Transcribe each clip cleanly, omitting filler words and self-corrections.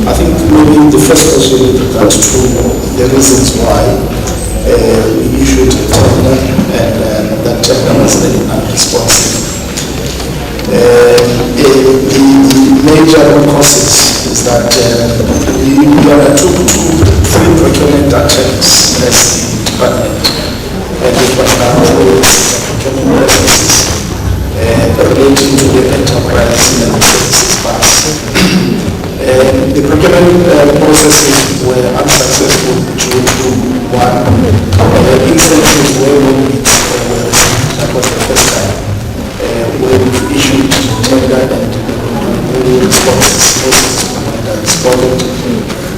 I think maybe the first question with regards to the reasons why we issued a tender and that tender was then unresponsive. The major causes is that we undertook 3 procurement attempts as the department, and it was done through procurement processes relating to the enterprise and services parts. The procurement processes were unsuccessful due to one instances where that was the first time where we issued tender and responses responded.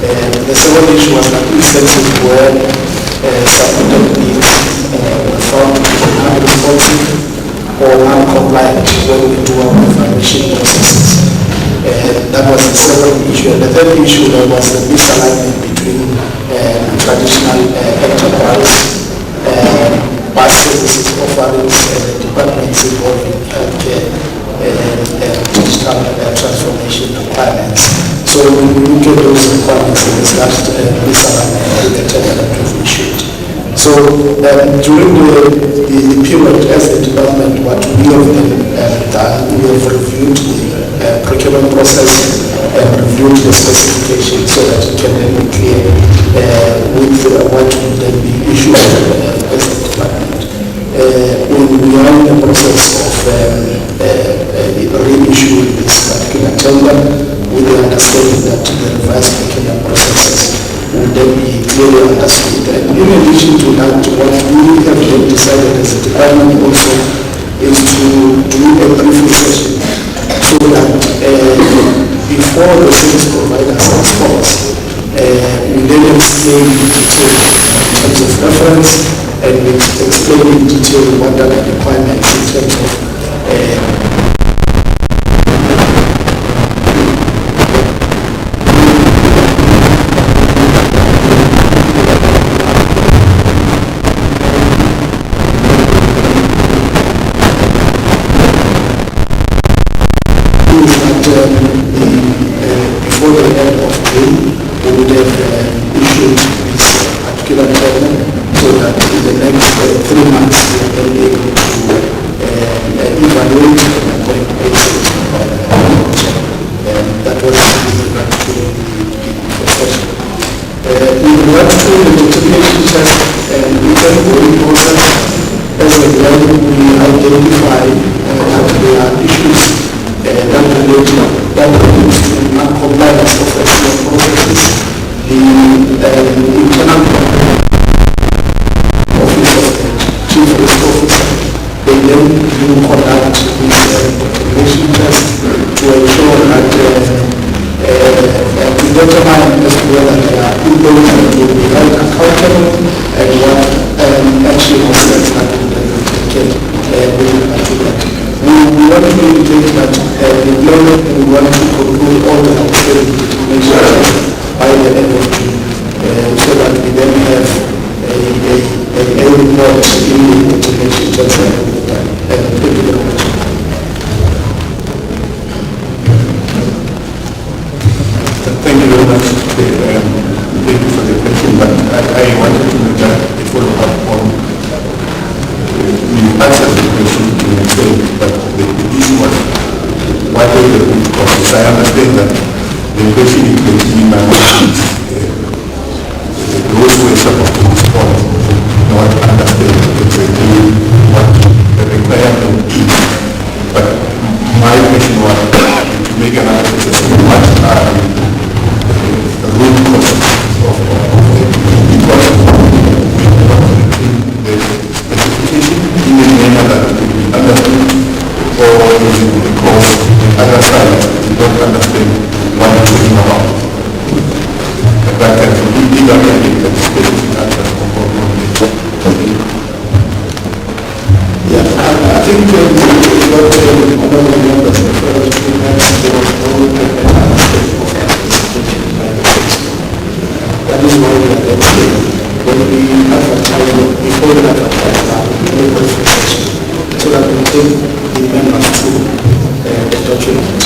The second issue was that instances where submitted needs were found unresponsive or non-compliant when we do our evaluation processes. That was the second issue. And the third issue was the misalignment between traditional enterprise, bus services offerings, and the departments involving healthcare and digital transformation requirements. So when we look at those requirements, there's that misalignment in the tender that we've issued. So during the period as the development, what we have done, we have reviewed the procurement process and reviewed the specification so that it can then be clear with what will then be issued as the department. We are in the process of reissuing this particular tender with the understanding that the revised procurement processes will then be clearly understood. And in addition to that, what we have decided as a department also is to do a briefing session so that before the service providers response, we then explain in detail in terms of reference, and we explain in detail what are the requirements in terms of before the end of June, we would have issued this particular tender so that in the next 3 months we will be able to evaluate and exit that was with regard to the question. With regard to the determination test and return voting process, as a plan, we identify that there are issues that relate to non-compliance of SCOPA processes. The internal office of the chief risk officer, they then do conduct this determination test to ensure that to determine as to whether they are people that will be held accountable and what action or steps that will be taken with regard to that. We want to indicate that we want to conclude all the outstanding determinations by the end of June, so that we then have a report in the determination test at the time. Thank you very much. Thank you very much. Thank you for the question, but I wanted to make a follow-up on you answered the question in itself, but the issue was what are the root causes? I understand that the question is basically my questions. Those who are supposed to respond not understand exactly what the requirement is or is it because the other side you don't understand what you're talking about? And that can be either can be anticipated as a Yeah, I think that is why we are there. When we advertise, before we advertise, we make a session so that we take the members through the document.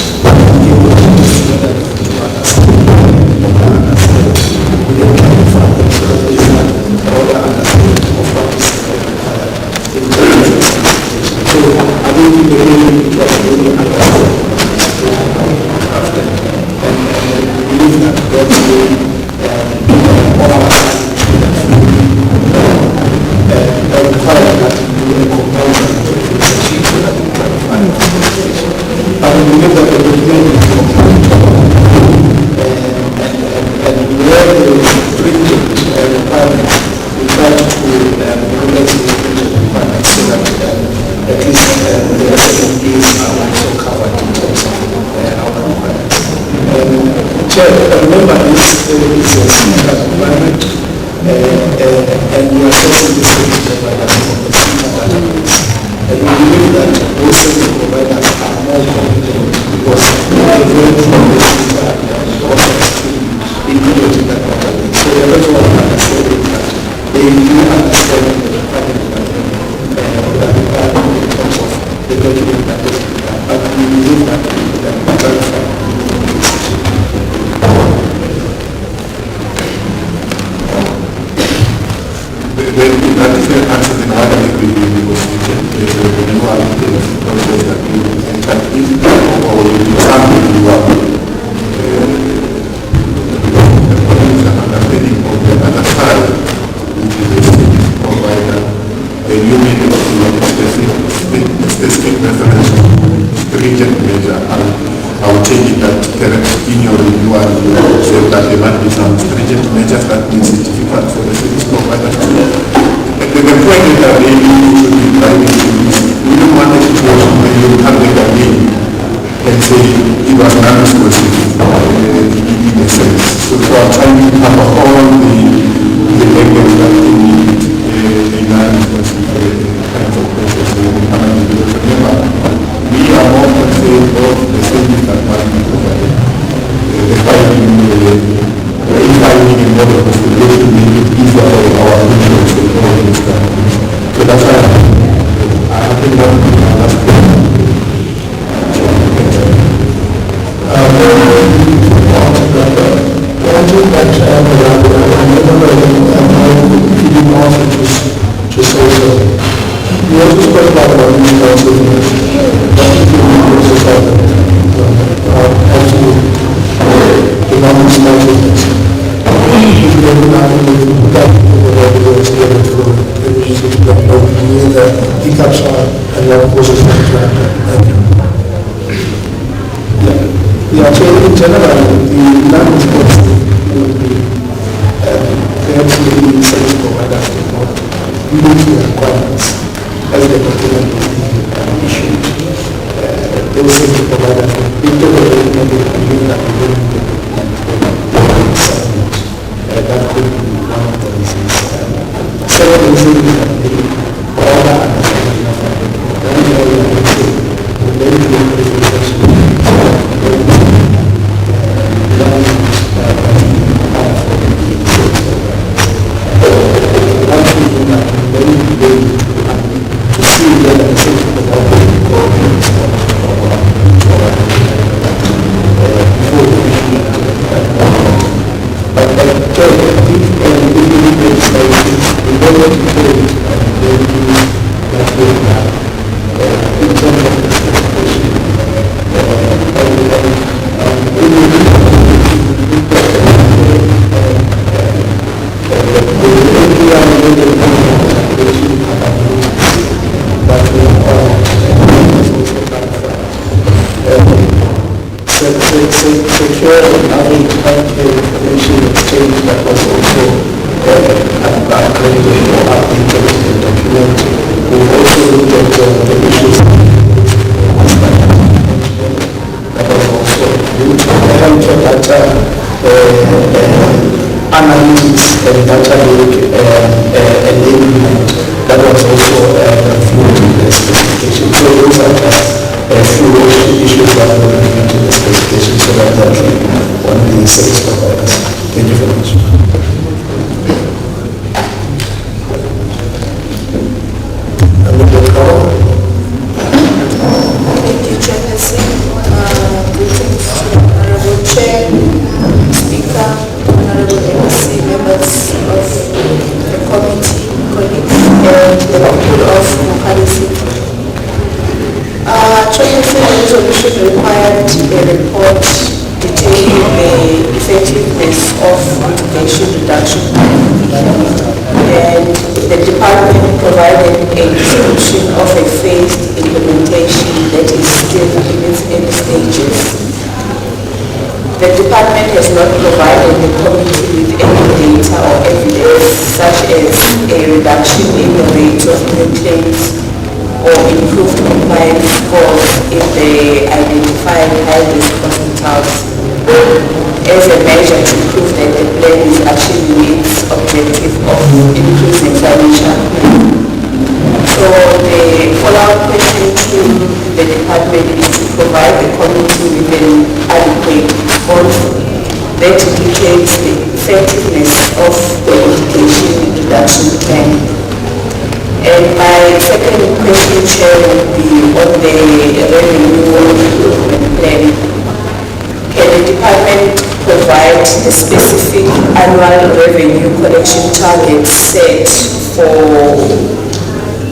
definitely on the service providers. Thank you very much. Thank you, Chairperson. Greetings to the Honorable Chair, Speaker, Honorable MC, members of the committee, colleagues, and the people of Mokali City. Chairperson, the resolution required a report detailing the effectiveness of mitigation reduction, and the department provided a description of a phased implementation that is still in its early stages. The department has not provided the committee with any data or evidence such as a reduction in the rate of claims or improved compliance scores in the identified high-risk hospitals as a measure to prove that the plan is achieving its objective of increasing financial. So the follow-up question to the department is to provide the committee with an adequate response that indicates the effectiveness of the mitigation reduction plan. And my second question, Chair, would be on the revenue improvement plan. Can the department provide the specific annual revenue collection targets set for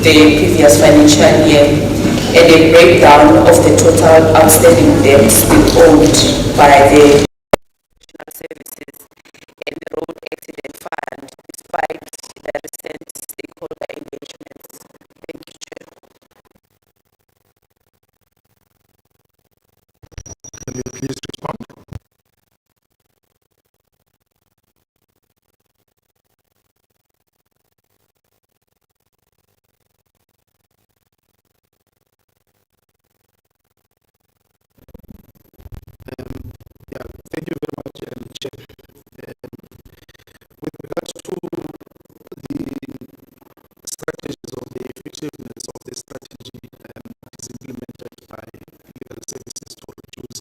the previous financial year and a breakdown of the total outstanding debts owed by the services and the road accident fund despite the recent stakeholder engagements? Thank you, Chair. Can you please respond? Yeah, thank you very much, Chair. With regards to the strategies of the effectiveness of the strategy that is implemented by legal services to reduce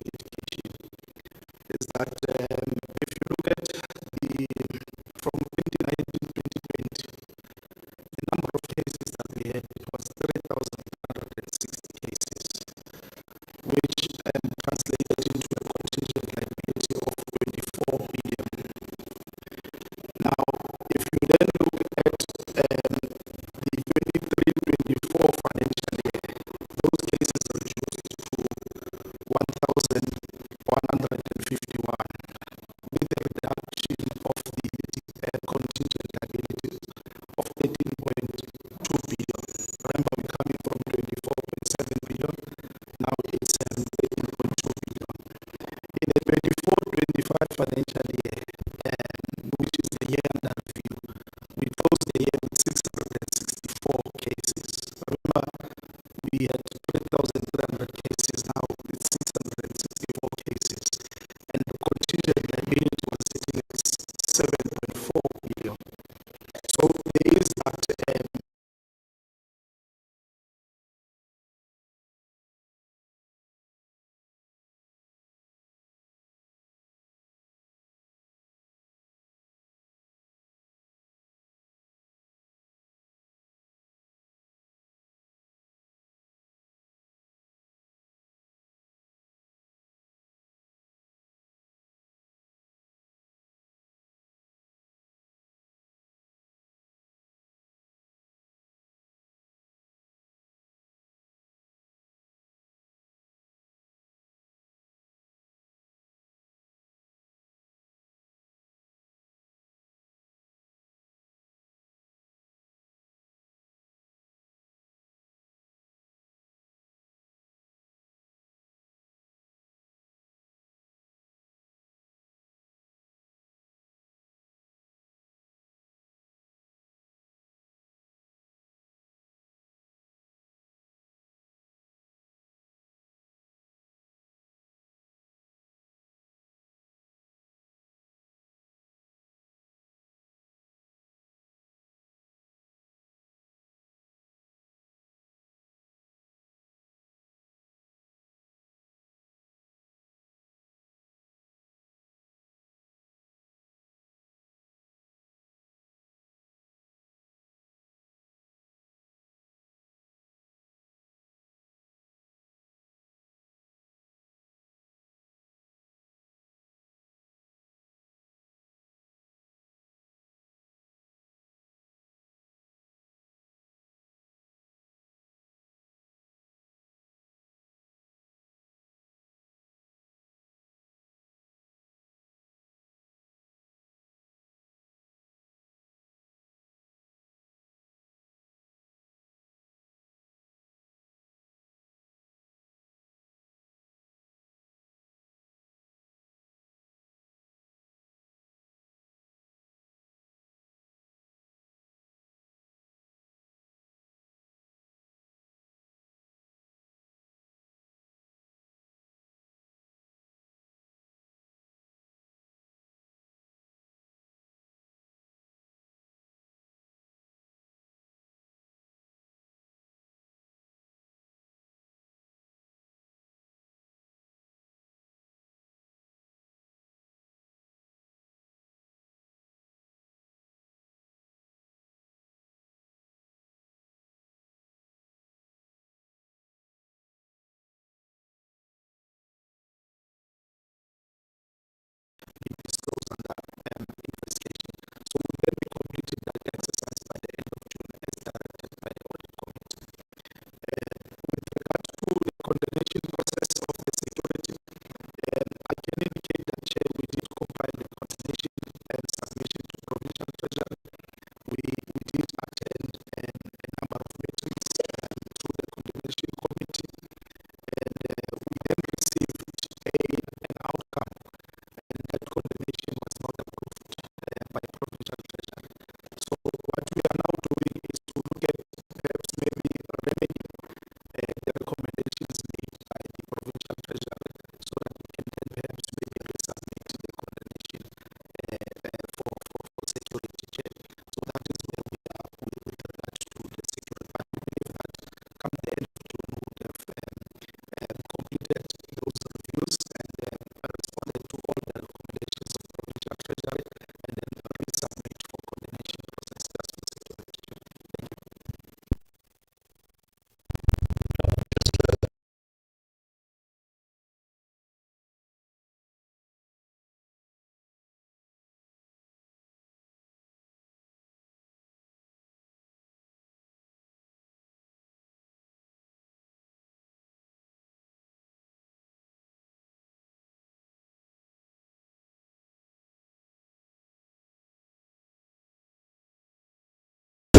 litigation, is that if you look at from 2019 to 2020, the number of cases that we had was 3,160 cases, which translated into a contingent liability of 24 billion. Now, if you then look at the 23-24 financial year, those cases reduced to 1,151, with a reduction of the contingent liability of 13.2 billion. Remember, we're coming from 24.7 billion. Now it's 13.2 billion. In the 24-25 financial year, which is the year under review, we closed the year with 664 cases. Remember, we had 3,300 cases. Now it's 664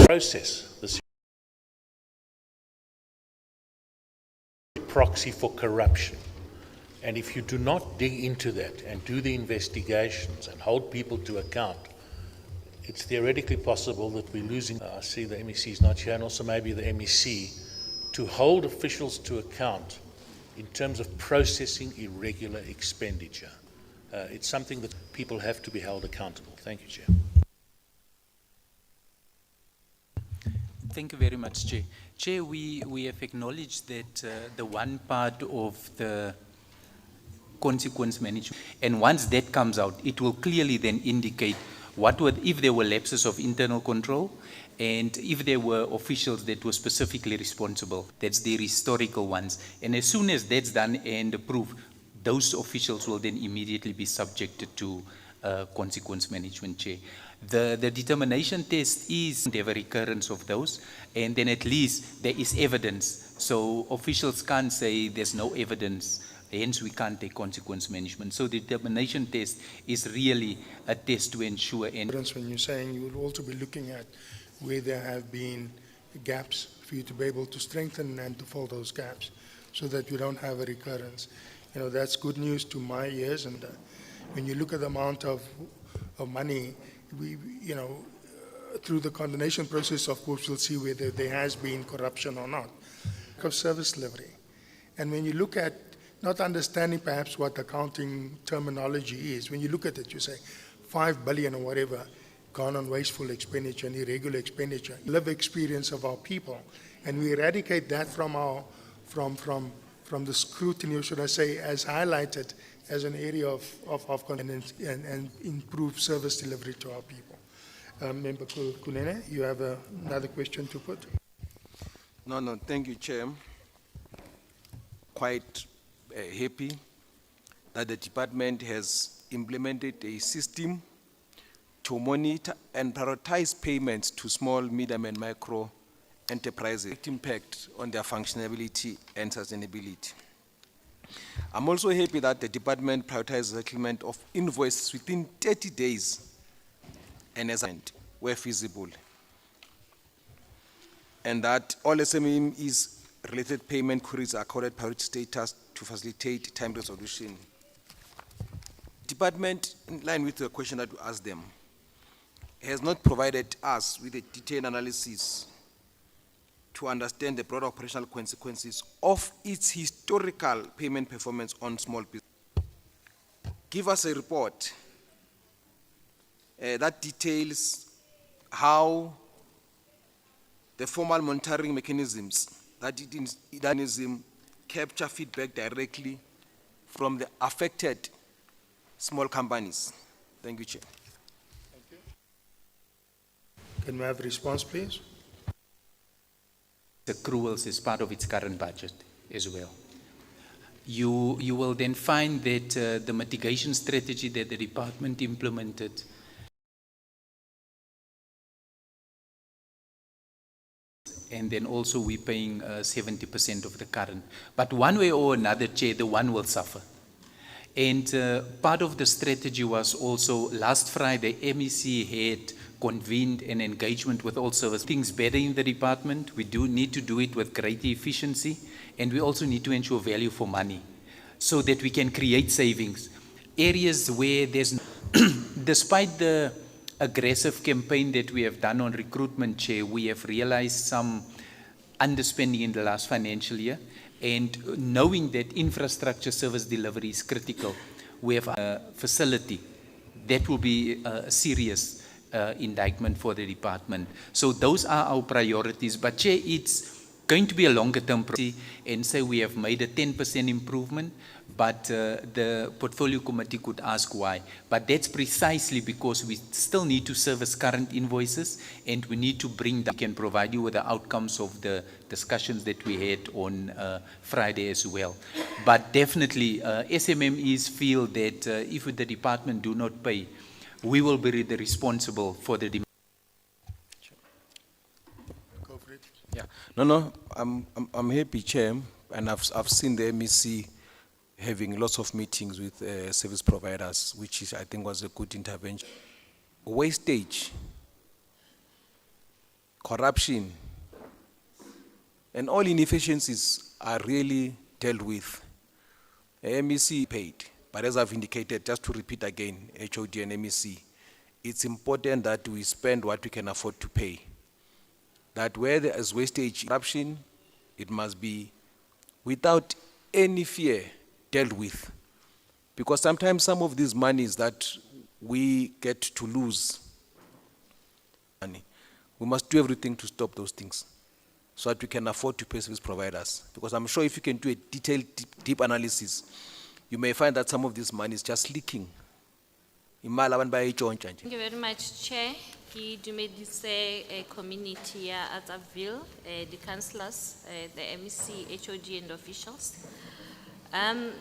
process. This proxy for corruption. And if you do not dig into that and do the investigations and hold people to account, it's theoretically possible that we're losing, I see the MEC is not here, and also maybe the MEC, to hold officials to account in terms of processing irregular expenditure. It's something that people have to be held accountable. Thank you, Chair. Thank you very much, Chair. Chair, we have acknowledged that the one part of the consequence management, and once that comes out, it will clearly then indicate what were, if there were lapses of internal control, and if there were officials that were specifically responsible. That's their historical ones. And as soon as that's done and approved, those officials will then immediately be subjected to consequence management, Chair. The determination test is never recurrence of those, and then at least there is evidence. So officials can't say there's no evidence, hence we can't take consequence management. So the determination test is really a test to ensure. And when you're saying you will also be looking at where there have been gaps for you to be able to strengthen and to fill those gaps so that you don't have a recurrence. You know, that's good news to my ears. And when you look at the amount of money, through the condemnation process, of course, we'll see whether there has been corruption or not. Of service delivery. And when you look at not understanding perhaps what accounting terminology is, when you look at it, you say 5 billion or whatever gone on wasteful expenditure and irregular expenditure. Live experience of our people, and we eradicate that from our from the scrutiny, or should I say, as highlighted as an area of and improve service delivery to our people. Member Kunene, you have another question to put? No, thank you, Chair. Quite happy that the department has implemented a system to monitor and prioritize payments to small, medium, and micro enterprises, impact on their functionality and sustainability. I'm also happy that the department prioritizes the settlement of invoices within 30 days and as where feasible, and that all SMEs related payment queries are accorded priority status to facilitate time resolution. Department, in line with the question that we asked them, has not provided us with a detailed analysis to understand the broader operational consequences of its historical payment performance on small business. Give us a report that details how the formal monitoring mechanisms that capture feedback directly from the affected small companies. Thank you, Chair. Thank you. Can we have a response, please? Accruals is part of its current budget as well. You will then find that the mitigation strategy that the department implemented and then also we're paying 70% of the current. But one way or another, Chair, the one will suffer. And part of the strategy was also last Friday, MEC had convened an engagement with all service things better in the department. We do need to do it with greater efficiency, and we also need to ensure value for money so that we can create savings. Areas where there's, despite the aggressive campaign that we have done on recruitment, Chair, we have realized some underspending in the last financial year. And knowing that infrastructure service delivery is critical, we have a facility that will be a serious indictment for the department. So those are our priorities. But Chair, it's going to be a longer term process, and say we have made a 10% improvement, but the portfolio committee could ask why. But that's precisely because we still need to service current invoices, and we need to bring that. We can provide you with the outcomes of the discussions that we had on Friday as well. But definitely SMMEs feel that if the department do not pay, we will be the responsible for the demand. Go for it. Yeah, no, I'm happy, Chair, and I've seen the MEC having lots of meetings with service providers, which is, I think, was a good intervention. Wastage corruption, and all inefficiencies are really dealt with. MEC paid, but as I've indicated, just to repeat again, HOD and MEC, it's important that we spend what we can afford to pay. That where there is wastage, corruption, it must be without any fear dealt with. Because sometimes some of these monies that we get to lose, money, we must do everything to stop those things so that we can afford to pay service providers. Because I'm sure if you can do a detailed, deep analysis, you may find that some of this money is just leaking. Thank you very much, Chair. Ki dumedise community ya Azaadville, the councillors, the MEC, HOD and officials.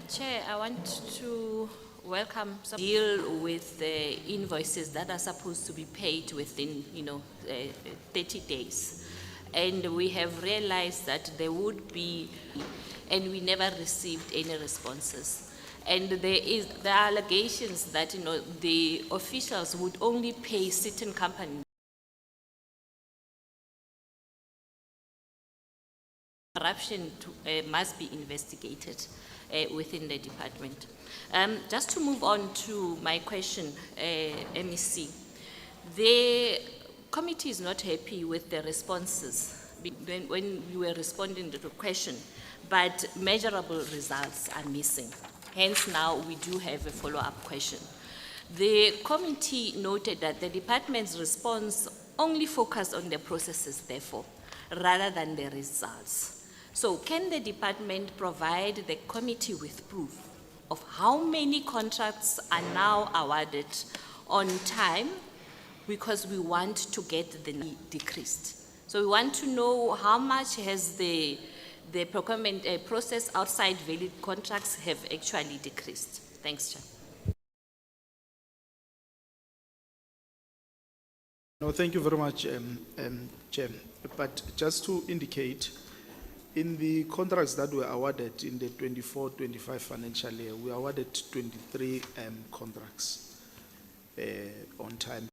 Chair, I want to welcome some deal with the invoices that are supposed to be paid within, 30 days. And we have realized that there would be, and we never received any responses. And there are allegations that, the officials would only pay certain companies. Corruption must be investigated within the department. Just to move on to my question, MEC, the committee is not happy with the responses when you were responding to the question, but measurable results are missing. Hence now we do have a follow-up question. The committee noted that the department's response only focused on the processes, therefore, rather than the results. So can the department provide the committee with proof of how many contracts are now awarded on time, because we want to get the need decreased? So we want to know how much has the procurement process outside valid contracts have actually decreased. Thanks, Chair. No, thank you very much, Chair. But just to indicate, in the contracts that were awarded in the 24-25 financial year, we awarded 23 contracts on time.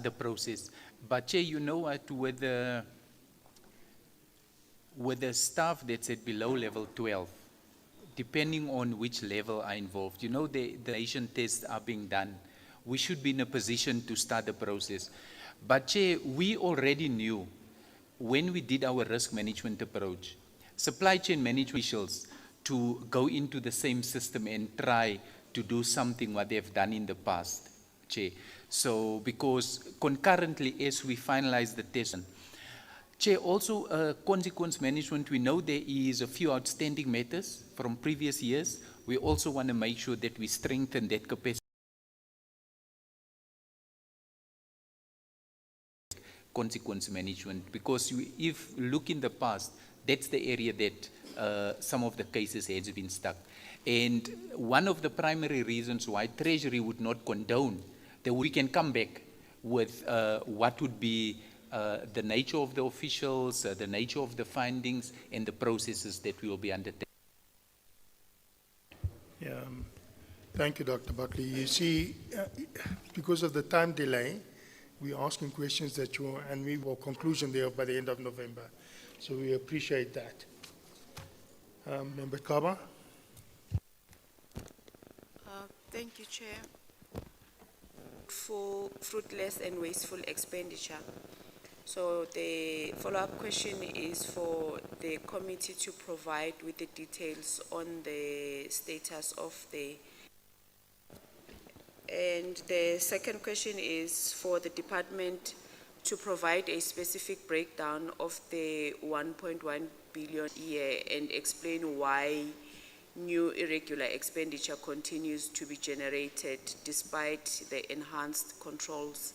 The process. But Chair, you know what, with the staff that's at below level 12, depending on which level are involved, the nation tests are being done. We should be in a position to start the process. But Chair, we already knew when we did our risk management approach, supply chain management officials to go into the same system and try to do something what they've done in the past, Chair. So, because concurrently as we finalize the test, Chair, also consequence management, we know there is a few outstanding matters from previous years. We also want to make sure that we strengthen that capacity. Consequence management, because if you look in the past, that's the area that some of the cases has been stuck. And one of the primary reasons why Treasury would not condone that we can come back with what would be the nature of the officials, the nature of the findings, and the processes that we will be undertaking. Yeah, thank you, Dr. Buckley. You see, because of the time delay, we're asking questions that and we will conclusion there by the end of November. So we appreciate that. Member Kaba? Thank you, Chair. For fruitless and wasteful expenditure. So the follow-up question is for the committee to provide with the details on the status of the. And the second question is for the department to provide a specific breakdown of the 1.1 billion a year and explain why new irregular expenditure continues to be generated despite the enhanced controls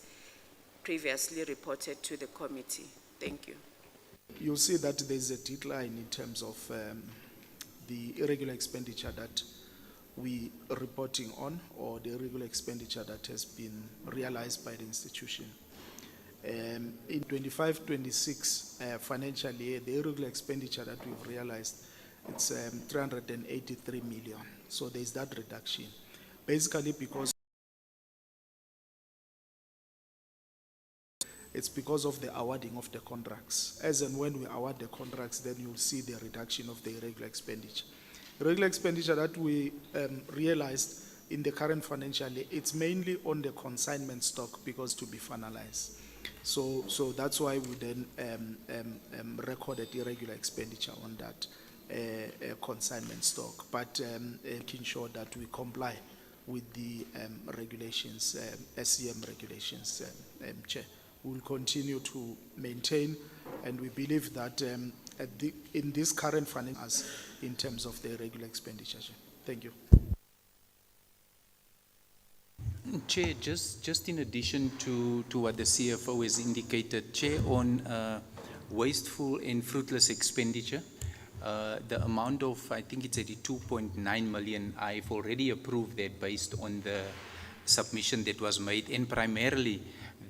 previously reported to the committee. Thank you. You'll see that there's a decline in terms of the irregular expenditure that we are reporting on, or the irregular expenditure that has been realized by the institution. In 25-26 financial year, the irregular expenditure that we've realized, it's 383 million. So there's that reduction. Basically because it's because of the awarding of the contracts. As and when we award the contracts, then you'll see the reduction of the irregular expenditure. Regular expenditure that we realized in the current financial year, it's mainly on the consignment stock because to be finalized. So that's why we then recorded irregular expenditure on that consignment stock, but making sure that we comply with the regulations, SCM regulations, Chair. We'll continue to maintain, and we believe that in this current funding as in terms of the regular expenditure. Thank you. Chair, just in addition to what the CFO has indicated, Chair, on wasteful and fruitless expenditure, the amount of, I think it's 82.9 million, I've already approved that based on the submission that was made, and primarily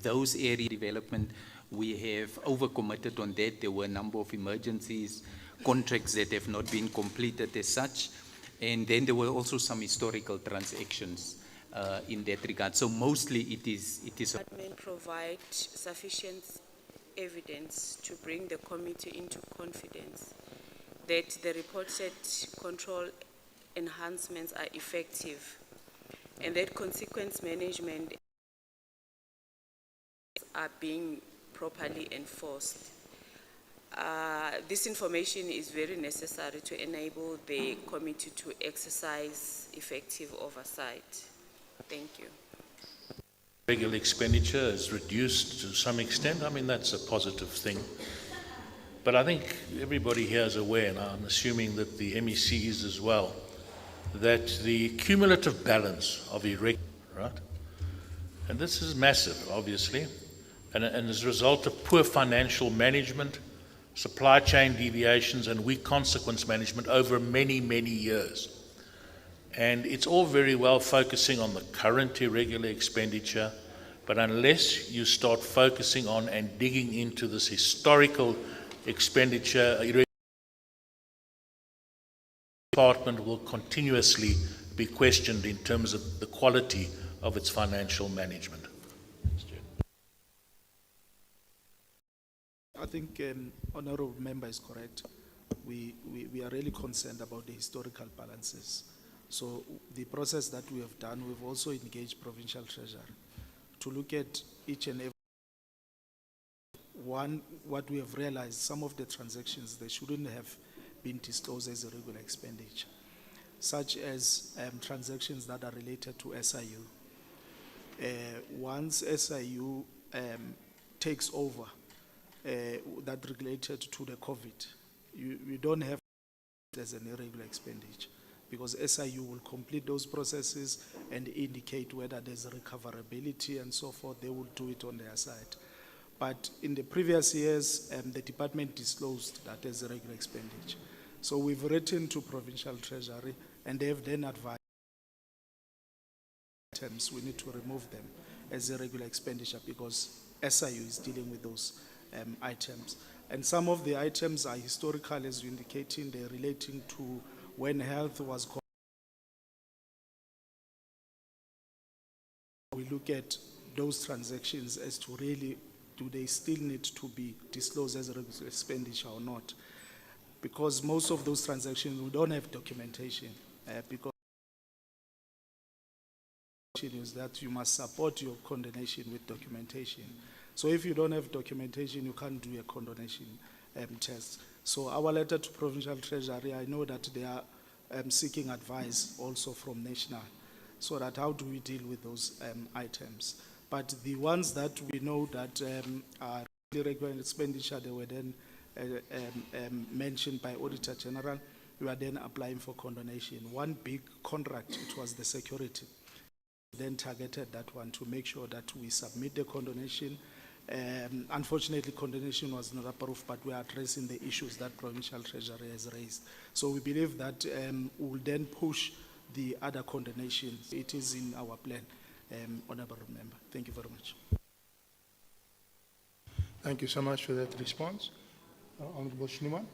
those area development, we have overcommitted on that. There were a number of emergencies, contracts that have not been completed as such, and then there were also some historical transactions in that regard. So mostly it is. Department provide sufficient evidence to bring the committee into confidence that the reported control enhancements are effective and that consequence management are being properly enforced. This information is very necessary to enable the committee to exercise effective oversight. Thank you. Regular expenditure is reduced to some extent. I mean, that's a positive thing. But I think everybody here is aware, and I'm assuming that the MEC is as well, that the cumulative balance of irregular, right? And this is massive, obviously, and as a result of poor financial management, supply chain deviations, and weak consequence management over many, many years. And it's all very well focusing on the current irregular expenditure, but unless you start focusing on and digging into this historical expenditure, the department will continuously be questioned in terms of the quality of its financial management. I think Honourable Member is correct. We are really concerned about the historical balances. So the process that we have done, we've also engaged Provincial Treasurer to look at each and every one. What we have realized, some of the transactions, they shouldn't have been disclosed as irregular expenditure, such as transactions that are related to SIU. Once SIU takes over, that related to the COVID, you don't have it as an irregular expenditure, because SIU will complete those processes and indicate whether there's recoverability and so forth. They will do it on their side. But in the previous years, the department disclosed that as a regular expenditure. So we've written to Provincial Treasury, and they have then advised items, we need to remove them as a regular expenditure because SIU is dealing with those items. And some of the items are historical, as you indicating, they're relating to when health was. We look at those transactions as to really, do they still need to be disclosed as a regular expenditure or not? Because most of those transactions, we don't have documentation, because is that you must support your condonation with documentation. So if you don't have documentation, you can't do a condonation test. So our letter to Provincial Treasury, I know that they are seeking advice also from National, so that how do we deal with those items. But the ones that we know that are regular expenditure, they were then mentioned by Auditor General, we are then applying for condonation. One big contract, it was the security. Then targeted that one to make sure that we submit the condonation. Unfortunately, condonation was not approved, but we are addressing the issues that Provincial Treasury has raised. So we believe that we will then push the other condonation. It is in our plan, Honourable Member. Thank you very much. Thank you so much for that response. Honourable Shnuman.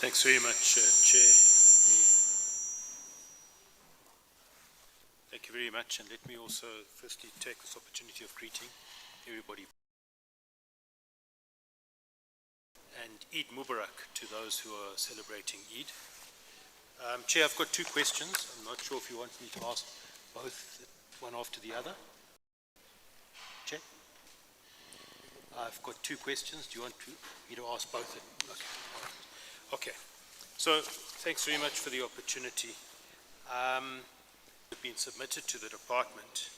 Thanks very much, Chair. Thank you very much, and let me also firstly take this opportunity of greeting everybody. And Eid Mubarak to those who are celebrating Eid. Chair, I've got two questions. I'm not sure if you want me to ask both, one after the other. Chair? I've got two questions. Do you want me to ask both? Okay. So, thanks very much for the opportunity. It's been submitted to the department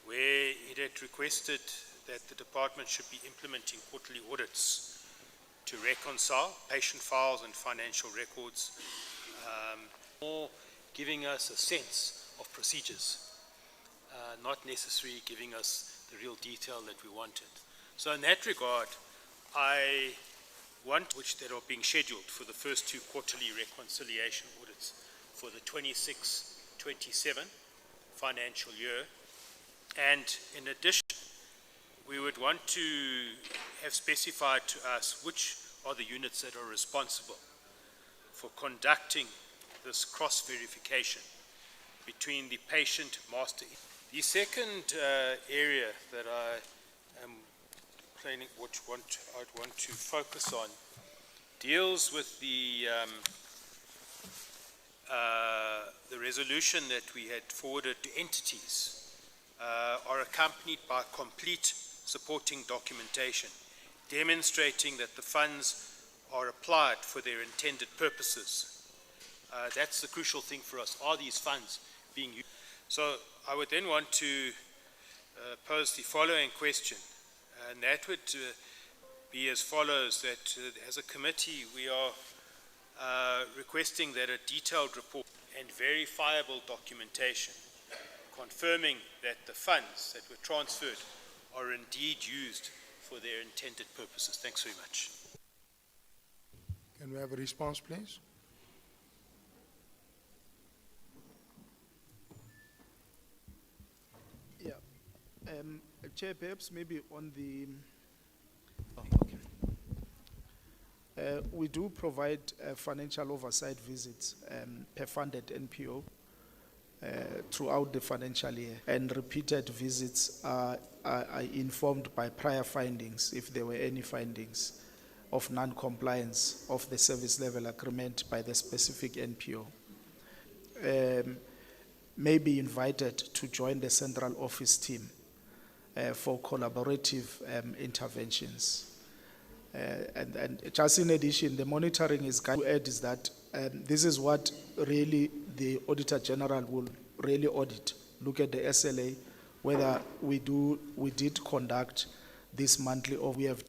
where it had requested that the department should be implementing quarterly audits to reconcile patient files and financial records, or giving us a sense of procedures, not necessarily giving us the real detail that we wanted. So in that regard, I want which that are being scheduled for the first two quarterly reconciliation audits for the 26-27 financial year. And in addition, we would want to have specified to us which are the units that are responsible for conducting this cross-verification between the patient master. The second area that I am planning, I'd want to focus on, deals with the resolution that we had forwarded to entities are accompanied by complete supporting documentation demonstrating that the funds are applied for their intended purposes. That's the crucial thing for us. Are these funds being used? So I would then want to pose the following question, and that would be as follows, that as a committee we are requesting that a detailed report and verifiable documentation confirming that the funds that were transferred are indeed used for their intended purposes. Thanks very much. Can we have a response, please? Yeah. Chair, perhaps maybe on the... we do provide financial oversight visits per funded NPO throughout the financial year, and repeated visits are informed by prior findings, if there were any findings of non-compliance of the service level agreement by the specific NPO. May be invited to join the central office team for collaborative interventions. And just in addition, the monitoring is going to add is that this is what really the Auditor General will really audit. Look at the SLA, whether we did conduct this monthly, or we have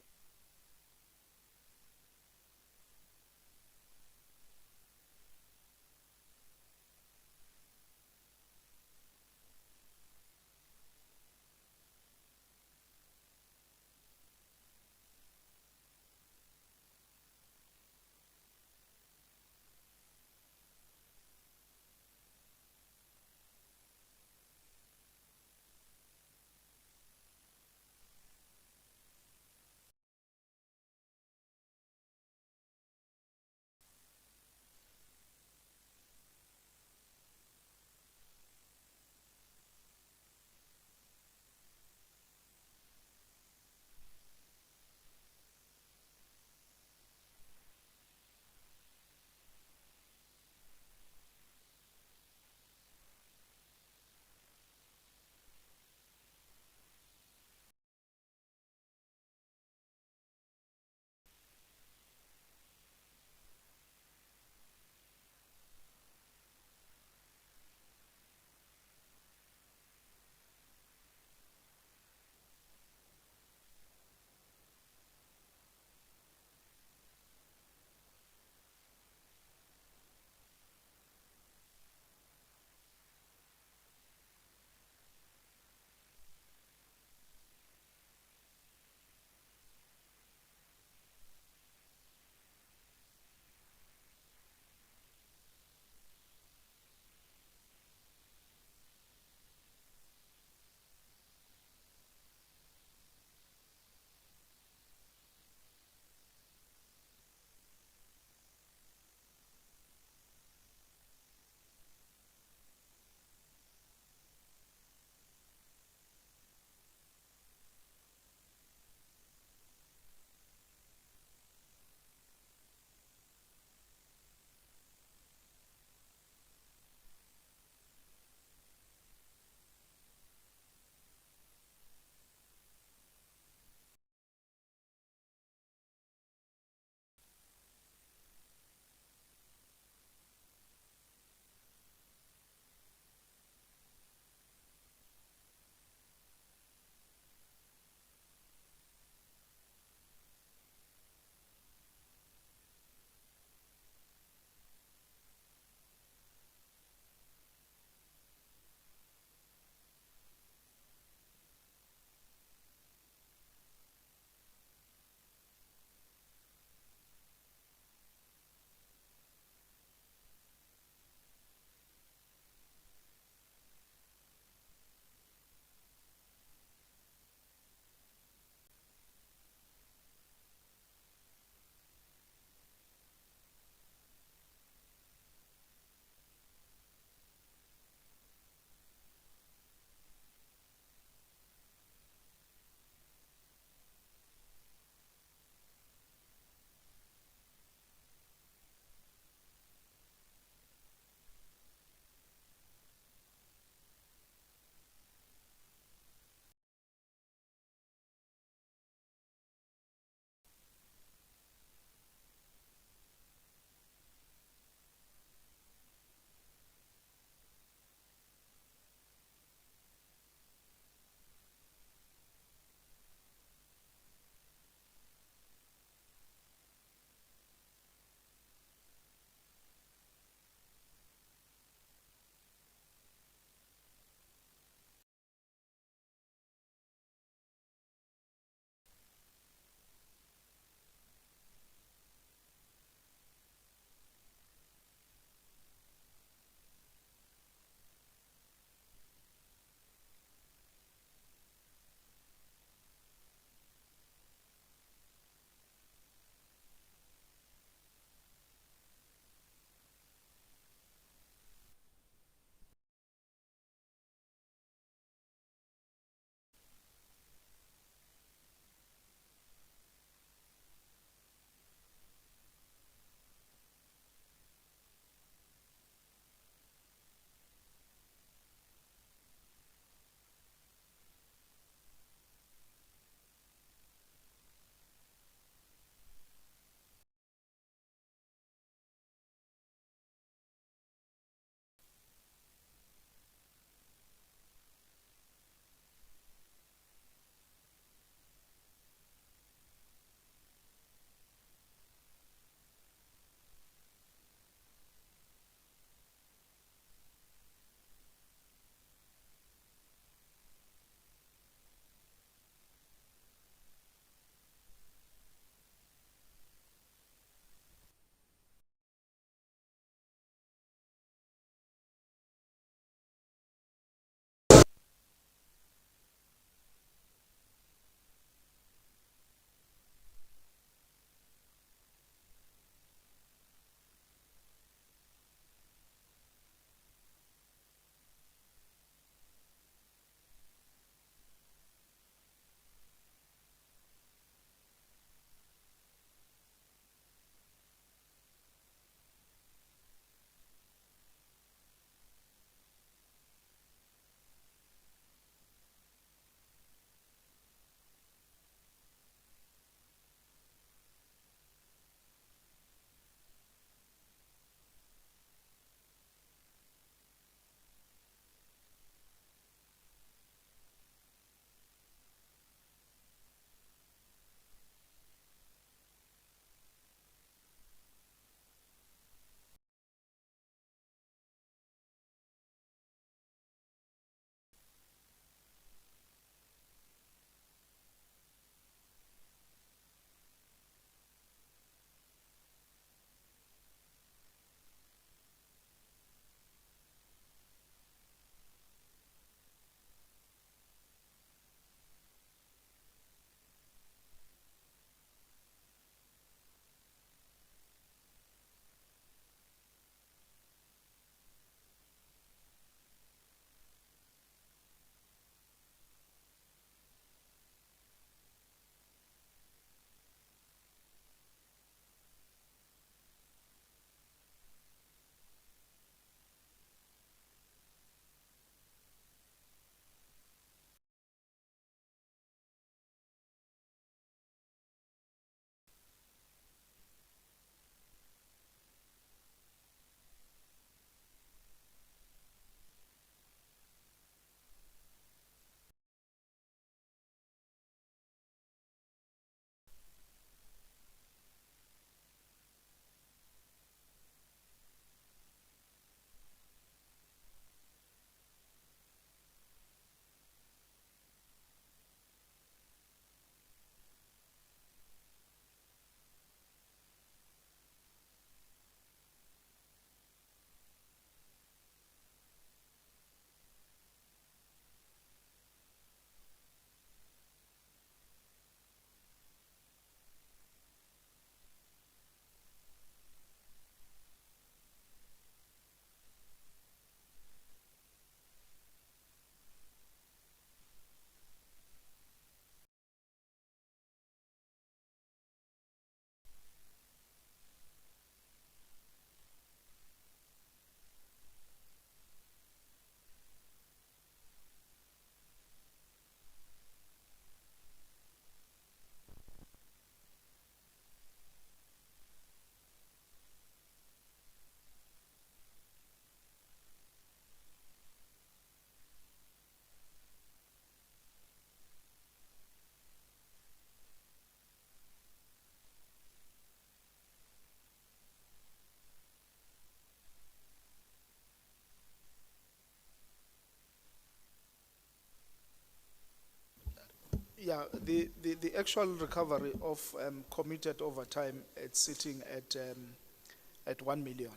Yeah, the actual recovery of committed overtime, it's sitting at 1 million.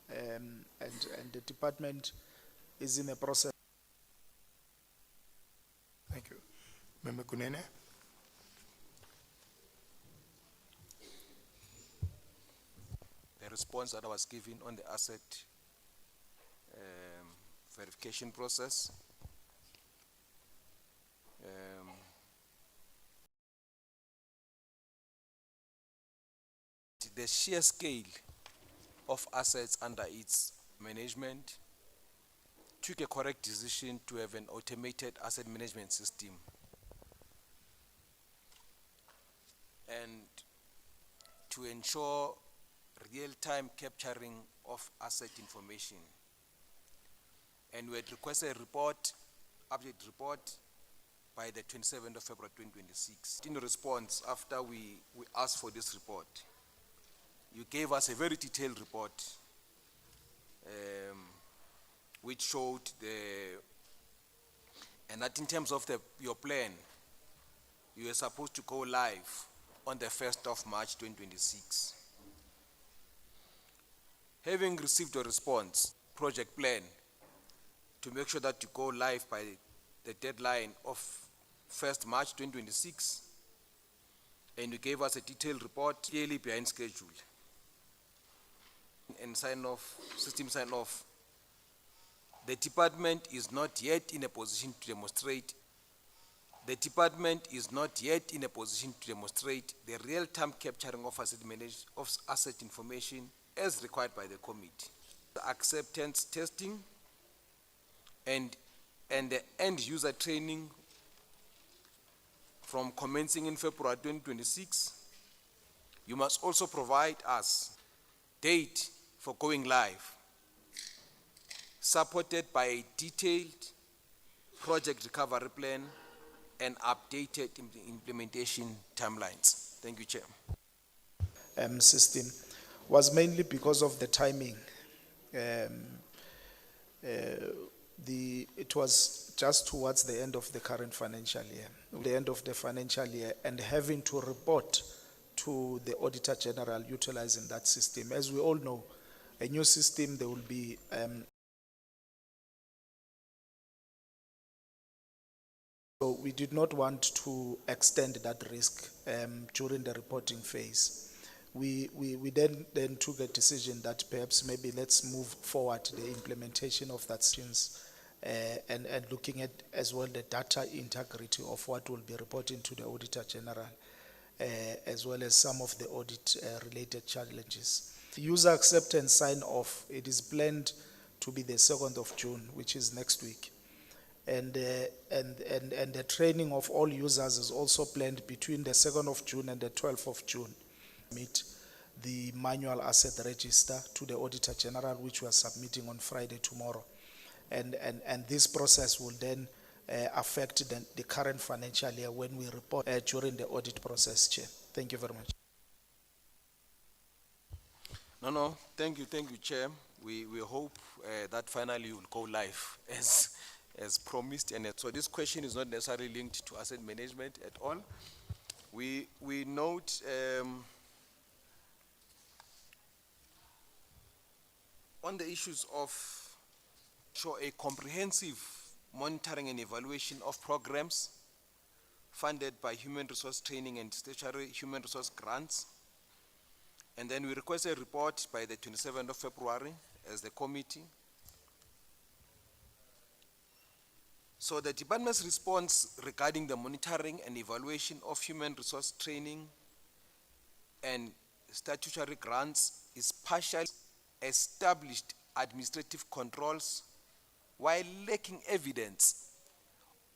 And the department is in a process. Thank you. Member Kunene? The response that I was given on the asset verification process. The sheer scale of assets under its management took a correct decision to have an automated asset management system. And to ensure real-time capturing of asset information. And we had requested a report, update report, by the 27th of February 2026. In response, after we asked for this report, you gave us a very detailed report which showed and that in terms of your plan, you were supposed to go live on the 1st of March 2026. Having received a response, project plan, to make sure that you go live by the deadline of 1st March 2026, and you gave us a detailed report, clearly behind schedule. And system sign off. The department is not yet in a position to demonstrate. The department is not yet in a position to demonstrate the real-time capturing of asset information as required by the committee. The acceptance testing and the end-user training from commencing in February 2026. You must also provide us date for going live, supported by a detailed project recovery plan and updated implementation timelines. Thank you, Chair. System was mainly because of the timing. It was just towards the end of the current financial year, and having to report to the Auditor General utilizing that system. As we all know, a new system, there will be so we did not want to extend that risk during the reporting phase. We then took a decision that perhaps maybe let's move forward the implementation of that since and looking at as well the data integrity of what will be reporting to the Auditor General, as well as some of the audit related challenges. The user acceptance sign off, it is planned to be the 2nd of June, which is next week. And the training of all users is also planned between the 2nd of June and the 12th of June. Meet the manual asset register to the Auditor General, which we are submitting on Friday tomorrow. And this process will then affect the current financial year when we report during the audit process, Chair. Thank you very much. No, thank you, Chair. We hope that finally you will go live as promised. And so this question is not necessarily linked to asset management at all. We note on the issues of a comprehensive monitoring and evaluation of programs funded by human resource training and statutory human resource grants. And then we request a report by the 27th of February as the committee. So the department's response regarding the monitoring and evaluation of human resource training and statutory grants is partially established administrative controls while lacking evidence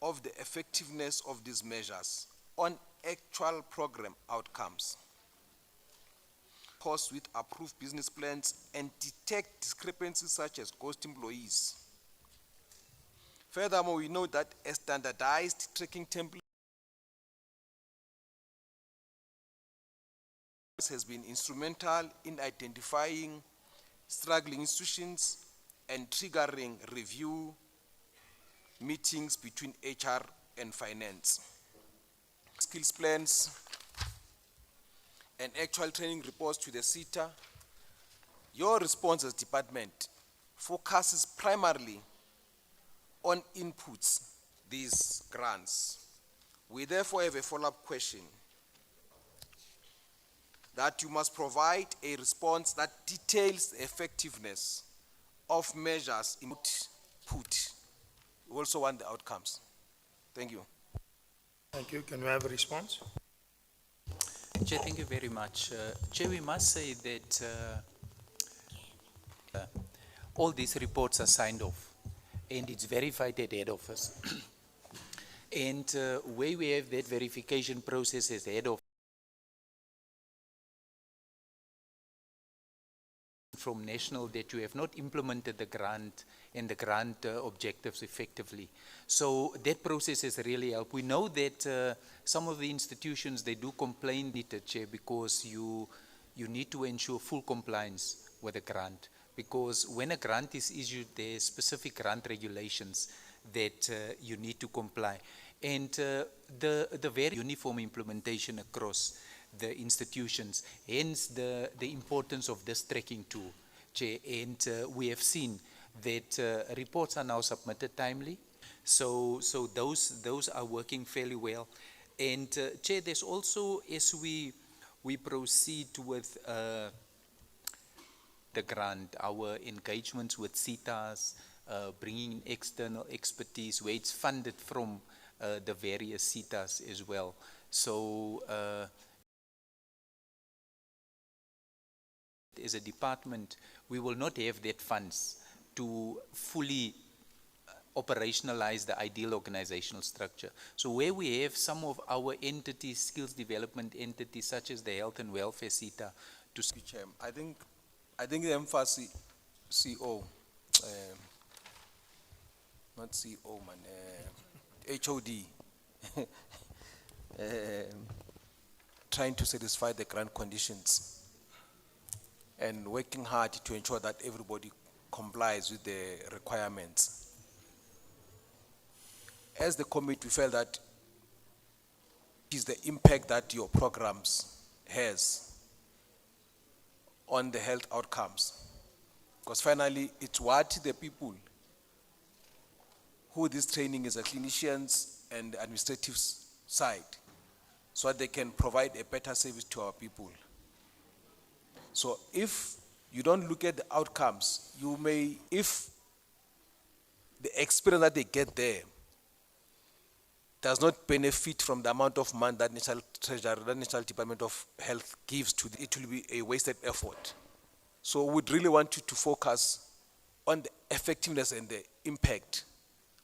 of the effectiveness of these measures on actual program outcomes. Costs with approved business plans and detect discrepancies such as ghost employees. Furthermore, we know that a standardized tracking template has been instrumental in identifying struggling institutions and triggering review meetings between HR and finance. skills plans, and actual training reports to the SETA. Your response as department focuses primarily on inputs, these grants. We therefore have a follow-up question that you must provide a response that details the effectiveness of measures input. We also want the outcomes. Thank you. Thank you. Can we have a response? Chair, thank you very much. Chair, we must say that all these reports are signed off and it's verified at head office. And where we have that verification process as head office from national, that you have not implemented the grant and the grant objectives effectively. So that process has really helped. We know that some of the institutions, they do complain, Chair, because you need to ensure full compliance with the grant. Because when a grant is issued, there are specific grant regulations that you need to comply. And the very uniform implementation across the institutions, hence the importance of this tracking tool, Chair. And we have seen that reports are now submitted timely. So those are working fairly well. And Chair, there's also, as we proceed with the grant, our engagements with CETAs, bringing in external expertise where it's funded from the various CETAs as well. So as a department, we will not have that funds to fully operationalize the ideal organizational structure. So where we have some of our entities, skills development entities such as the Health and Welfare CETA, to Chair, I think the emphasis CO, not CO man, HOD, trying to satisfy the grant conditions and working hard to ensure that everybody complies with the requirements. As the committee, we felt that is the impact that your programs has on the health outcomes. Because finally, it's what the people who this training is, the clinicians and the administrative side, so that they can provide a better service to our people. So if you don't look at the outcomes, you may, if the experience that they get there does not benefit from the amount of money that National Treasury, the National Department of Health gives to it will be a wasted effort. So we'd really want you to focus on the effectiveness and the impact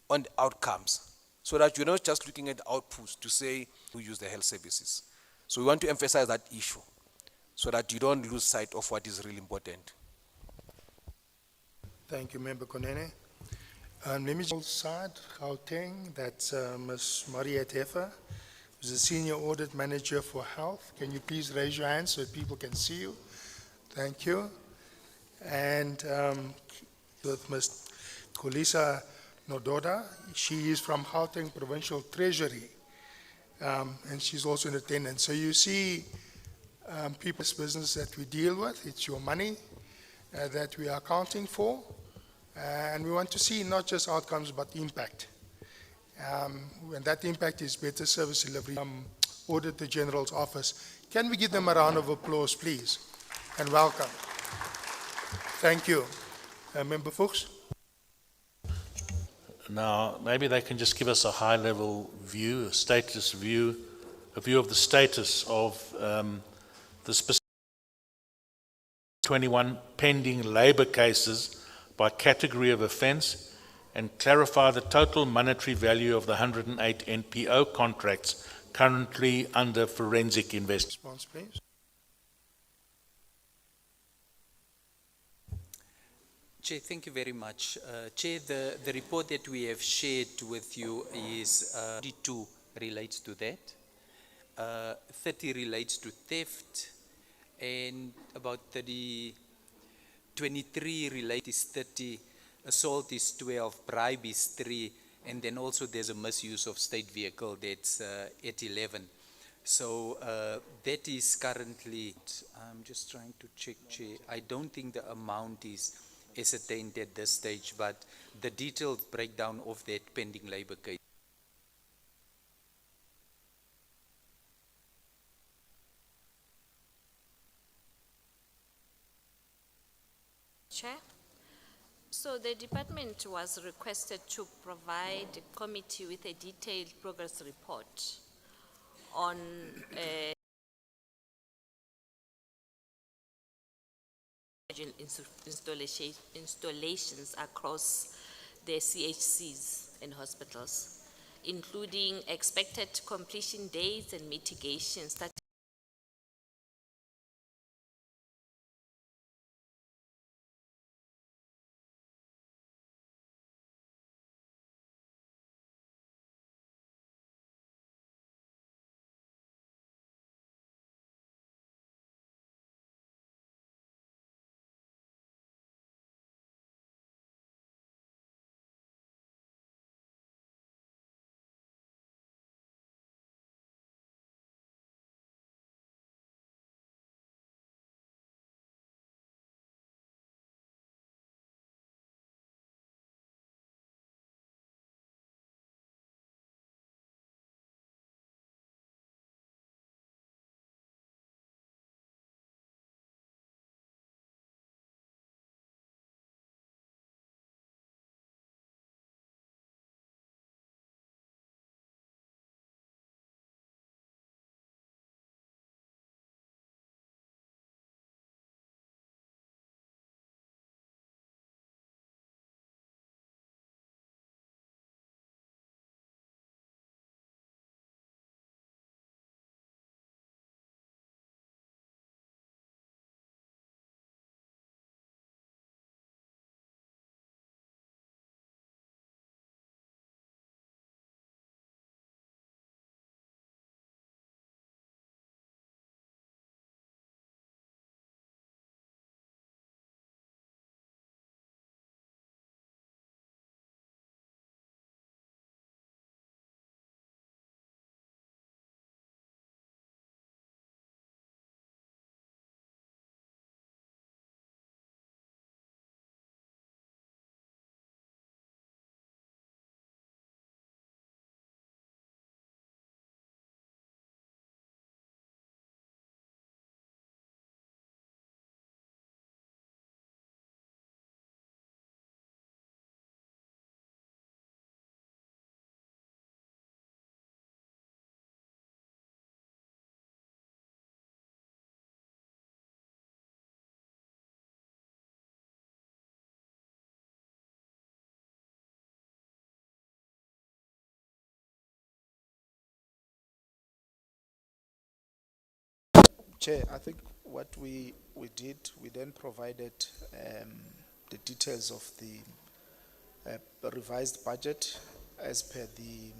on the outcomes, so that you're not just looking at the outputs to say who use the health services. So we want to emphasize that issue, so that you don't lose sight of what is really important. Thank you, Member Konene. Let me side, Gauteng, that's Ms. Mariette Heffer, who's the Senior Audit Manager for Health. Can you please raise your hand so that people can see you? Thank you. And with Ms. Kolisa Nododa, she is from Gauteng Provincial Treasury, and she's also in attendance. So you see people's business that we deal with, it's your money that we are accounting for. And we want to see not just outcomes, but impact. And that impact is better service delivery. Auditor General's Office. Can we give them a round of applause, please? And welcome. Thank you. Member Fuchs? Now, maybe they can just give us a high-level view, a status view, a view of the status of the specific 21 pending labour cases by category of offence, and clarify the total monetary value of the 108 NPO contracts currently under forensic investigation. Response, please. Chair, thank you very much. Chair, the report that we have shared with you is 42 relates to that, 30 relates to theft, and about 23 relate is 30, assault is 12, bribe is 3, and then also there's a misuse of state vehicle that's at 11. So that is currently, I'm just trying to check, Chair. I don't think the amount is ascertained at this stage, but the detailed breakdown of that pending labor case. Chair. So the department was requested to provide the committee with a detailed progress report on installations across the CHCs and hospitals, including expected completion dates and mitigations that Chair, I think what we did, we then provided the details of the revised budget as per the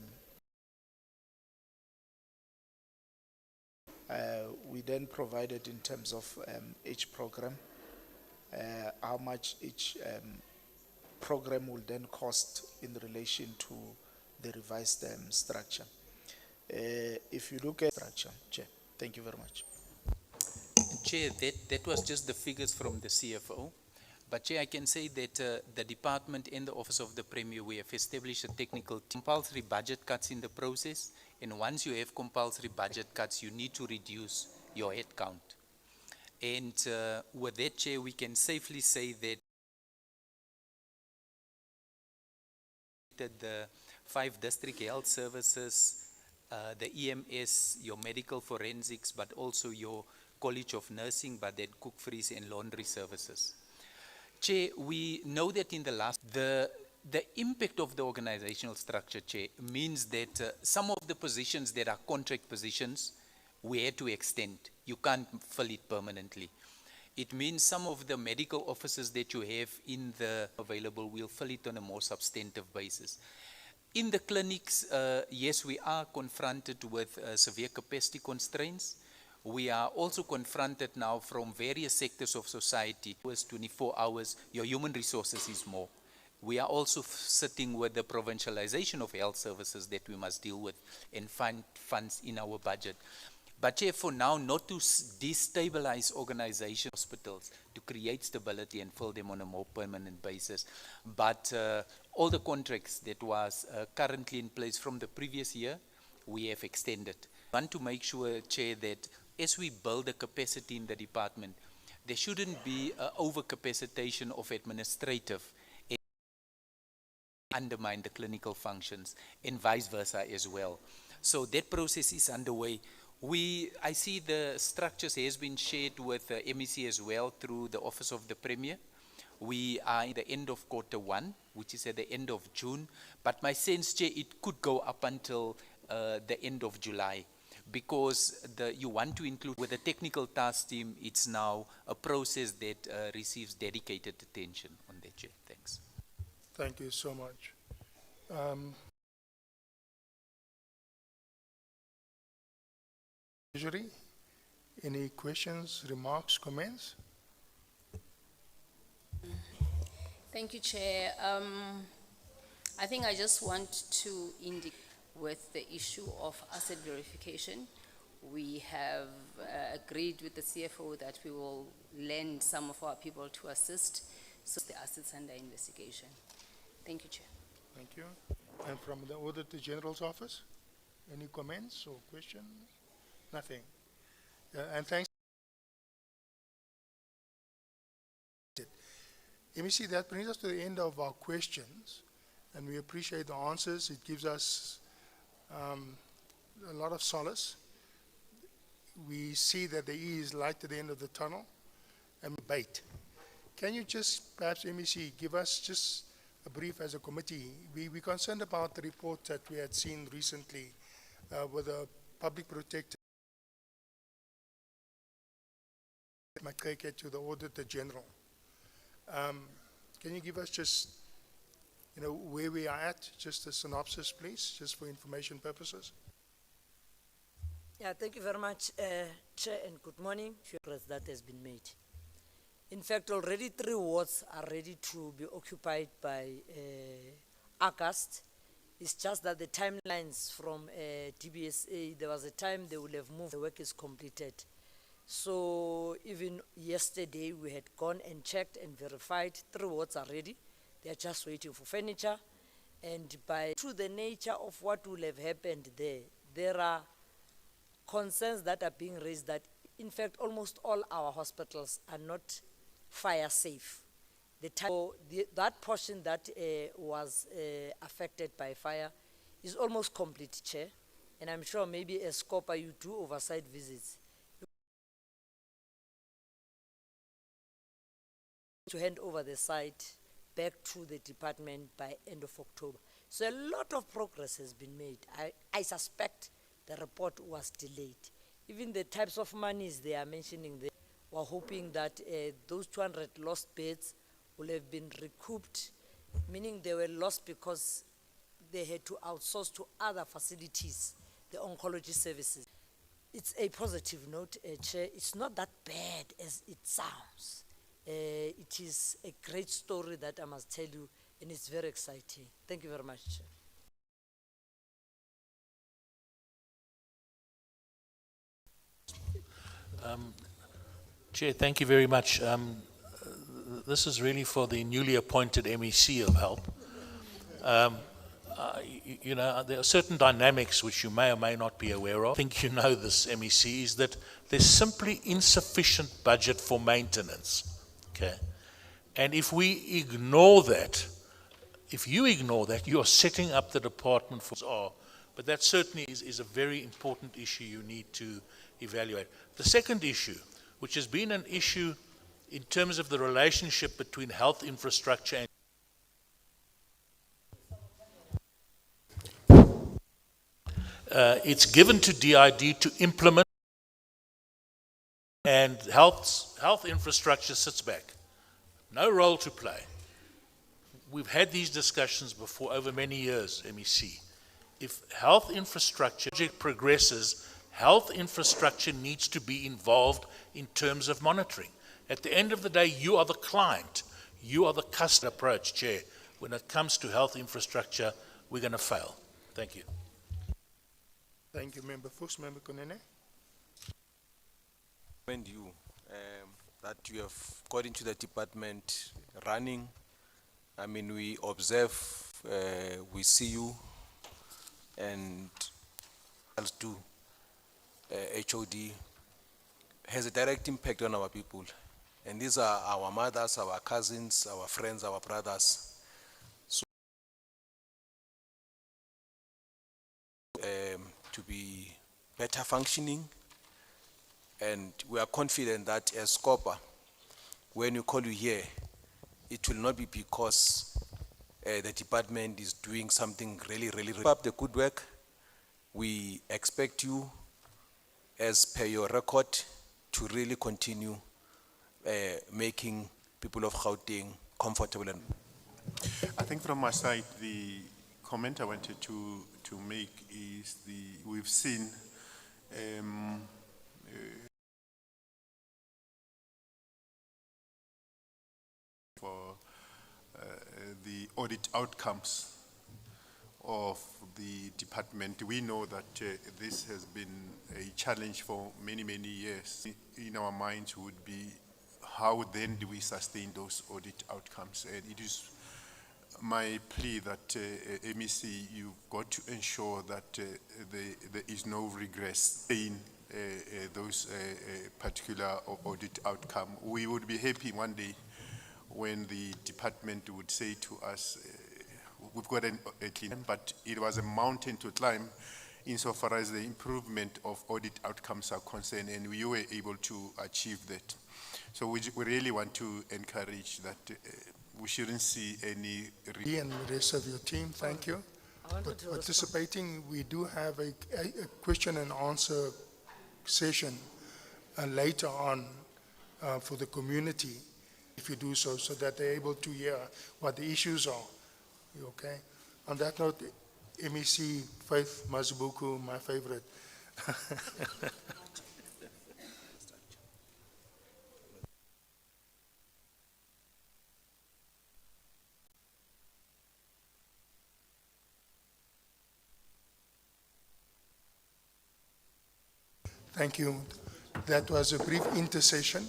we then provided in terms of each program, how much each program will then cost in relation to the revised structure. If you look at structure, Chair, thank you very much. Chair, that was just the figures from the CFO. But Chair, I can say that the department and the Office of the Premier, we have established a technical compulsory budget cuts in the process. And once you have compulsory budget cuts, you need to reduce your head count. And with that, Chair, we can safely say that the 5 district health services, the EMS, your medical forensics, but also your College of Nursing, but then cook, freeze, and laundry services. Chair, we know that in the last, the impact of the organizational structure, Chair, means that some of the positions that are contract positions, we had to extend. You can't fill it permanently. It means some of the medical officers that you have in the available, we'll fill it on a more substantive basis. In the clinics, yes, we are confronted with severe capacity constraints. We are also confronted now from various sectors of society. It was 24 hours, your human resources is more. We are also sitting with the provincialization of health services that we must deal with and find funds in our budget. But Chair, for now, not to destabilize organization hospitals, to create stability and fill them on a more permanent basis. But all the contracts that was currently in place from the previous year, we have extended. I want to make sure, Chair, that as we build the capacity in the department, there shouldn't be overcapacitation of administrative and undermine the clinical functions and vice versa as well. So that process is underway. I see the structures has been shared with MEC as well through the Office of the Premier. We are in the end of Q1, which is at the end of June. But my sense, Chair, it could go up until the end of July, because you want to include with the technical task team. It's now a process that receives dedicated attention on that, Chair. Thanks. Thank you so much. Treasury, any questions, remarks, comments? Thank you, Chair. I think I just want to indicate with the issue of asset verification. We have agreed with the CFO that we will lend some of our people to assist, so the assets under investigation. Thank you, Chair. Thank you. And from the Auditor General's Office, any comments or questions? Nothing. And thanks. MEC, that brings us to the end of our questions, and we appreciate the answers. It gives us a lot of solace. We see that there is light at the end of the tunnel and debate. Can you just, perhaps, MEC, give us just a brief as a committee? We're concerned about the report that we had seen recently with the public protector might take it to the Auditor General. Can you give us just, where we are at, just a synopsis, please, just for information purposes? Yeah, thank you very much, Chair, and good morning. Progress that has been made. In fact, already 3 wards are ready to be occupied by August. It's just that the timelines from DBSA, there was a time they would have moved, the work is completed. So even yesterday we had gone and checked and verified 3 wards are ready. They are just waiting for furniture. And through the nature of what will have happened there are concerns that are being raised that in fact almost all our hospitals are not fire safe. That portion that was affected by fire is almost complete, Chair. And I'm sure maybe as SCOPA you do oversight visits to hand over the site back to the department by end of October. So a lot of progress has been made. I suspect the report was delayed. Even the types of monies they are mentioning there, we're hoping that those 200 lost beds will have been recouped, meaning they were lost because they had to outsource to other facilities, the oncology services. It's a positive note, Chair. It's not that bad as it sounds. It is a great story that I must tell you, and it's very exciting. Thank you very much, Chair. Chair, thank you very much. This is really for the newly appointed MEC of HELP. There are certain dynamics which you may or may not be aware of. I think you know this, MEC, is that there's simply insufficient budget for maintenance. Okay, and if we ignore that, if you ignore that, you are setting up the department for. But that certainly is a very important issue you need to evaluate. The second issue, which has been an issue in terms of the relationship between health infrastructure and it's given to DID to implement, and health infrastructure sits back. No role to play. We've had these discussions before over many years, MEC. If health infrastructure project progresses, health infrastructure needs to be involved in terms of monitoring. At the end of the day, you are the client. You are the customer approach, Chair. When it comes to health infrastructure, we're going to fail. Thank you. Thank you, Member Fuchs. Member Kunene? Commend you that you have got into the department running. I mean, we observe, we see you, and else do. HOD has a direct impact on our people. And these are our mothers, our cousins, our friends, our brothers. So, to be better functioning, and we are confident that as SCOPA, when we call you here, it will not be because the department is doing something really up the good work. We expect you, as per your record, to really continue making people of Gauteng comfortable. And I think from my side, the comment I wanted to make is we've seen for the audit outcomes of the department. We know that this has been a challenge for many years. In our minds would be, how then do we sustain those audit outcomes? And it is my plea that MEC, you've got to ensure that there is no regress in those particular audit outcome. We would be happy one day when the department would say to us, we've got a clean, but it was a mountain to climb insofar as the improvement of audit outcomes are concerned, and we were able to achieve that. So we really want to encourage that we shouldn't see any... And the rest of your team, thank you for participating. We do have a question and answer session later on for the community, if you do so that they're able to hear what the issues are. You okay? On that note, MEC Faith Mazibuku, my favorite. Thank you. That was a brief intercession,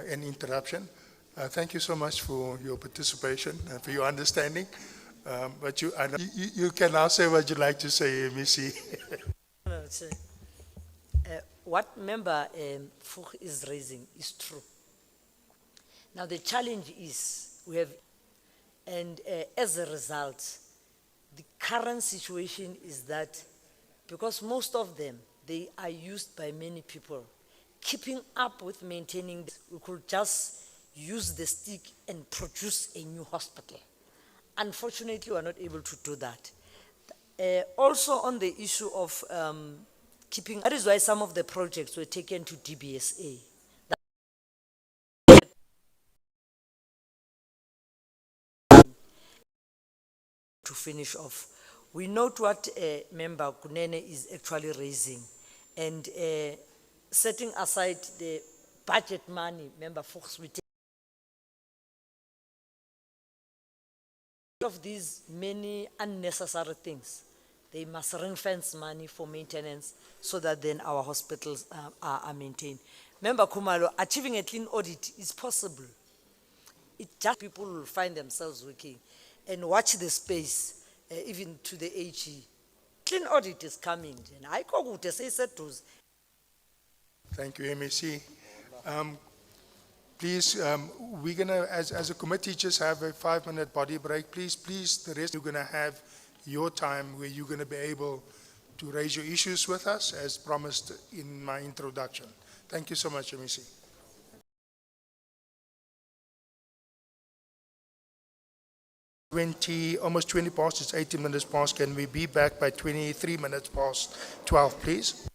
an interruption. Thank you so much for your participation and for your understanding. But you can now say what you'd like to say, MEC. What member Fugh is raising is true. Now the challenge is we have, and as a result, the current situation is that because most of them, they are used by many people, keeping up with maintaining, we could just use the stick and produce a new hospital. Unfortunately, we are not able to do that. Also on the issue of keeping, that is why some of the projects were taken to DBSA. To finish off, we note what Member Kunene is actually raising, and setting aside the budget money, Member Fox, we take of these many unnecessary things. They must ring-fence money for maintenance so that then our hospitals are maintained. Member Kumalo, achieving a clean audit is possible. It just people will find themselves working and watch the space, even to the HE. Clean audit is coming. And I go to say those. Thank you, MEC. Please, we're gonna, as a committee, just have a 5-minute body break. Please, the rest, you're gonna have your time where you're gonna be able to raise your issues with us, as promised in my introduction. Thank you so much, MEC. Almost 20 past, it's 18 minutes past. Can we be back by 23 minutes past 12, please?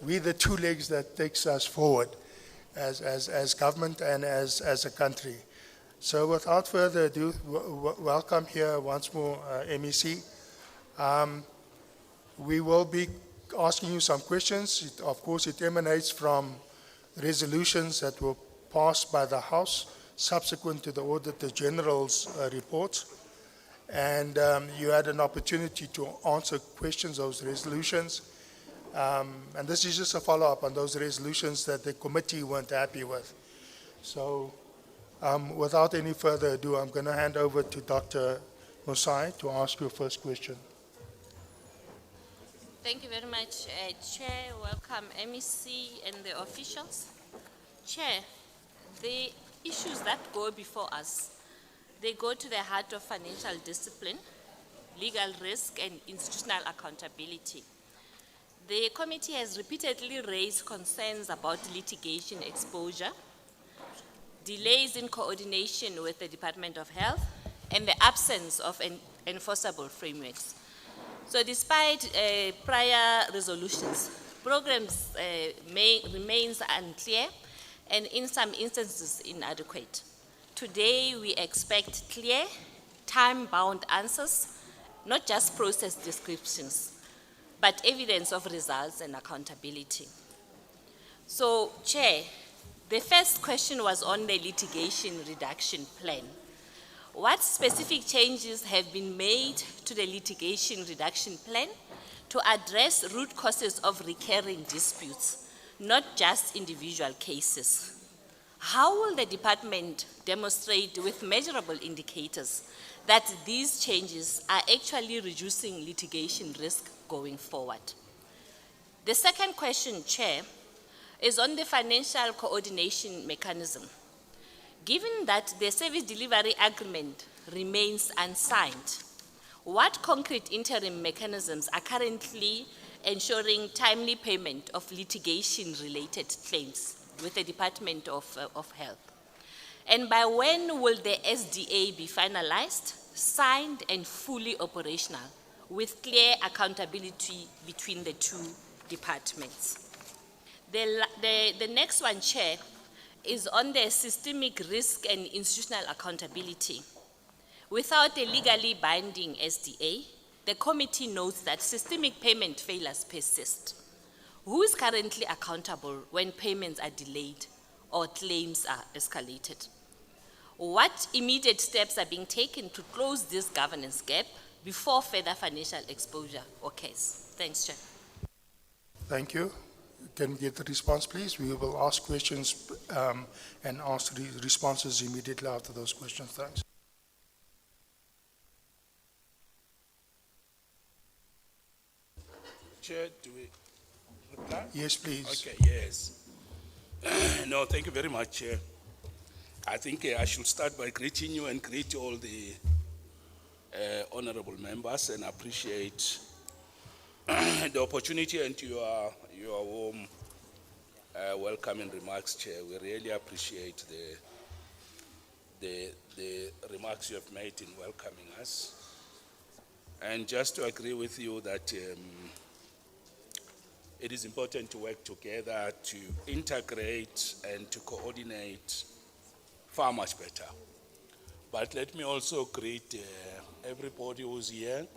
we're the two legs that takes us forward as government and as a country. So without further ado, welcome here once more, MEC. We will be asking you some questions. Of course, it emanates from resolutions that were passed by the House subsequent to the Auditor General's report. And you had an opportunity to answer questions, those resolutions. And this is just a follow-up on those resolutions that the committee weren't happy with. So without any further ado, I'm going to hand over to Dr. Moodey to ask your first question. Thank you very much, Chair. Welcome, MEC and the officials. Chair, the issues that go before us, they go to the heart of financial discipline, legal risk, and institutional accountability. The committee has repeatedly raised concerns about litigation exposure, delays in coordination with the Department of Health, and the absence of enforceable frameworks. So despite prior resolutions, programs remains unclear and in some instances inadequate. Today we expect clear, time-bound answers, not just process descriptions, but evidence of results and accountability. So, Chair, the first question was on the litigation reduction plan. What specific changes have been made to the litigation reduction plan to address root causes of recurring disputes, not just individual cases? How will the department demonstrate with measurable indicators that these changes are actually reducing litigation risk going forward? The second question, Chair, is on the financial coordination mechanism. Given that the service delivery agreement remains unsigned, what concrete interim mechanisms are currently ensuring timely payment of litigation-related claims with the Department of Health? And by when will the SDA be finalized, signed, and fully operational, with clear accountability between the two departments? The next one, Chair, is on the systemic risk and institutional accountability. Without a legally binding SDA, the committee notes that systemic payment failures persist. Who is currently accountable when payments are delayed or claims are escalated? What immediate steps are being taken to close this governance gap before further financial exposure occurs? Thanks, Chair. Thank you. Can we get the response, please? We will ask questions and ask responses immediately after those questions. Thanks. Chair, do we reply? Yes, please. Okay, yes. No, thank you very much, Chair. I think I should start by greeting you and greet all the honorable members and appreciate the opportunity and your warm welcoming remarks, Chair. We really appreciate the remarks you have made in welcoming us. And just to agree with you that it is important to work together to integrate and to coordinate far much better. But let me also greet everybody who's here.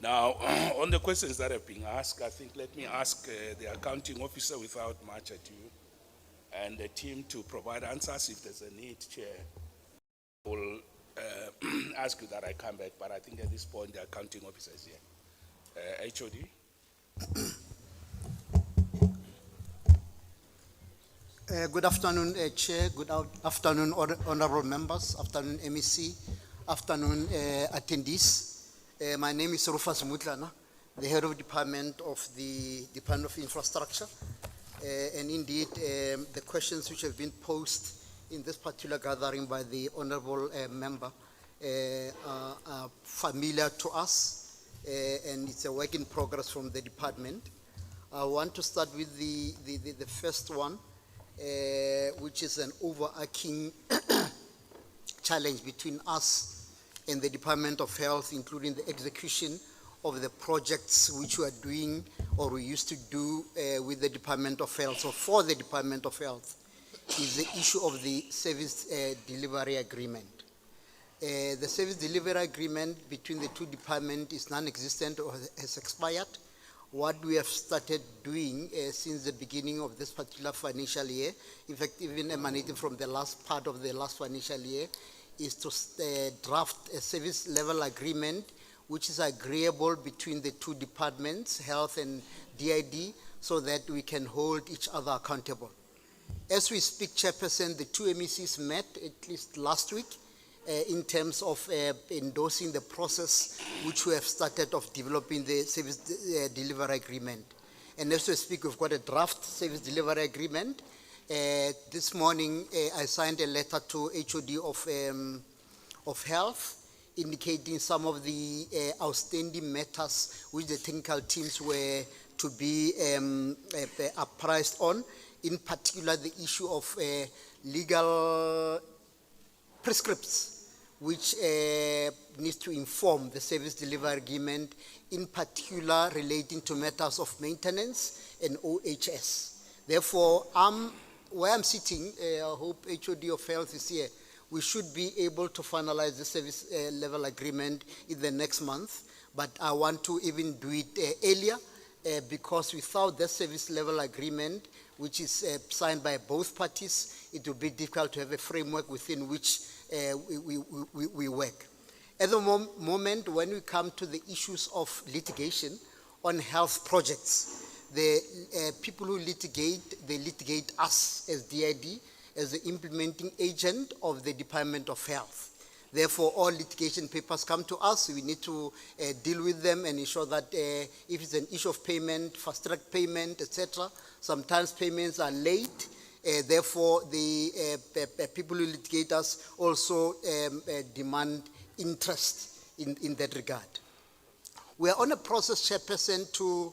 Now, on the questions that have been asked, I think let me ask the accounting officer without much ado and the team to provide answers if there's a need, Chair. I will ask you that I come back, but I think at this point the accounting officer is here. HOD. Good afternoon, Chair. Good afternoon, honorable members. Afternoon, MEC. Afternoon, attendees. My name is Rufus Mutlana, the head of department of the Department of Infrastructure. And indeed, the questions which have been posed in this particular gathering by the honorable member are familiar to us, and it's a work in progress from the department. I want to start with the first one, which is an overarching challenge between us and the Department of Health, including the execution of the projects which we are doing or we used to do with the Department of Health, or for the Department of Health, is the issue of the service delivery agreement. The service delivery agreement between the two departments is non-existent or has expired. What we have started doing since the beginning of this particular financial year, in fact, even emanating from the last part of the last financial year, is to draft a service level agreement which is agreeable between the two departments, Health and DID, so that we can hold each other accountable. As we speak, Chairperson, the two MECs met at least last week in terms of endorsing the process which we have started of developing the service delivery agreement. And as we speak, we've got a draft service delivery agreement. This morning, I signed a letter to HOD of Health, indicating some of the outstanding matters which the technical teams were to be apprised on, in particular the issue of legal prescripts, which needs to inform the service delivery agreement, in particular relating to matters of maintenance and OHS. Therefore, where I'm sitting, I hope HOD of Health is here, we should be able to finalize the service level agreement in the next month, but I want to even do it earlier because without the service level agreement, which is signed by both parties, it will be difficult to have a framework within which we work. At the moment, when we come to the issues of litigation on health projects, the people who litigate, they litigate us as DID, as the implementing agent of the Department of Health. Therefore, all litigation papers come to us. We need to deal with them and ensure that if it's an issue of payment, fast-track payment, etc., sometimes payments are late. Therefore, the people who litigate us also demand interest in that regard. We are on a process, Chairperson, to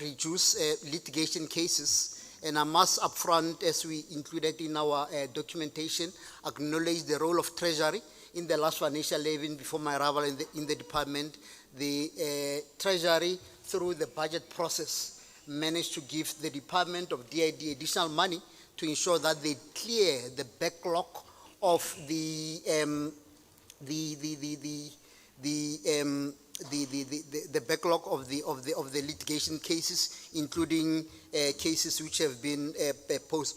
reduce litigation cases. And I must upfront, as we included in our documentation, acknowledge the role of Treasury in the last financial year, even before my arrival in the department. The Treasury, through the budget process, managed to give the Department of DID additional money to ensure that they clear the backlog of the backlog of the litigation cases, including cases which have been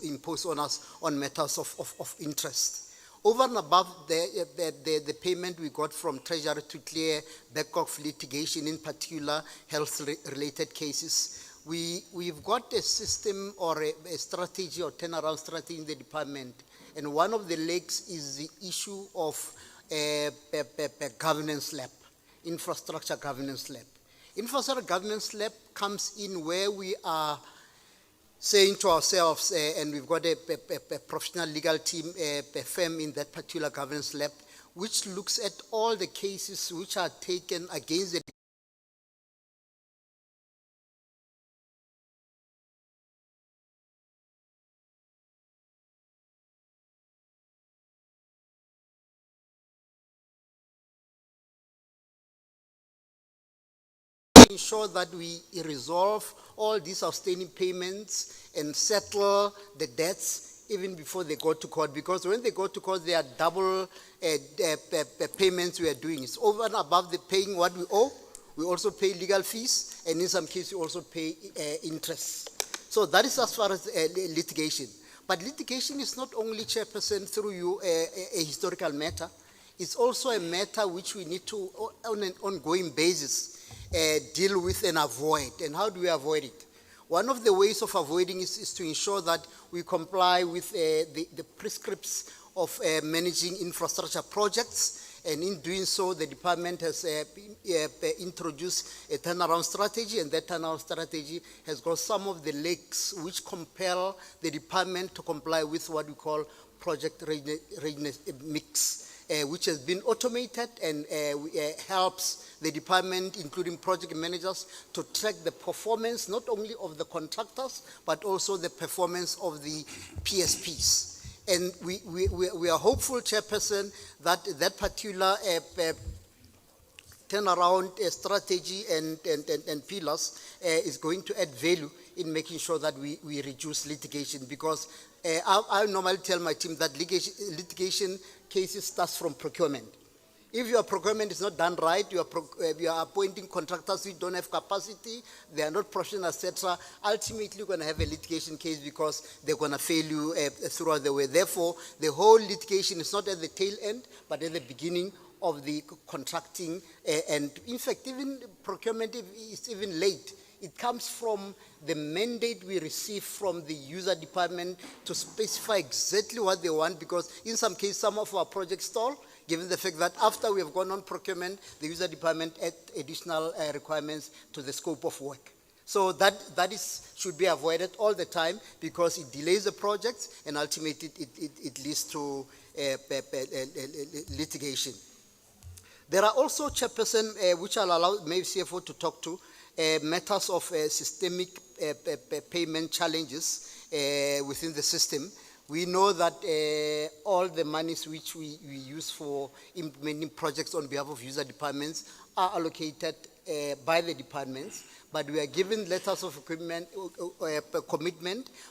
imposed on us on matters of interest. Over and above the payment we got from Treasury to clear backlog of litigation, in particular health-related cases, we've got a system or a strategy or turnaround strategy in the department. And one of the legs is the issue of a governance lab. Infrastructure governance lab. Infrastructure governance lab comes in where we are saying to ourselves, and we've got a professional legal team, a firm in that particular governance lab, which looks at all the cases which are taken against the ensure that we resolve all these outstanding payments and settle the debts even before they go to court, because when they go to court, there are double payments we are doing. It's over and above the paying what we owe. We also pay legal fees, and in some cases, we also pay interest. So that is as far as litigation. But litigation is not only, Chairperson, through you a historical matter. It's also a matter which we need to, on an ongoing basis, deal with and avoid. And how do we avoid it? One of the ways of avoiding is to ensure that we comply with the prescripts of managing infrastructure projects. And in doing so, the department has introduced a turnaround strategy, and that turnaround strategy has got some of the legs which compel the department to comply with what we call project readiness mix. Which has been automated and helps the department, including project managers, to track the performance not only of the contractors, but also the performance of the PSPs. And we are hopeful, Chairperson, that that particular turnaround strategy and pillars is going to add value in making sure that we reduce litigation, because I normally tell my team that litigation cases starts from procurement. If your procurement is not done right, you are appointing contractors who don't have capacity, they are not professional, etc. Ultimately, you're going to have a litigation case because they're going to fail you throughout the way. Therefore, the whole litigation is not at the tail end, but at the beginning of the contracting. And in fact, even procurement is even late. It comes from the mandate we receive from the user department to specify exactly what they want, because in some cases, some of our projects stall, given the fact that after we have gone on procurement, the user department add additional requirements to the scope of work. So that should be avoided all the time, because it delays the project and ultimately it leads to litigation. There are also, Chairperson, which I'll allow maybe CFO to talk to, matters of systemic payment challenges within the system. We know that all the monies which we use for implementing projects on behalf of user departments are allocated by the departments, but we are given letters of commitment,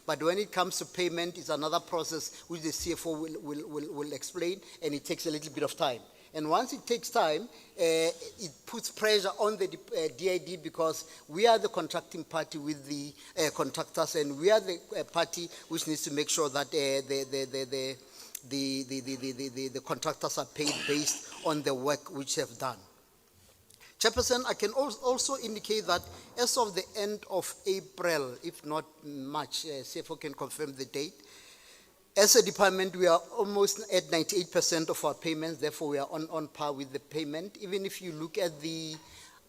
but when it comes to payment, it's another process which the CFO will explain, and it takes a little bit of time. And once it takes time, it puts pressure on the DID, because we are the contracting party with the contractors, and we are the party which needs to make sure that the contractors are paid based on the work which they have done. Chairperson, I can also indicate that as of the end of April, if not March, CFO can confirm the date, as a department, we are almost at 98% of our payments, therefore we are on par with the payment. Even if you look at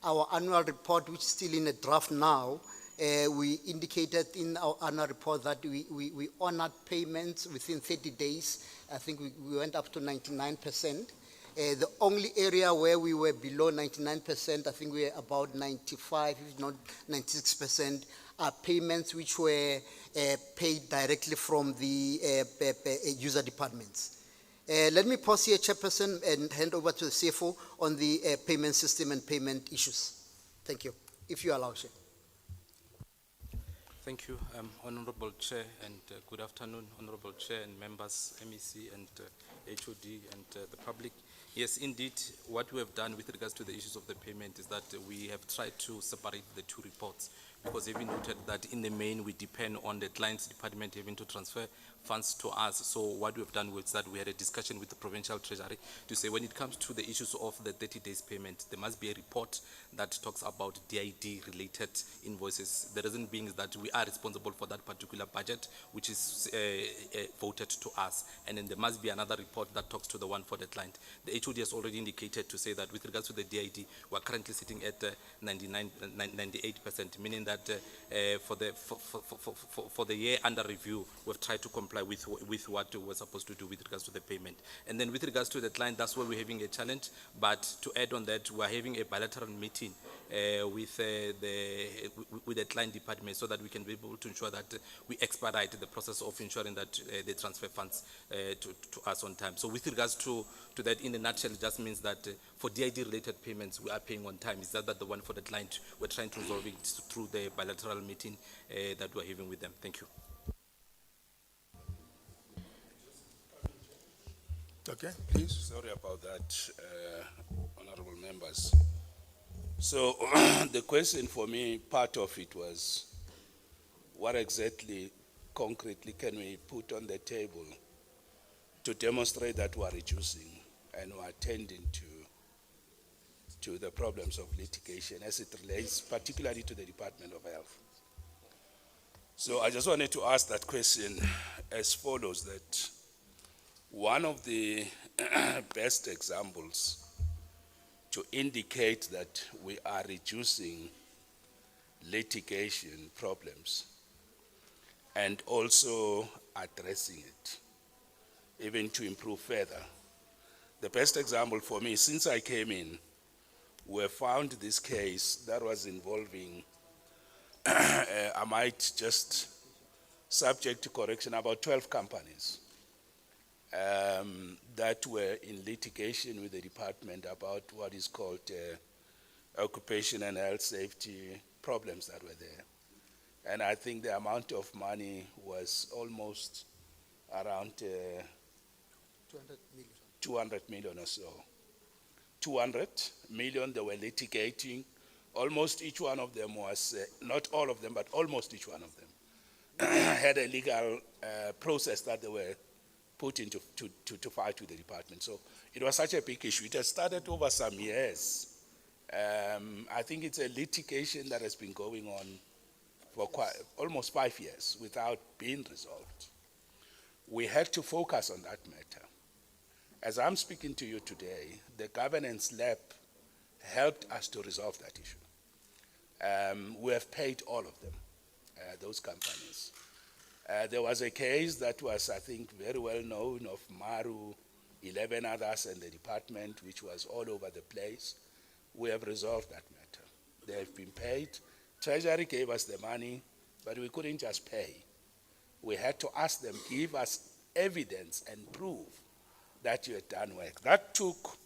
our annual report, which is still in a draft now, we indicated in our annual report that we honored payments within 30 days. I think we went up to 99%. The only area where we were below 99%, I think we were about 95, if not 96%, are payments which were paid directly from the user departments. Let me pause here, Chairperson, and hand over to the CFO on the payment system and payment issues. Thank you. If you allow, Chair. Thank you, Honorable Chair, and good afternoon, Honorable Chair and members, MEC and HOD and the public. Yes, indeed, what we have done with regards to the issues of the payment is that we have tried to separate the two reports, because they've noted that in the main we depend on the client's department having to transfer funds to us. So what we've done was that we had a discussion with the provincial treasury to say when it comes to the issues of the 30 days payment, there must be a report that talks about DID related invoices. The reason being is that we are responsible for that particular budget which is voted to us, and then there must be another report that talks to the one for the client. The HOD has already indicated to say that with regards to the DID, we're currently sitting at 98%, meaning that for the year under review, we've tried to comply with what we're supposed to do with regards to the payment. And then with regards to the client, that's where we're having a challenge. But to add on that, we're having a bilateral meeting with the client department so that we can be able to ensure that we expedite the process of ensuring that they transfer funds to us on time. So with regards to that, in a nutshell, it just means that for DID-related payments, we are paying on time. Is that the one for the client? We're trying to resolve it through the bilateral meeting that we're having with them. Thank you. Okay, please. Sorry about that, honorable members. So the question for me, part of it was, what exactly concretely can we put on the table to demonstrate that we are reducing and we are attending to the problems of litigation as it relates particularly to the Department of Health. So I just wanted to ask that question as follows, that one of the best examples to indicate that we are reducing litigation problems and also addressing it, even to improve further. The best example for me, since I came in, we found this case that was involving, I might just subject to correction, about 12 companies that were in litigation with the department about what is called occupation and health safety problems that were there. And I think the amount of money was almost around 200 million or so. 200 million they were litigating. Almost each one of them was, not all of them, but almost each one of them had a legal process that they were put into to fight with the department. So it was such a big issue. It has started over some years. I think it's a litigation that has been going on for almost 5 years without being resolved. We had to focus on that matter. As I'm speaking to you today, the governance lab helped us to resolve that issue. We have paid all of them, those companies. There was a case that was, I think, very well known of Maru, 11 others, and the department, which was all over the place. We have resolved that matter. They have been paid. Treasury gave us the money, but we couldn't just pay. We had to ask them, give us evidence and proof that you had done work. That took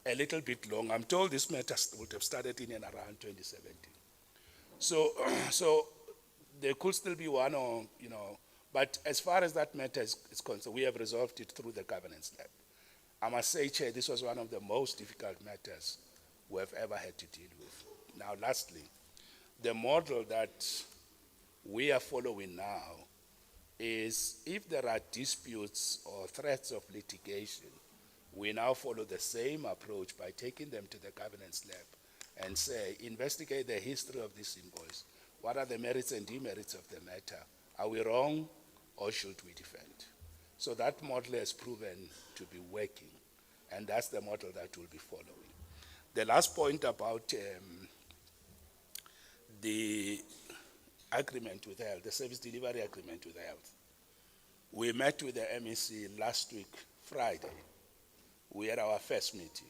a little bit long. I'm told this matter would have started in and around 2017. So there could still be one or, but as far as that matter is concerned, we have resolved it through the governance lab. I must say, Chair, this was one of the most difficult matters we have ever had to deal with. Now, lastly, the model that we are following now is if there are disputes or threats of litigation, we now follow the same approach by taking them to the governance lab and say, investigate the history of this invoice. What are the merits and demerits of the matter? Are we wrong or should we defend? So that model has proven to be working, and that's the model that we'll be following. The last point about the agreement with health, the service delivery agreement with health. We met with the MEC last week, Friday. We had our first meeting.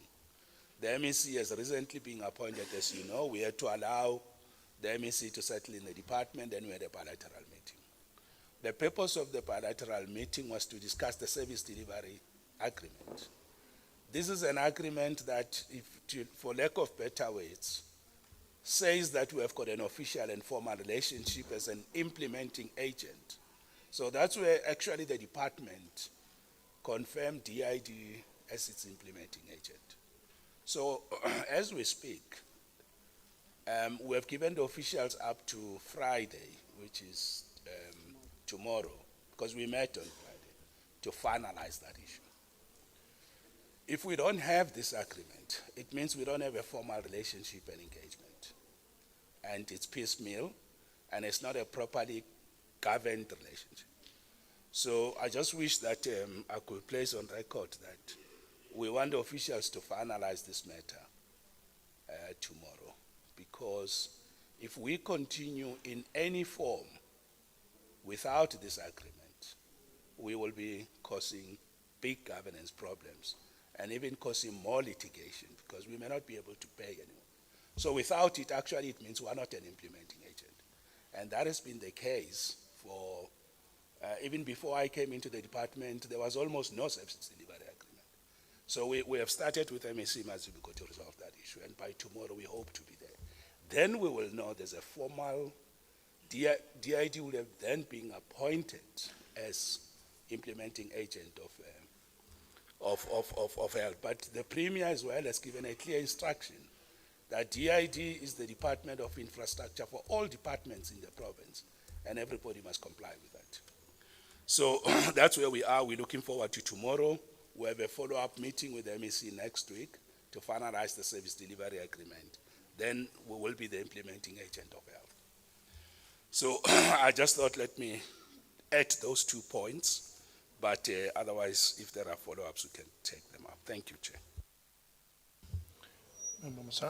The MEC has recently been appointed, as you know. We had to allow the MEC to settle in the department, and we had a bilateral meeting. The purpose of the bilateral meeting was to discuss the service delivery agreement. This is an agreement that, for lack of better words, says that we have got an official and formal relationship as an implementing agent. So that's where actually the department confirmed DID as its implementing agent. So as we speak, we have given the officials up to Friday, which is tomorrow, because we met on Friday, to finalize that issue. If we don't have this agreement, it means we don't have a formal relationship and engagement. And it's piecemeal, and it's not a properly governed relationship. So I just wish that I could place on record that we want the officials to finalize this matter tomorrow, because if we continue in any form without this agreement, we will be causing big governance problems and even causing more litigation, because we may not be able to pay anymore. So without it, actually, it means we're not an implementing agent. And that has been the case for, even before I came into the department, there was almost no service delivery agreement. So we have started with MEC Mazibuko to resolve that issue, and by tomorrow we hope to be there. Then we will know there's a formal, DID will have then been appointed as implementing agent of health. But the Premier as well has given a clear instruction that DID is the Department of Infrastructure for all departments in the province, and everybody must comply with that. So that's where we are. We're looking forward to tomorrow. We have a follow-up meeting with the MEC next week to finalize the service delivery agreement. Then we will be the implementing agent of health. So I just thought, let me add those 2 points, but otherwise, if there are follow-ups, we can take them up. Thank you, Chair. Member Masai.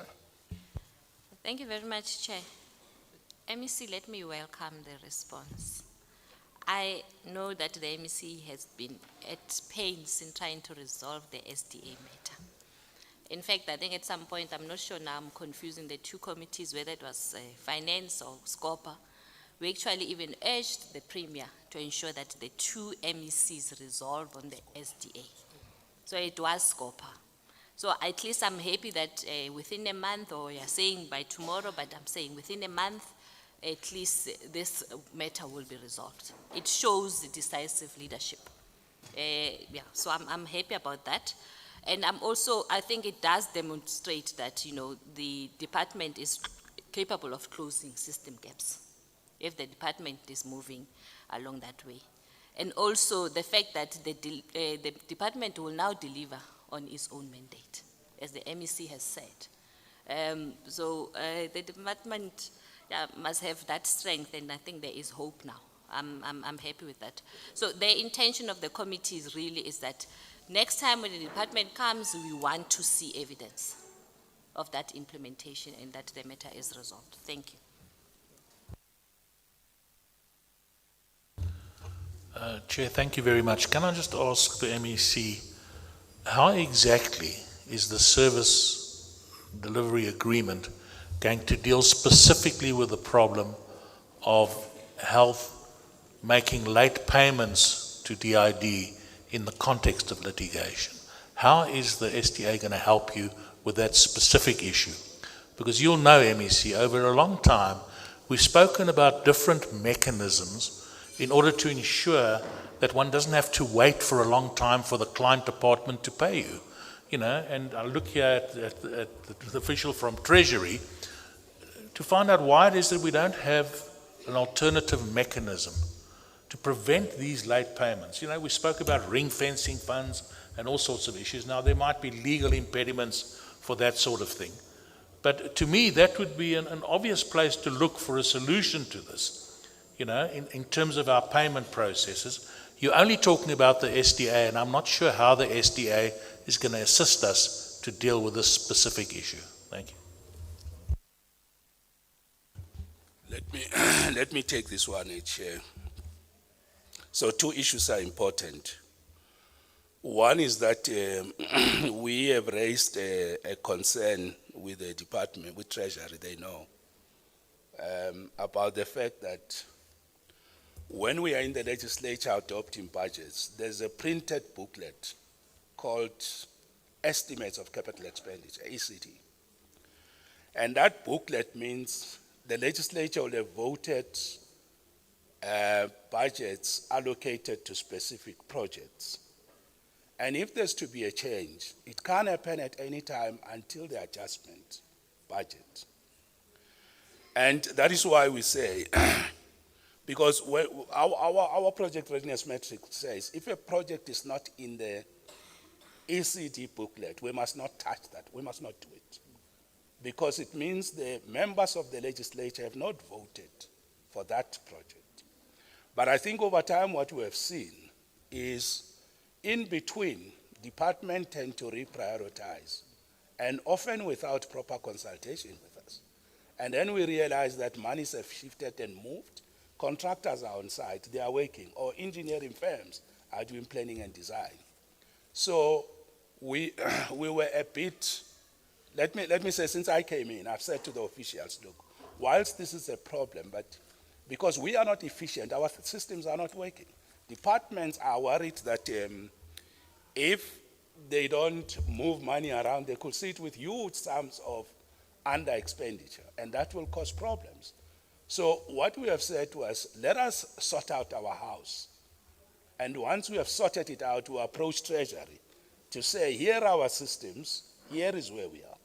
Thank you very much, Chair. MEC, let me welcome the response. I know that the MEC has been at pains in trying to resolve the SDA matter. In fact, I think at some point, I'm not sure now, I'm confusing the 2 committees, whether it was finance or SCOPA, We actually even urged the Premier to ensure that the two MECs resolve on the SDA. So it was SCOPA. So at least I'm happy that within a month, or you're saying by tomorrow, but I'm saying within a month, at least this matter will be resolved. It shows the decisive leadership. Yeah, so I'm happy about that. And I think it does demonstrate that, the department is capable of closing system gaps if the department is moving along that way. And also the fact that the department will now deliver on its own mandate, as the MEC has said. So the department must have that strength, and I think there is hope now. I'm happy with that. So the intention of the committee is that next time when the department comes, we want to see evidence of that implementation and that the matter is resolved. Thank you. Chair, thank you very much. Can I just ask the MEC, how exactly is the service delivery agreement going to deal specifically with the problem of health making late payments to DID in the context of litigation? How is the SDA going to help you with that specific issue? Because you'll know, MEC, over a long time, we've spoken about different mechanisms in order to ensure that one doesn't have to wait for a long time for the client department to pay you. And I look here at the official from Treasury to find out why it is that we don't have an alternative mechanism to prevent these late payments. We spoke about ring fencing funds and all sorts of issues. Now, there might be legal impediments for that sort of thing. But to me, that would be an obvious place to look for a solution to this. In terms of our payment processes, you're only talking about the SDA, and I'm not sure how the SDA is going to assist us to deal with this specific issue. Thank you. Let me take this one, Chair. So 2 issues are important. One is that we have raised a concern with the department, with Treasury, they know, about the fact that when we are in the legislature adopting budgets, there's a printed booklet called Estimates of Capital Expenditure, ECD. And that booklet means the legislature will have voted budgets allocated to specific projects. And if there's to be a change, it can't happen at any time until the adjustment budget. And that is why we say, because our project readiness metric says, if a project is not in the ECD booklet, we must not touch that, we must not do it. Because it means the members of the legislature have not voted for that project. But I think over time what we have seen is, in between, departments tend to reprioritize, and often without proper consultation with us. And then we realize that monies have shifted and moved. Contractors are on site, they are working, or engineering firms are doing planning and design. So we were a bit, let me say, since I came in, I've said to the officials, look, whilst this is a problem, but because we are not efficient, our systems are not working. Departments are worried that if they don't move money around, they could sit with huge sums of under expenditure, and that will cause problems. So what we have said was, let us sort out our house. And once we have sorted it out, we approach Treasury to say, here are our systems, here is where we are.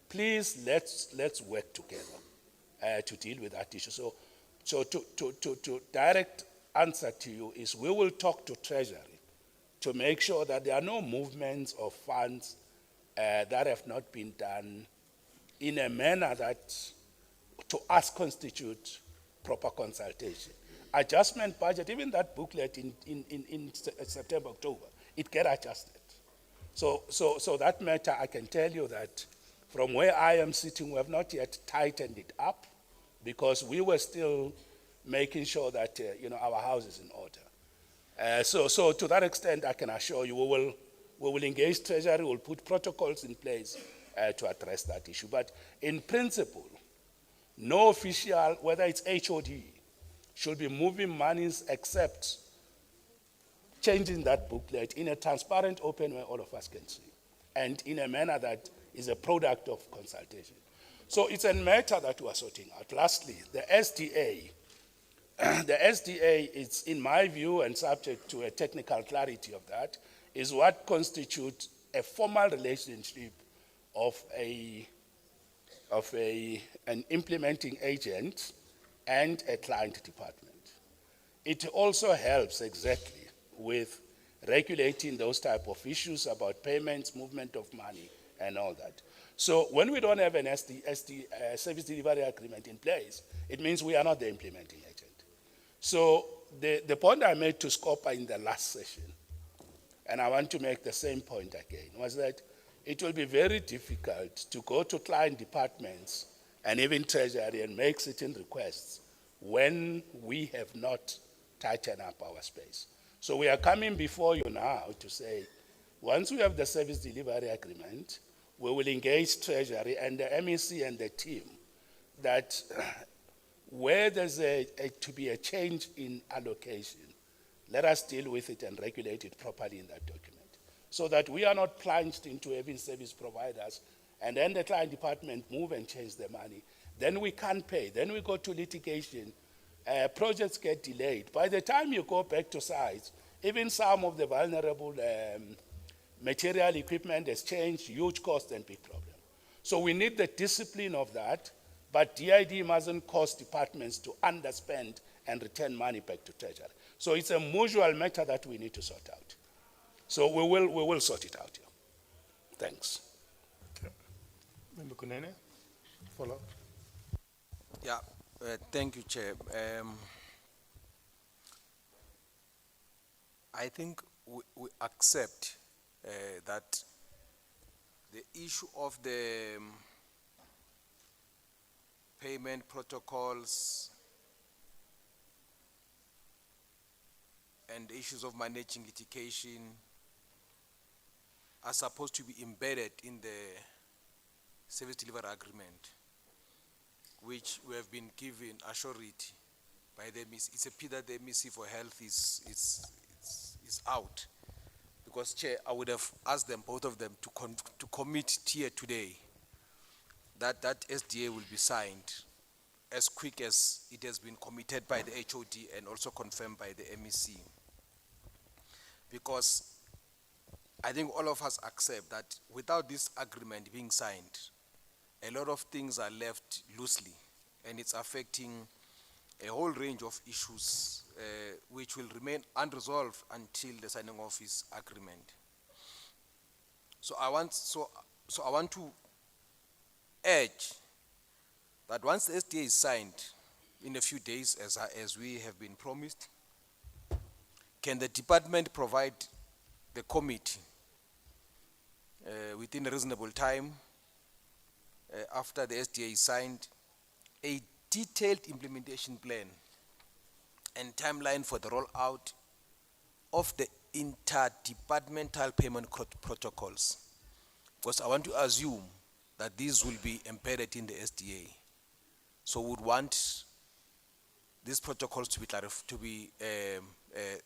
Please, let's work together to deal with that issue. So to direct answer to you is, we will talk to Treasury to make sure that there are no movements of funds that have not been done in a manner that to us constitute proper consultation. Adjustment budget, even that booklet in September, October, it get adjusted. So that matter, I can tell you that from where I am sitting, we have not yet tightened it up, because we were still making sure that our house is in order. So to that extent, I can assure you, we will engage Treasury, we'll put protocols in place to address that issue. But in principle, no official, whether it's HOD should be moving monies except changing that booklet in a transparent, open way all of us can see, and in a manner that is a product of consultation. So it's a matter that we are sorting out. Lastly, the SDA. The SDA is, in my view, and subject to a technical clarity of that, is what constitutes a formal relationship of an implementing agent and a client department. It also helps exactly with regulating those type of issues about payments, movement of money, and all that. So when we don't have an service delivery agreement in place, it means we are not the implementing agent. So the point I made to SCOPA in the last session, and I want to make the same point again, was that it will be very difficult to go to client departments and even Treasury and make certain requests when we have not tightened up our space. So we are coming before you now to say, once we have the service delivery agreement, we will engage Treasury and the MEC and the team that where there's to be a change in allocation, let us deal with it and regulate it properly in that document, so that we are not plunged into having service providers and then the client department move and change the money. Then we can't pay. Then we go to litigation. Projects get delayed. By the time you go back to sites, even some of the vulnerable material equipment has changed, huge cost and big problem. So we need the discipline of that, but DID mustn't cause departments to underspend and return money back to Treasury. So it's a mutual matter that we need to sort out. So we will sort it out here. Thanks. Okay. Member Kunene, follow. Yeah, thank you, Chair. I think we accept that the issue of the payment protocols and issues of managing litigation are supposed to be embedded in the service delivery agreement, which we have been given assurity by the MEC. It's a pity that the MEC for Health is out, because Chair, I would have asked them, both of them, to commit here today that SDA will be signed as quick as it has been committed by the HOD and also confirmed by the MEC. Because I think all of us accept that without this agreement being signed, a lot of things are left loosely, and it's affecting a whole range of issues which will remain unresolved until the signing of this agreement. So I want to urge that once the SDA is signed in a few days, as we have been promised, can the department provide the committee within a reasonable time after the SDA is signed a detailed implementation plan and timeline for the rollout of the interdepartmental payment protocols? Because I want to assume that these will be embedded in the SDA. So we would want these protocols to be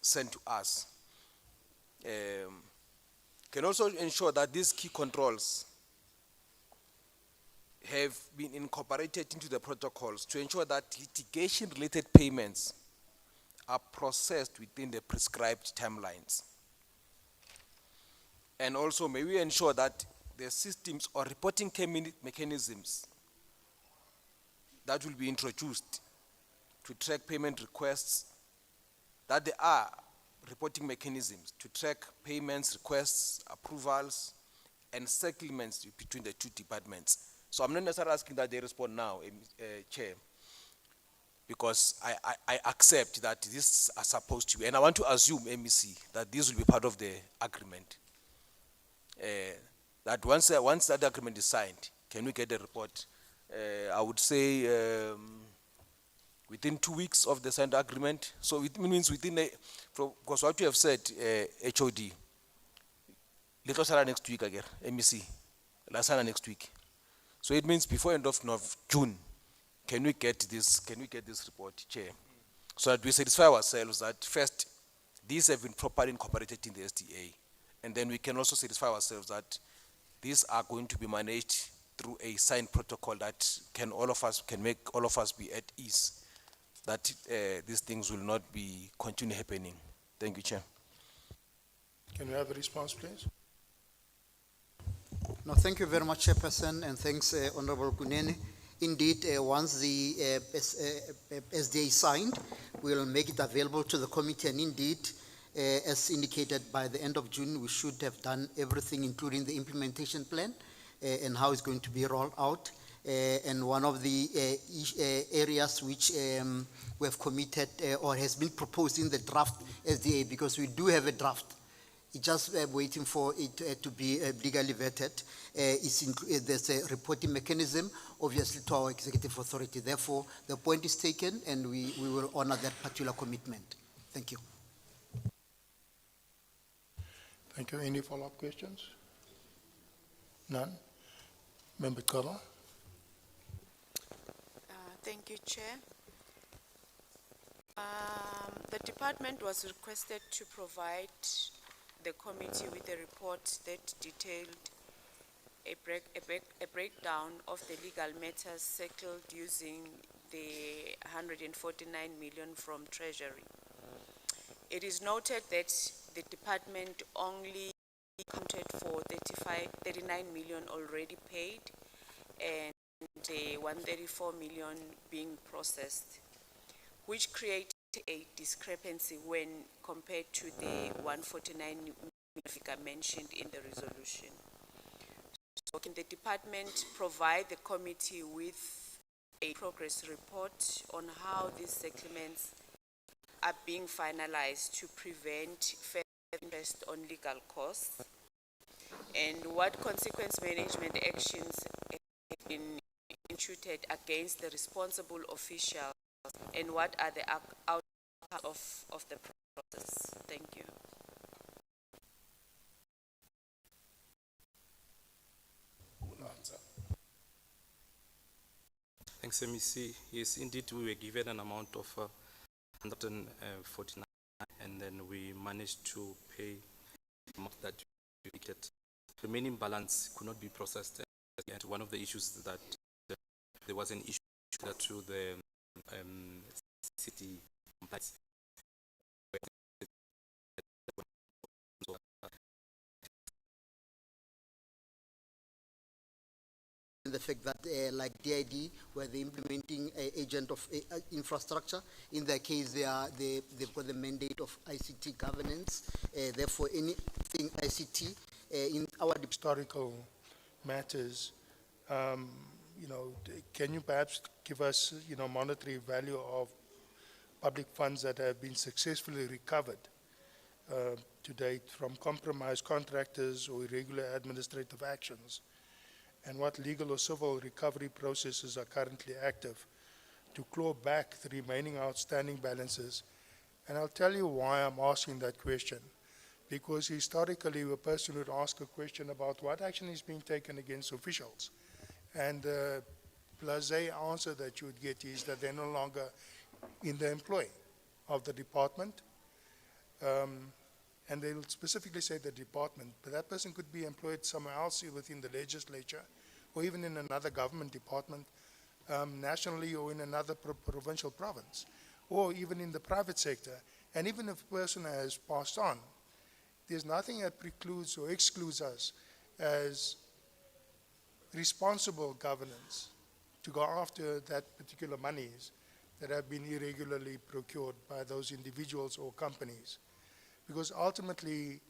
sent to us. Can also ensure that these key controls have been incorporated into the protocols to ensure that litigation-related payments are processed within the prescribed timelines. And also, may we ensure that the systems or reporting mechanisms that will be introduced to track payment requests, that there are reporting mechanisms to track payments, requests, approvals, and settlements between the two departments. So I'm not necessarily asking that they respond now, Chair, because I accept that these are supposed to be, and I want to assume, MEC, that this will be part of the agreement. That once that agreement is signed, can we get a report? I would say within 2 weeks of the signed agreement. So it means within because what you have said, HOD, little sala next week again, MEC, last sala next week. So it means before end of June, can we get this report, Chair? so that we satisfy ourselves that first, these have been properly incorporated in the SDA. And then we can also satisfy ourselves that these are going to be managed through a signed protocol that can make all of us be at ease, that these things will not be continue happening. Thank you, Chair. Can we have a response, please? No, thank you very much, Chairperson, and thanks, Honorable Kunene. Indeed, once the SDA is signed, we'll make it available to the committee, and indeed, as indicated, by the end of June, we should have done everything, including the implementation plan and how it's going to be rolled out. And one of the areas which we have committed or has been proposed in the draft SDA, because we do have a draft, it's just waiting for it to be legally vetted. There's a reporting mechanism, obviously, to our executive authority. Therefore, the point is taken, and we will honor that particular commitment. Thank you. Thank you. Any follow-up questions? None? Member Kaba? Thank you, Chair. The department was requested to provide the committee with a report that detailed a breakdown of the legal matters settled using the 149 million from Treasury. It is noted that the department only accounted for 39 million already paid and 134 million being processed, which created a discrepancy when compared to the 149 million figure mentioned in the resolution. So can the department provide the committee with a progress report on how these settlements are being finalized to prevent further interest on legal costs? And what consequence management actions have been instituted against the responsible officials, and what are the outcomes of the process? Thank you. Thanks, MEC. Yes, indeed, we were given an amount of 149, and then we managed to pay the amount that we get. The remaining balance could not be processed, and one of the issues is that there was an issue to the city compliance. The fact that like DID, where the implementing agent of infrastructure, in their case they've got the mandate of ICT governance, therefore anything ICT in our historical matters, can you perhaps give us, monetary value of public funds that have been successfully recovered to date from compromised contractors or irregular administrative actions? And what legal or civil recovery processes are currently active to claw back the remaining outstanding balances? And I'll tell you why I'm asking that question. Because historically, a person would ask a question about what action is being taken against officials. And the blasé answer that you would get is that they're no longer in the employ of the department. And they'll specifically say the department, but that person could be employed somewhere else within the legislature, or even in another government department, nationally, or in another provincial province, or even in the private sector. And even if a person has passed on, there's nothing that precludes or excludes us as responsible governance to go after that particular monies that have been irregularly procured by those individuals or companies. Because ultimately,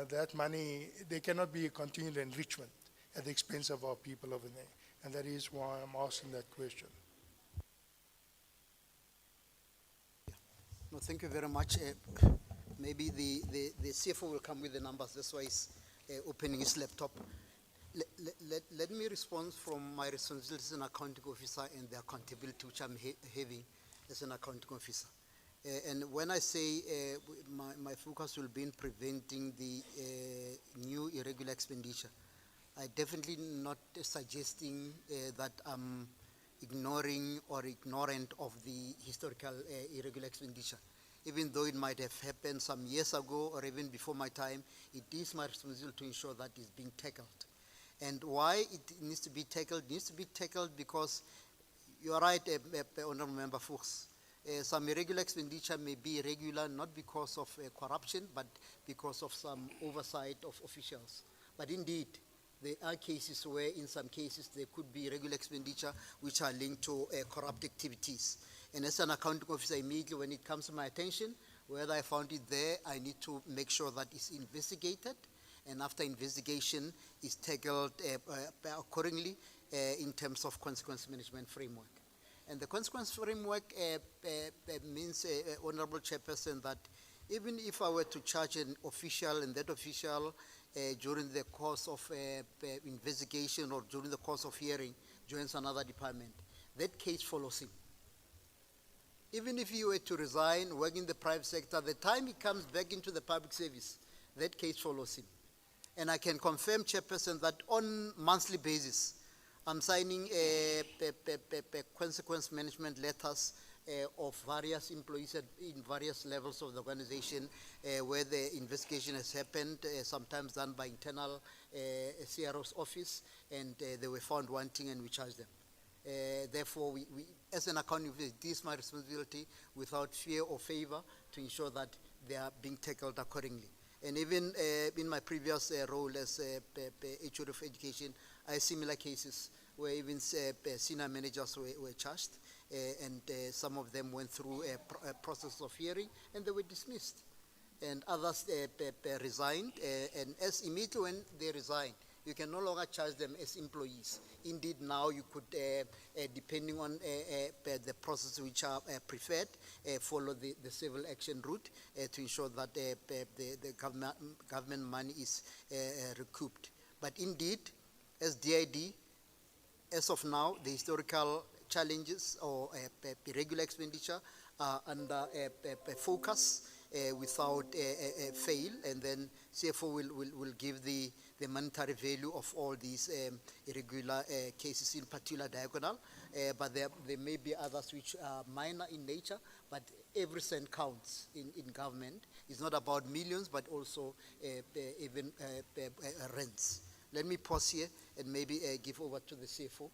that money, there cannot be a continued enrichment at the expense of our people over there. And that is why I'm asking that question. No, thank you very much. Maybe the CFO will come with the numbers. That's why he's opening his laptop. Let me respond from my responsibility as an accounting officer and the accountability which I'm having as an accounting officer. And when I say my focus will be in preventing the new irregular expenditure, I definitely not suggesting that I'm ignoring or ignorant of the historical irregular expenditure. Even though it might have happened some years ago or even before my time, it is my responsibility to ensure that it's being tackled. And why it needs to be tackled? It needs to be tackled because you are right, Honourable Member Fuchs. Some irregular expenditure may be irregular not because of corruption, but because of some oversight of officials. But indeed, there are cases where in some cases there could be irregular expenditure which are linked to corrupt activities. And as an accounting officer, immediately when it comes to my attention, whether I found it there, I need to make sure that it's investigated, and after investigation is tackled accordingly in terms of consequence management framework. And the consequence framework means, Honorable Chairperson, that even if I were to charge an official and that official during the course of investigation or during the course of hearing joins another department, that case follows him. Even if he were to resign, work in the private sector, the time he comes back into the public service, that case follows him. And I can confirm, Chairperson, that on monthly basis, I'm signing consequence management letters of various employees in various levels of the organization where the investigation has happened, sometimes done by internal CRO's office, and they were found wanting and we charged them. Therefore, we, as an accounting officer, it is my responsibility without fear or favor to ensure that they are being tackled accordingly. And even in my previous role as HOD of Education, I had similar cases where even senior managers were charged, and some of them went through a process of hearing and they were dismissed. And others resigned, and as immediately when they resigned, you can no longer charge them as employees. Indeed, now you could, depending on the process which are preferred, follow the civil action route to ensure that the government money is recouped. But indeed, as DID, as of now, the historical challenges or irregular expenditure are under focus without fail, and then CFO will give the monetary value of all these irregular cases, in particular diagonal, but there may be others which are minor in nature, but every cent counts in government. It's not about millions, but also even rents. Let me pause here and maybe give over to the CFO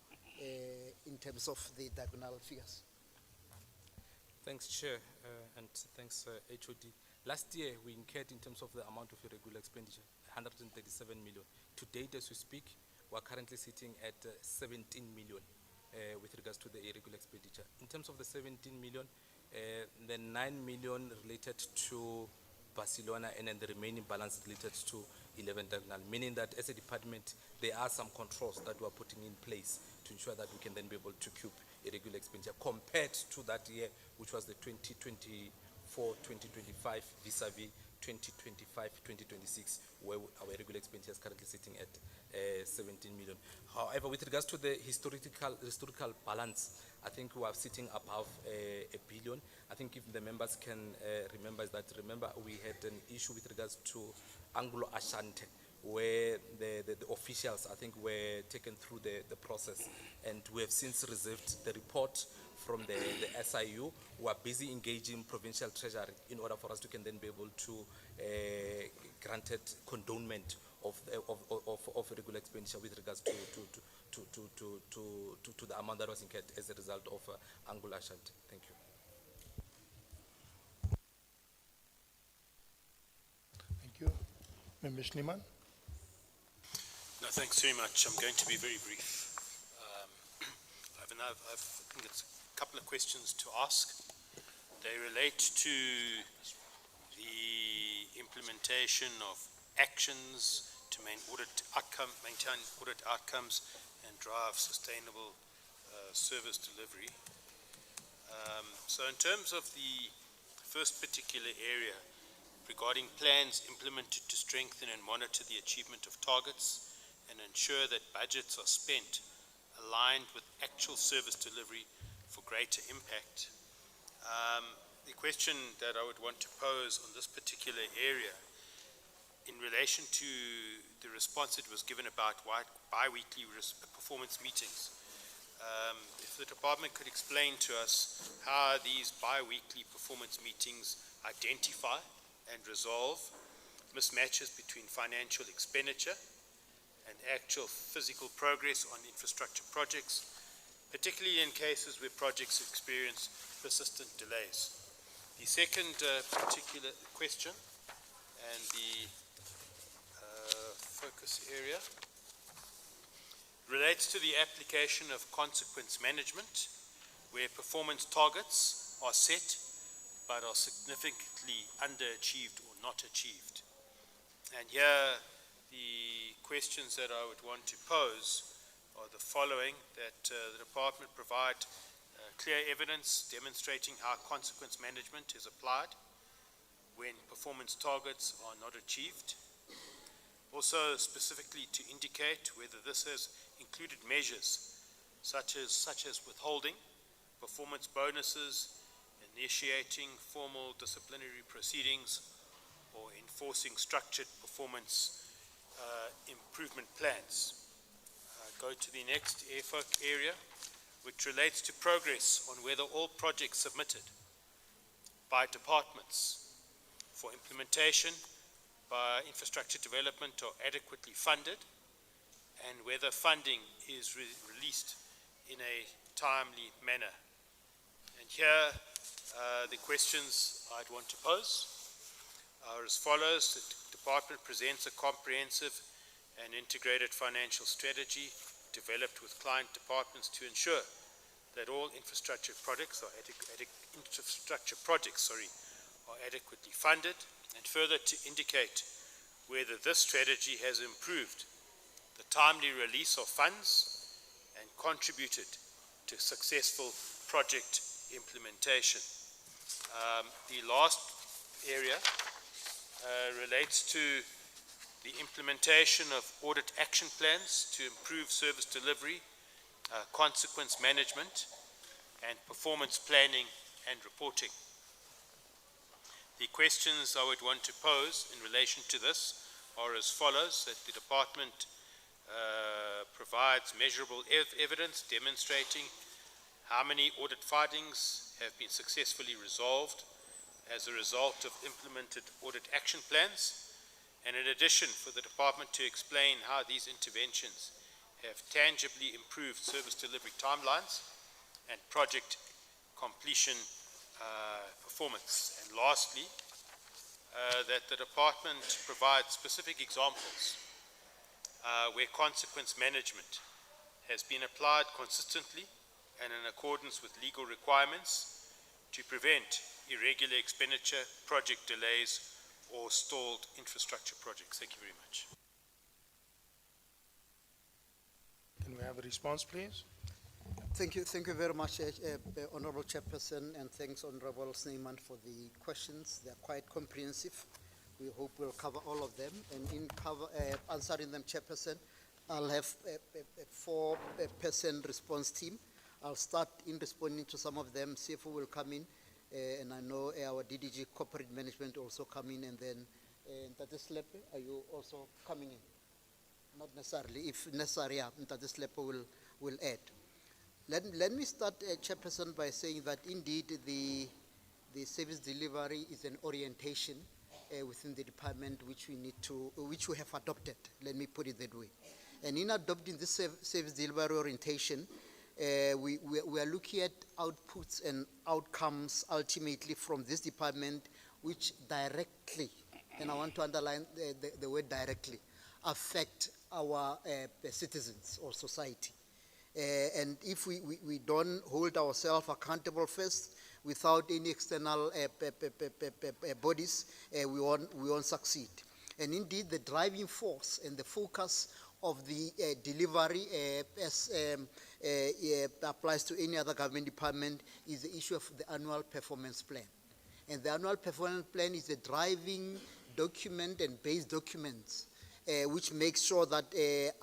in terms of the diagonal figures. Thanks, Chair, and thanks, HOD. Last year, we incurred, in terms of the amount of irregular expenditure, 137 million. To date, as we speak, we're currently sitting at 17 million with regards to the irregular expenditure. In terms of the 17 million, the 9 million related to Barcelona, and then the remaining balance related to 11 diagonal, meaning that as a department, there are some controls that we're putting in place to ensure that we can then be able to keep irregular expenditure compared to that year, which was the 2024-2025 vis-a-vis 2025-2026, where our irregular expenditure is currently sitting at 17 million. However, with regards to the historical balance, I think we are sitting above a billion. I think if the members can remember we had an issue with regards to Anglo-Ashanti, where the officials, I think, were taken through the process, and we have since received the report from the SIU, who are busy engaging provincial treasury in order for us to can then be able to granted condonement of regular expenditure with regards to the amount that was incurred as a result of Anglo-Ashanti. Thank you. Thank you. Member Schneemann. No, thanks very much. I'm going to be very brief. I think it's a couple of questions to ask. They relate to the implementation of actions to maintain audit outcomes and drive sustainable service delivery. So in terms of the first particular area regarding plans implemented to strengthen and monitor the achievement of targets and ensure that budgets are spent aligned with actual service delivery for greater impact. The question that I would want to pose on this particular area in relation to the response that was given about bi-weekly performance meetings. If the department could explain to us how these bi-weekly performance meetings identify and resolve mismatches between financial expenditure and actual physical progress on infrastructure projects, particularly in cases where projects experience persistent delays. The second particular question and the focus area relates to the application of consequence management, where performance targets are set but are significantly underachieved or not achieved. And here the questions that I would want to pose are the following: that the department provide clear evidence demonstrating how consequence management is applied when performance targets are not achieved. Also specifically to indicate whether this has included measures such as withholding performance bonuses, initiating formal disciplinary proceedings, or enforcing structured performance improvement plans. Go to the next area, which relates to progress on whether all projects submitted by departments for implementation by infrastructure development are adequately funded, and whether funding is released in a timely manner. And here the questions I'd want to pose are as follows. The department presents a comprehensive and integrated financial strategy developed with client departments to ensure that all infrastructure projects are adequately funded, and further to indicate whether this strategy has improved the timely release of funds and contributed to successful project implementation. The last area relates to the implementation of audit action plans to improve service delivery, consequence management, and performance planning and reporting. The questions I would want to pose in relation to this are as follows: that the department provides measurable evidence demonstrating how many audit findings have been successfully resolved as a result of implemented audit action plans, and in addition for the department to explain how these interventions have tangibly improved service delivery timelines and project completion performance. And lastly, that the department provides specific examples where consequence management has been applied consistently and in accordance with legal requirements to prevent irregular expenditure, project delays, or stalled infrastructure projects. Thank you very much. Can we have a response, please? Thank you very much, Honorable Chairperson, and thanks, Honorable Snyman, for the questions. They are quite comprehensive. We hope we'll cover all of them. And in answering them, Chairperson, I'll have a four-person response team. I'll start in responding to some of them. CFO will come in, and I know our DDG Corporate Management also come in, and then Ntate Slepe, are you also coming in? Not necessarily. If necessary, yeah, Ntate Slepe will add. Let me start, Chairperson, by saying that indeed the service delivery is an orientation within the department which we have adopted. Let me put it that way. And in adopting this service delivery orientation, we are looking at outputs and outcomes ultimately from this department, which directly, and I want to underline the word directly, affect our citizens or society. And if we don't hold ourselves accountable first, without any external bodies, we won't succeed. And indeed, the driving force and the focus of the delivery, as applies to any other government department, is the issue of the annual performance plan. And the annual performance plan is a driving document and base documents which makes sure that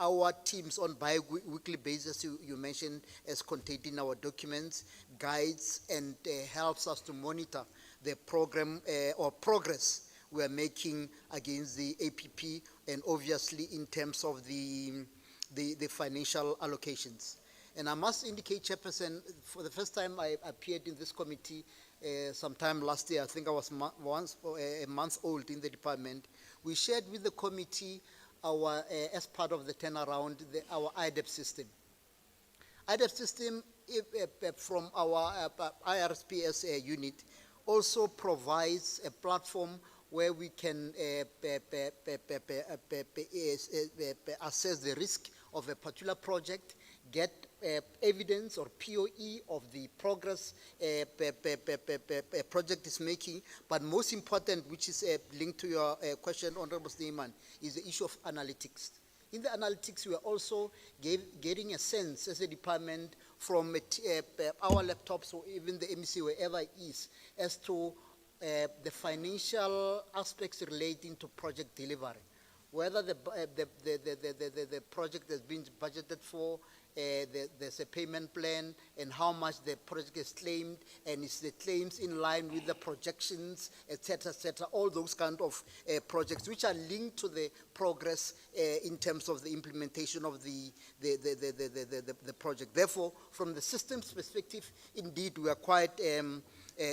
our teams on bi-weekly basis, you mentioned, as contained in our documents, guides and helps us to monitor the program or progress we are making against the APP, and obviously in terms of the financial allocations. And I must indicate, Chairperson, for the first time I appeared in this committee sometime last year. I think I was a month old in the department. We shared with the committee our, as part of the turnaround, our IDEP system. IDEP system from our IRSPS unit also provides a platform where we can assess the risk of a particular project, get evidence or POE of the progress a project is making, but most important, which is linked to your question, Honorable Snyman, is the issue of analytics. In the analytics, we are also getting a sense as a department from our laptops or even the MEC, wherever it is, as to the financial aspects relating to project delivery. Whether the project has been budgeted for, there's a payment plan, and how much the project is claimed, and is the claims in line with the projections, etc., etc. All those kind of projects which are linked to the progress in terms of the implementation of the project. Therefore, from the systems perspective, indeed, we are quite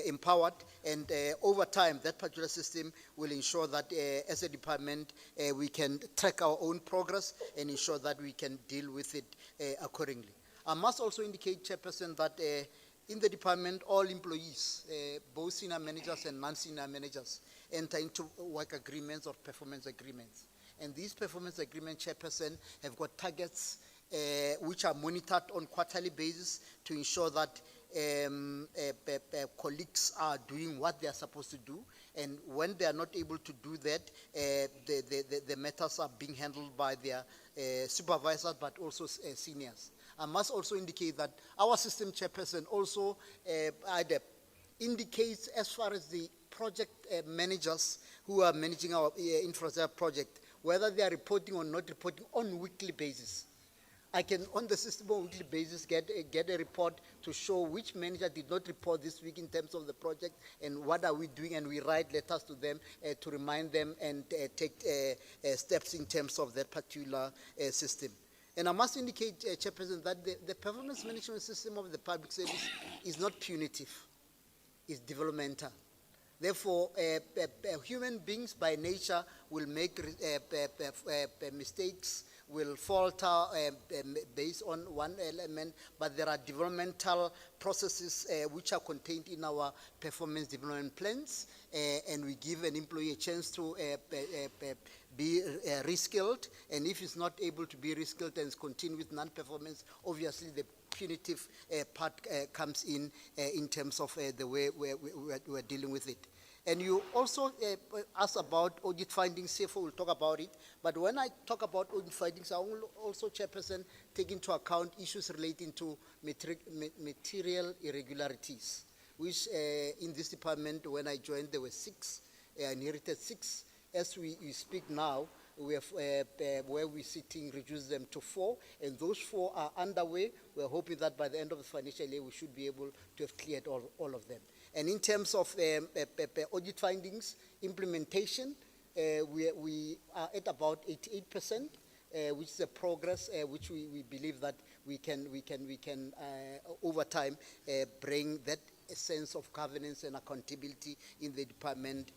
empowered, and over time that particular system will ensure that as a department we can track our own progress and ensure that we can deal with it accordingly. I must also indicate, Chairperson, that in the department all employees, both senior managers and non-senior managers, enter into work agreements or performance agreements. And these performance agreements, Chairperson, have got targets which are monitored on quarterly basis to ensure that colleagues are doing what they are supposed to do, and when they are not able to do that, the matters are being handled by their supervisors, but also seniors. I must also indicate that our system, Chairperson, also IDEP, indicates as far as the project managers who are managing our infrastructure project, whether they are reporting or not reporting on weekly basis. I can, on the system on a weekly basis, get a report to show which manager did not report this week in terms of the project and what are we doing, and we write letters to them to remind them and take steps in terms of that particular system. And I must indicate, Chairperson, that the performance management system of the public service is not punitive, it's developmental. Therefore, human beings by nature will make mistakes, will falter based on one element, but there are developmental processes which are contained in our performance development plans, and we give an employee a chance to be reskilled, and if he's not able to be reskilled and continue with non-performance, obviously the punitive part comes in terms of the way we're dealing with it. And you also asked about audit findings. CFO will talk about it. But when I talk about audit findings, I will also, Chairperson, take into account issues relating to material irregularities, which in this department, when I joined, there were 6. I inherited 6. As we speak now, we have, where we're sitting, reduced them to 4, and those 4 are underway. We're hoping that by the end of the financial year, we should be able to have cleared all of them. And in terms of audit findings, implementation, we are at about 88%, which is a progress which we believe that we can over time bring that sense of governance and accountability in the department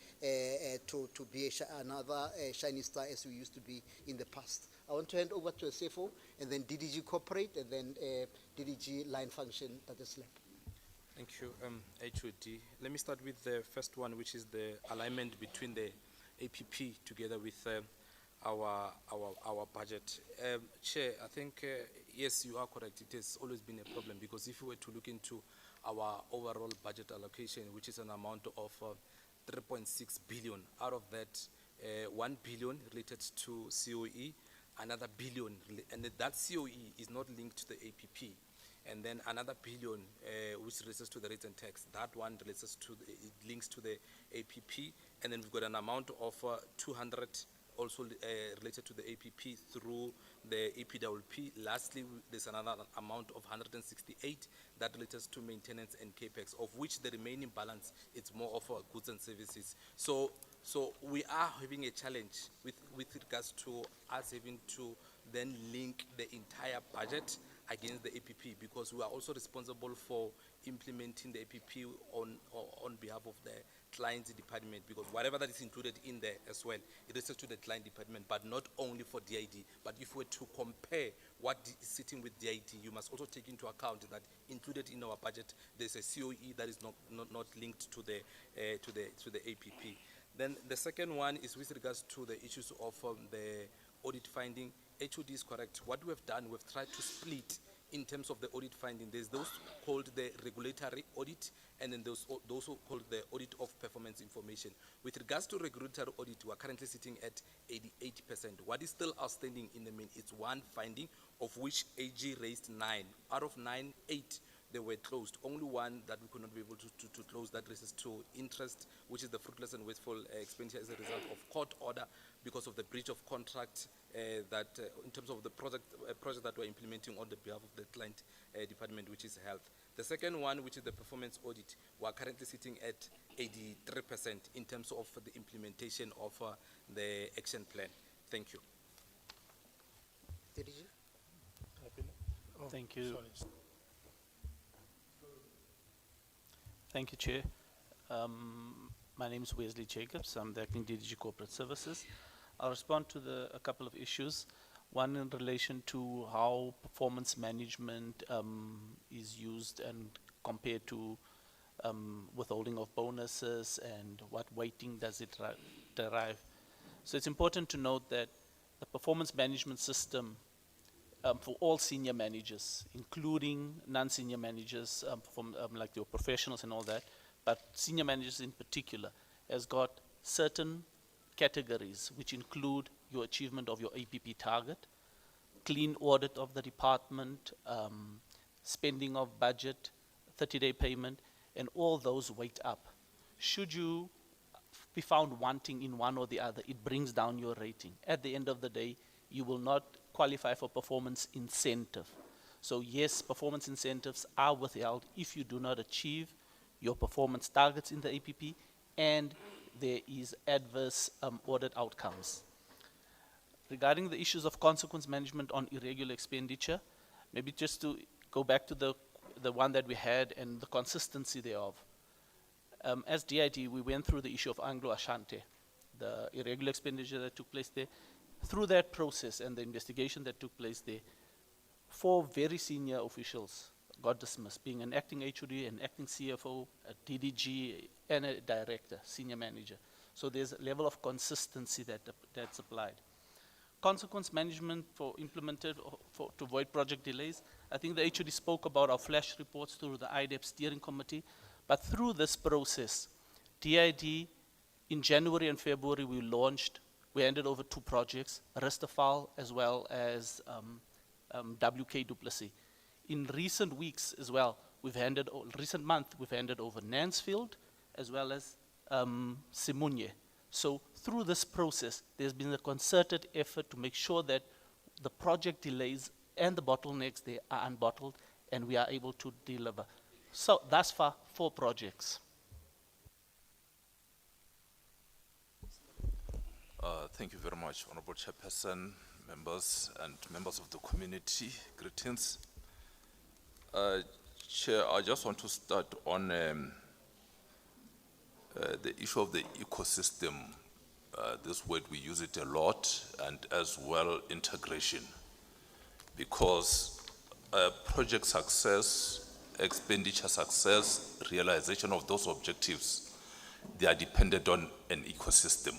to be another shining star as we used to be in the past. I want to hand over to a CFO, and then DDG Corporate, and then DDG Line Function that is left. Thank you, HOD. Let me start with the first one, which is the alignment between the APP together with our budget. Chair, I think, yes, you are correct. It has always been a problem, because if we were to look into our overall budget allocation, which is an amount of 3.6 billion, out of that, 1 billion related to COE, another billion, and that COE is not linked to the APP. And then another billion which relates to the rates and tax. That one relates to it links to the APP, and then we've got an amount of 200 also related to the APP through the EPWP. Lastly, there's another amount of 168 that relates to maintenance and capex, of which the remaining balance it's more of goods and services. So we are having a challenge with regards to us having to then link the entire budget against the APP, because we are also responsible for implementing the APP on behalf of the client's department, because whatever that is included in there as well, it is to the client department, but not only for DID. But if we were to compare what is sitting with DID, you must also take into account that included in our budget, there's a COE that is not linked to the APP. Then the second one is with regards to the issues of the audit finding. HOD is correct. What we have done, we've tried to split in terms of the audit finding. There's those called the regulatory audit, and then those who called the audit of performance information. With regards to regulatory audit, we are currently sitting at 88%. What is still outstanding in the main is one finding, of which AG raised 9. Out of 9, 8 they were closed. Only one that we could not be able to close, that raises to interest, which is the fruitless and wasteful expenditure as a result of court order because of the breach of contract that in terms of the project that we're implementing on the behalf of the client department, which is health. The second one, which is the performance audit, we're currently sitting at 83% in terms of the implementation of the action plan. Thank you. Thank you. Thank you, Chair. My name is Wesley Jacobs. I'm the Acting DDG Corporate Services. I'll respond to a couple of issues. One in relation to how performance management is used and compared to withholding of bonuses, and what weighting does it derive. So it's important to note that the performance management system for all senior managers, including non-senior managers, like your professionals and all that, but senior managers in particular, has got certain categories which include your achievement of your APP target, clean audit of the department, spending of budget, 30-day payment, and all those weight up. Should you be found wanting in one or the other, it brings down your rating. At the end of the day, you will not qualify for performance incentive. So yes, performance incentives are withheld if you do not achieve your performance targets in the APP and there is adverse audit outcomes. Regarding the issues of consequence management on irregular expenditure, maybe just to go back to the one that we had and the consistency thereof. As DID, we went through the issue of Anglo-Ashanti, the irregular expenditure that took place there. Through that process and the investigation that took place there, 4 very senior officials got dismissed, being an acting HOD, an acting CFO, a DDG, and a director, senior manager. So there's a level of consistency that's applied. Consequence management implemented to avoid project delays. I think the HOD spoke about our flash reports through the IDEP steering committee, but through this process, DID, in January and February, we handed over 2 projects, Restafal as well as WK Duplessis. In recent weeks as well, recent month, we've handed over Nansfield as well as Simunye. So through this process, there's been a concerted effort to make sure that the project delays and the bottlenecks there are unbottled and we are able to deliver. So thus far, 4 projects. Thank you very much, Honorable Chairperson, members and members of the community. Greetings. Chair, I just want to start on the issue of the ecosystem. This word, we use it a lot, and as well integration. Because project success, expenditure success, realization of those objectives, they are dependent on an ecosystem.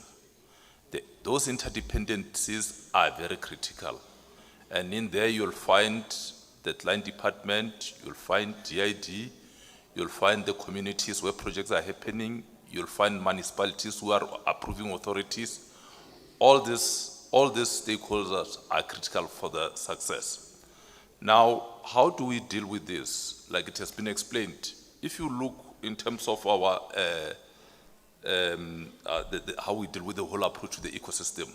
Those interdependencies are very critical. And in there you'll find the client department, you'll find DID, you'll find the communities where projects are happening, you'll find municipalities who are approving authorities. All these stakeholders are critical for the success. Now, how do we deal with this? Like it has been explained, if you look in terms of our how we deal with the whole approach to the ecosystem.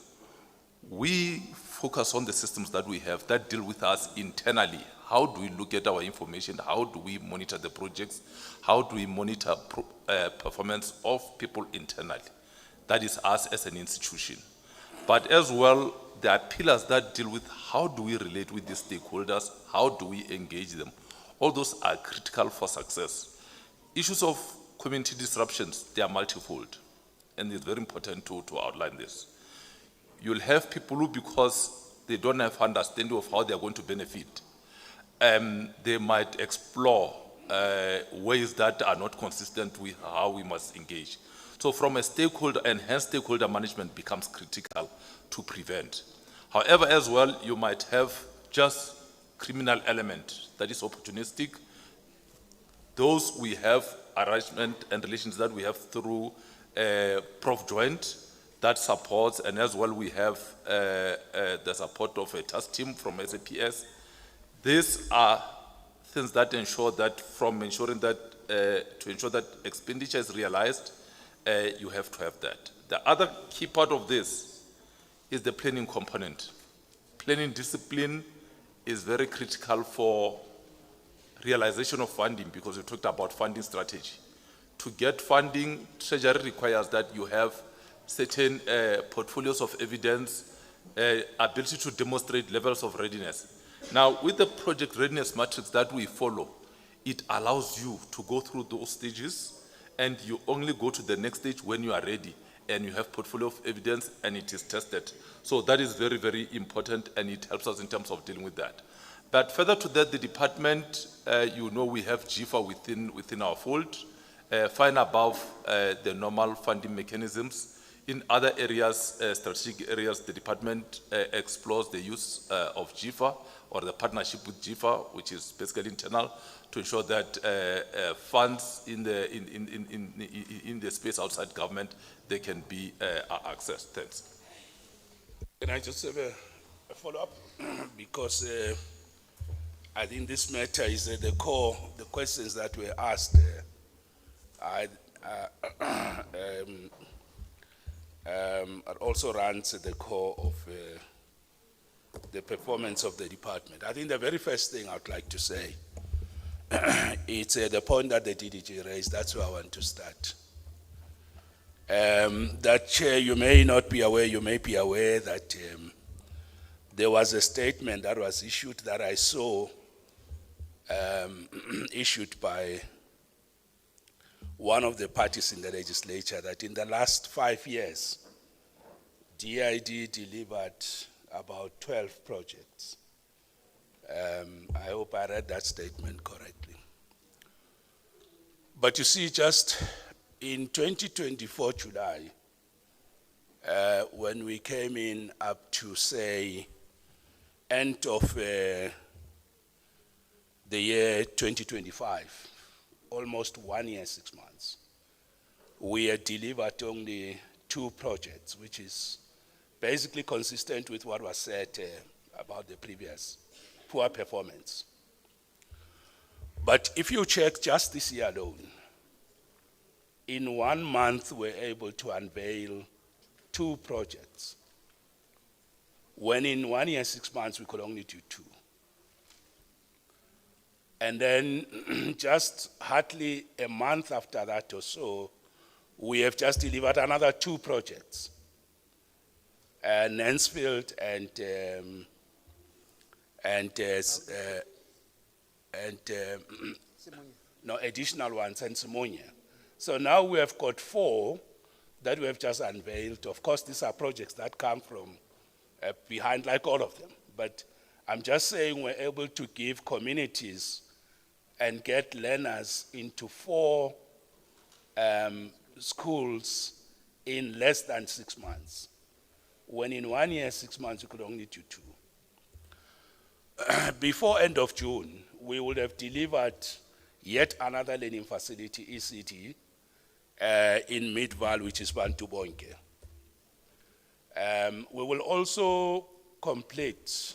We focus on the systems that we have that deal with us internally. How do we look at our information? How do we monitor the projects? How do we monitor performance of people internally? That is us as an institution. But as well, there are pillars that deal with how do we relate with the stakeholders, how do we engage them. All those are critical for success. Issues of community disruptions, they are multifold, and it's very important to outline this. You'll have people who, because they don't have understanding of how they are going to benefit, they might explore ways that are not consistent with how we must engage. So from a stakeholder, and hence stakeholder management becomes critical to prevent. However, as well, you might have just criminal element that is opportunistic. Those we have arrangement and relations that we have through Prof Joint that supports, and as well we have the support of a task team from SAPS. These are things that ensure that from ensuring that, to ensure that expenditure is realized, you have to have that. The other key part of this is the planning component. Planning discipline is very critical for realization of funding, because we talked about funding strategy. To get funding, Treasury requires that you have certain portfolios of evidence, ability to demonstrate levels of readiness. Now, with the project readiness matrix that we follow, it allows you to go through those stages, and you only go to the next stage when you are ready and you have portfolio of evidence and it is tested. So that is very, very important, and it helps us in terms of dealing with that. But further to that, the department, you know, we have GIFA within our fold, fine above the normal funding mechanisms. In other areas, strategic areas, the department explores the use of GIFA or the partnership with GIFA, which is basically internal, to ensure that funds in the space outside government, they can be accessed. Thanks. Can I just have a follow-up? Because I think this matter is at the core, the questions that were asked also runs at the core of the performance of the department. I think the very first thing I'd like to say, it's the point that the DDG raised, that's where I want to start. That Chair, you may not be aware, you may be aware that there was a statement that was issued that I saw issued by one of the parties in the legislature, that in the last 5 years, DID delivered about 12 projects. I hope I read that statement correctly. But you see, just in 2024 July, when we came in up to, say, end of the year 2025, almost 1 year, 6 months, we had delivered only 2 projects, which is basically consistent with what was said about the previous poor performance. But if you check just this year alone, in 1 month we're able to unveil 2 projects, when in 1 year, 6 months we could only do 2. And then just hardly a month after that or so, we have just delivered another 2 projects. Nansfield no, additional ones, and Simonia. So now we have got 4 that we have just unveiled. Of course, these are projects that come from behind, like all of them. But I'm just saying we're able to give communities and get learners into 4 schools in less than 6 months, when in 1 year, 6 months, we could only do 2. Before end of June, we would have delivered yet another learning facility, ECD, in Midval, which is Bantu Bonke. We will also complete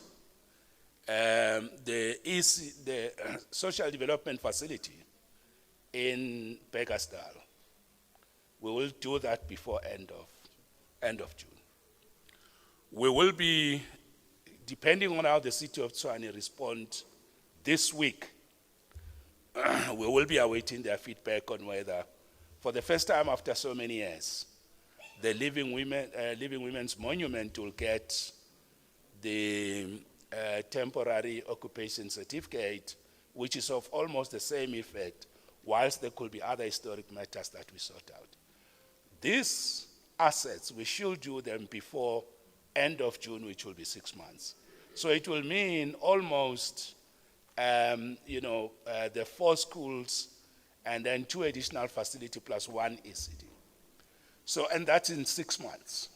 the social development facility in Bekasdal. We will do that before end of June. We will be, depending on how the city of Tshwane respond this week, we will be awaiting their feedback on whether, for the first time after so many years, the Living Women's Monument will get the temporary occupation certificate, which is of almost the same effect, whilst there could be other historic matters that we sort out. These assets, we should do them before end of June, which will be 6 months. So it will mean almost, the 4 schools and then 2 additional facilities plus 1 ECD. So, and that's in 6 months.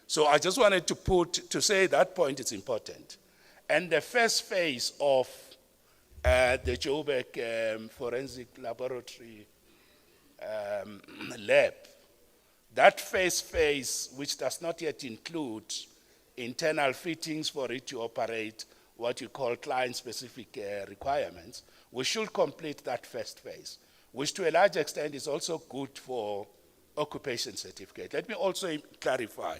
So I just wanted to say that point is important. And the first phase of the Joburg Forensic Laboratory lab, that first phase, which does not yet include internal fittings for it to operate what you call client-specific requirements, we should complete that first phase, which to a large extent is also good for occupation certificate. Let me also clarify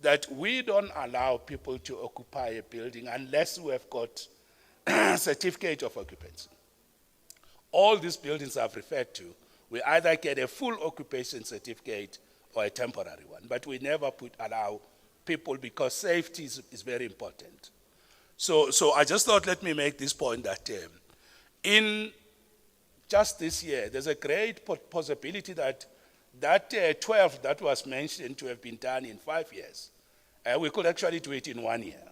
that we don't allow people to occupy a building unless we have got certificate of occupancy. All these buildings I've referred to, we either get a full occupation certificate or a temporary one, but we never allow people because safety is very important. So I just thought, let me make this point that in just this year, there's a great possibility that 12 that was mentioned to have been done in 5 years, we could actually do it in 1 year.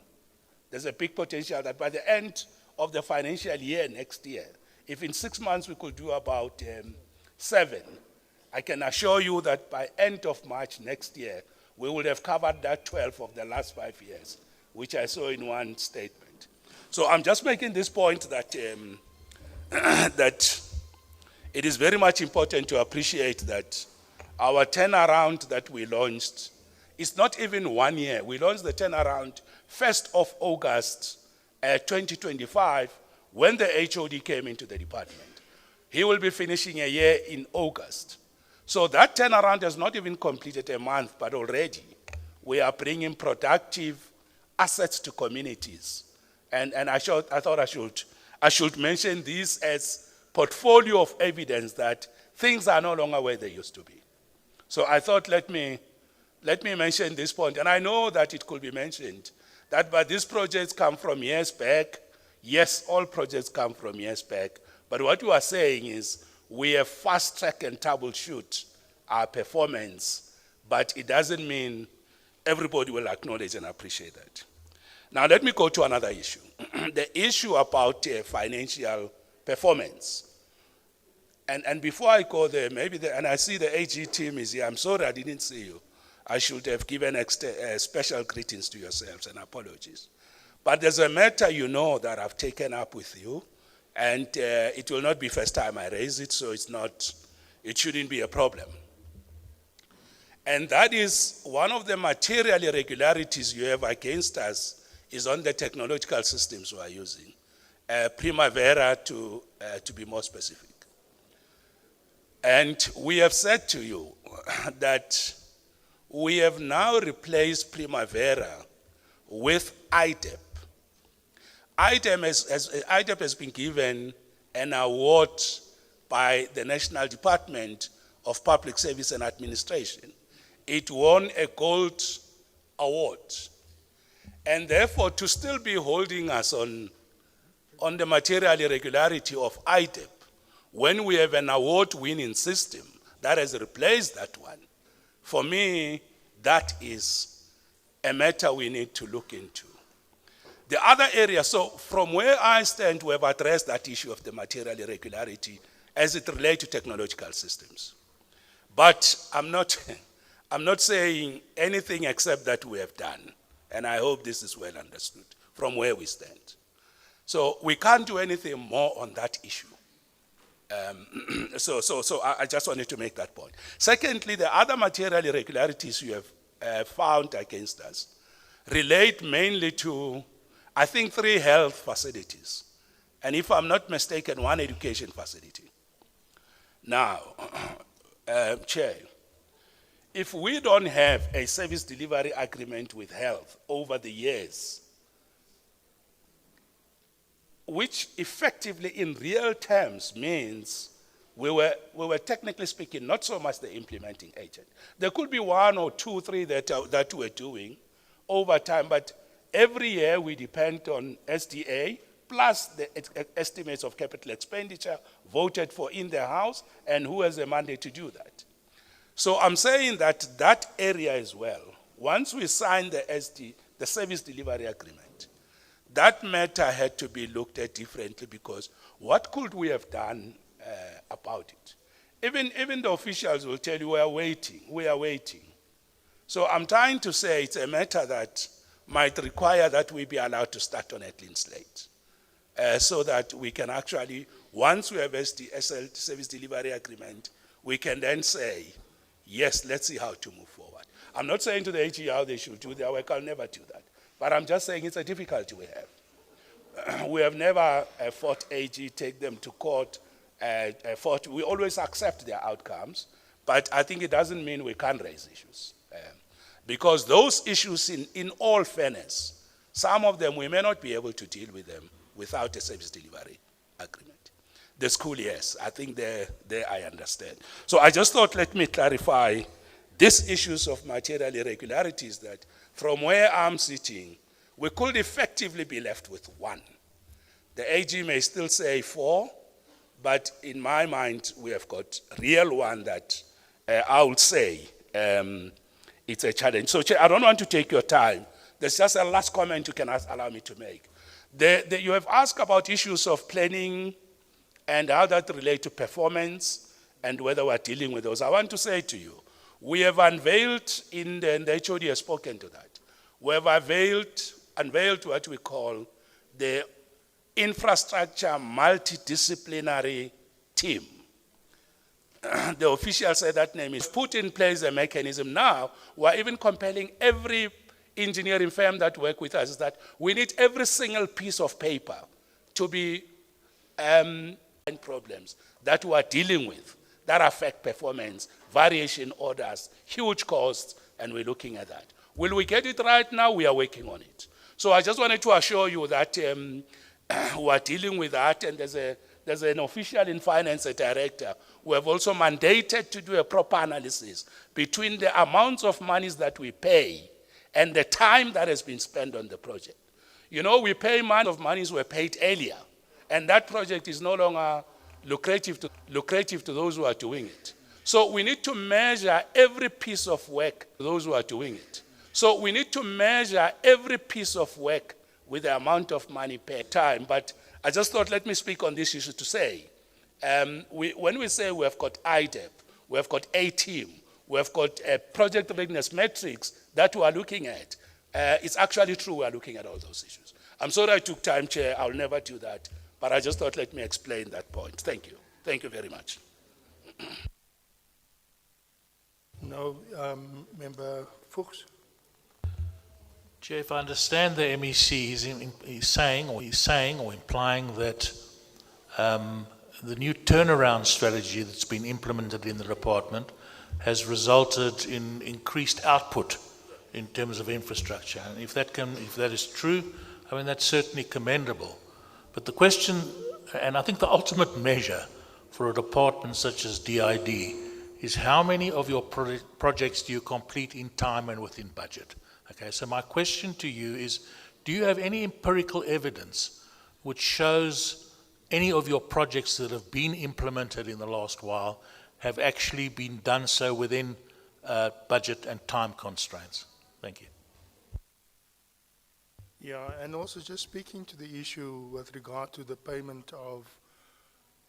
There's a big potential that by the end of the financial year next year, if in 6 months we could do about 7, I can assure you that by end of March next year, we would have covered that 12 of the last 5 years, which I saw in one statement. So I'm just making this point that, that it is very much important to appreciate that our turnaround that we launched is not even 1 year. We launched the turnaround 1st of August 2025 when the HOD came into the department. He will be finishing a year in August. So that turnaround has not even completed a month, but already we are bringing productive assets to communities. And I thought I should mention this as portfolio of evidence that things are no longer where they used to be. So I thought let me mention this point. And I know that it could be mentioned that but these projects come from years back. Yes, all projects come from years back. But what we are saying is we have fast-track and troubleshoot our performance, but it doesn't mean everybody will acknowledge and appreciate that. Now let me go to another issue. The issue about financial performance. And before I go there, and I see the AG team is here. I'm sorry I didn't see you. I should have given special greetings to yourselves and apologies. But there's a matter that I've taken up with you, and it will not be first time I raise it, so it shouldn't be a problem. And that is one of the material irregularities you have against us is on the technological systems we are using, Primavera to be more specific. And we have said to you that we have now replaced Primavera with IDEP. IDEP has been given an award by the National Department of Public Service and Administration. It won a gold award. And therefore, to still be holding us on the material irregularity of IDEP, when we have an award-winning system that has replaced that one, for me, that is a matter we need to look into. The other area, so from where I stand, we have addressed that issue of the material irregularity as it relates to technological systems. But I'm not saying anything except that we have done. And I hope this is well understood from where we stand. So we can't do anything more on that issue. So I just wanted to make that point. Secondly, the other material irregularities you have found against us relate mainly to, I think, 3 health facilities. And if I'm not mistaken, 1 education facility. Now, Chair, if we don't have a service delivery agreement with health over the years, which effectively in real terms means we were technically speaking not so much the implementing agent. There could be 1 or 2, 3 that we're doing over time, but Every year we depend on SDA plus the estimates of capital expenditure voted for in the House and who has a mandate to do that. So I'm saying that that area as well, once we sign the service delivery agreement, that matter had to be looked at differently because what could we have done about it? Even the officials will tell you we are waiting. So I'm trying to say it's a matter that might require that we be allowed to start on a clean slate. So that we can actually, once we have SL service delivery agreement, we can then say, yes, let's see how to move forward. I'm not saying to the AG how they should do their work, I'll never do that. But I'm just saying it's a difficulty we have. We have never fought AG, take them to court, we always accept their outcomes, but I think it doesn't mean we can't raise issues. Because those issues, in all fairness, some of them we may not be able to deal with them without a service delivery agreement. The school, yes, I think there I understand. So I just thought, let me clarify these issues of material irregularities that from where I'm sitting, we could effectively be left with one. The AG may still say 4, but in my mind, we have got real one that I would say it's a challenge. So I don't want to take your time. There's just a last comment you can allow me to make. You have asked about issues of planning and how that relate to performance and whether we're dealing with those. I want to say to you, we have unveiled, and the HOD has spoken to that, we have unveiled what we call the infrastructure multidisciplinary team. The official said that name is put in place a mechanism now. We're even compelling every engineering firm that work with us is that we need every single piece of paper to be problems that we are dealing with that affect performance, variation orders, huge costs, and we're looking at that. Will we get it right now? We are working on it. So I just wanted to assure you that we are dealing with that, and there's an official in finance, a director, who have also mandated to do a proper analysis between the amounts of monies that we pay and the time that has been spent on the project. You know, we pay monies were paid earlier, and that project is no longer lucrative to those who are doing it. So we need to measure every piece of work to those who are doing it. So we need to measure every piece of work with the amount of money per time. But I just thought, let me speak on this issue to say, when we say we have got IDEP, we have got a team, we have got a project readiness metrics that we are looking at, it's actually true we are looking at all those issues. I'm sorry I took time, Chair, I'll never do that, but I just thought let me explain that point. Thank you. Thank you very much. No, Member Fuchs. Chair, if I understand the MEC, he's saying or implying that the new turnaround strategy that's been implemented in the department has resulted in increased output in terms of infrastructure. And if that is true, I mean, that's certainly commendable. But the question, and I think the ultimate measure for a department such as DID is how many of your projects do you complete in time and within budget? Okay, so my question to you is, do you have any empirical evidence which shows any of your projects that have been implemented in the last while have actually been done so within budget and time constraints? Thank you. Yeah, and also just speaking to the issue with regard to the payment of,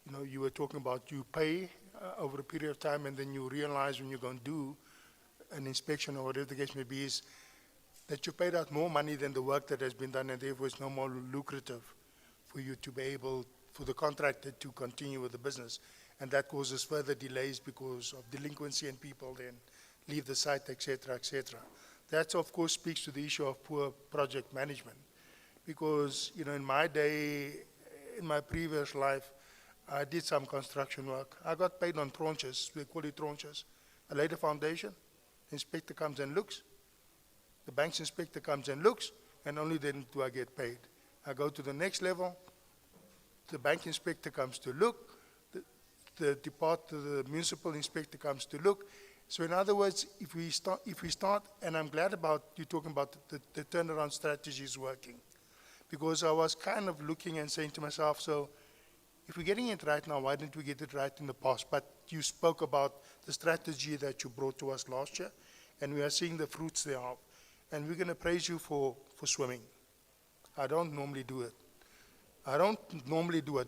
you know, you were talking about you pay over a period of time and then you realize when you're going to do an inspection or whatever the case may be is that you paid out more money than the work that has been done, and therefore it's no more lucrative for you to be able, for the contractor to continue with the business. And that causes further delays because of delinquency and people then leave the site, et cetera, et cetera. That, of course, speaks to the issue of poor project management. Because, you know, in my day, in my previous life, I did some construction work. I got paid on tranches, we call it tranches. I laid a foundation, the inspector comes and looks, the bank's inspector comes and looks, and only then do I get paid. I go to the next level, the bank inspector comes to look, the municipal inspector comes to look, So in other words, if we start, and I'm glad about you talking about the turnaround strategies working, because I was kind of looking and saying to myself, so if we're getting it right now, why didn't we get it right in the past? But you spoke about the strategy that you brought to us last year, and we are seeing the fruits thereof. And we're going to praise you for swimming. I don't normally do it.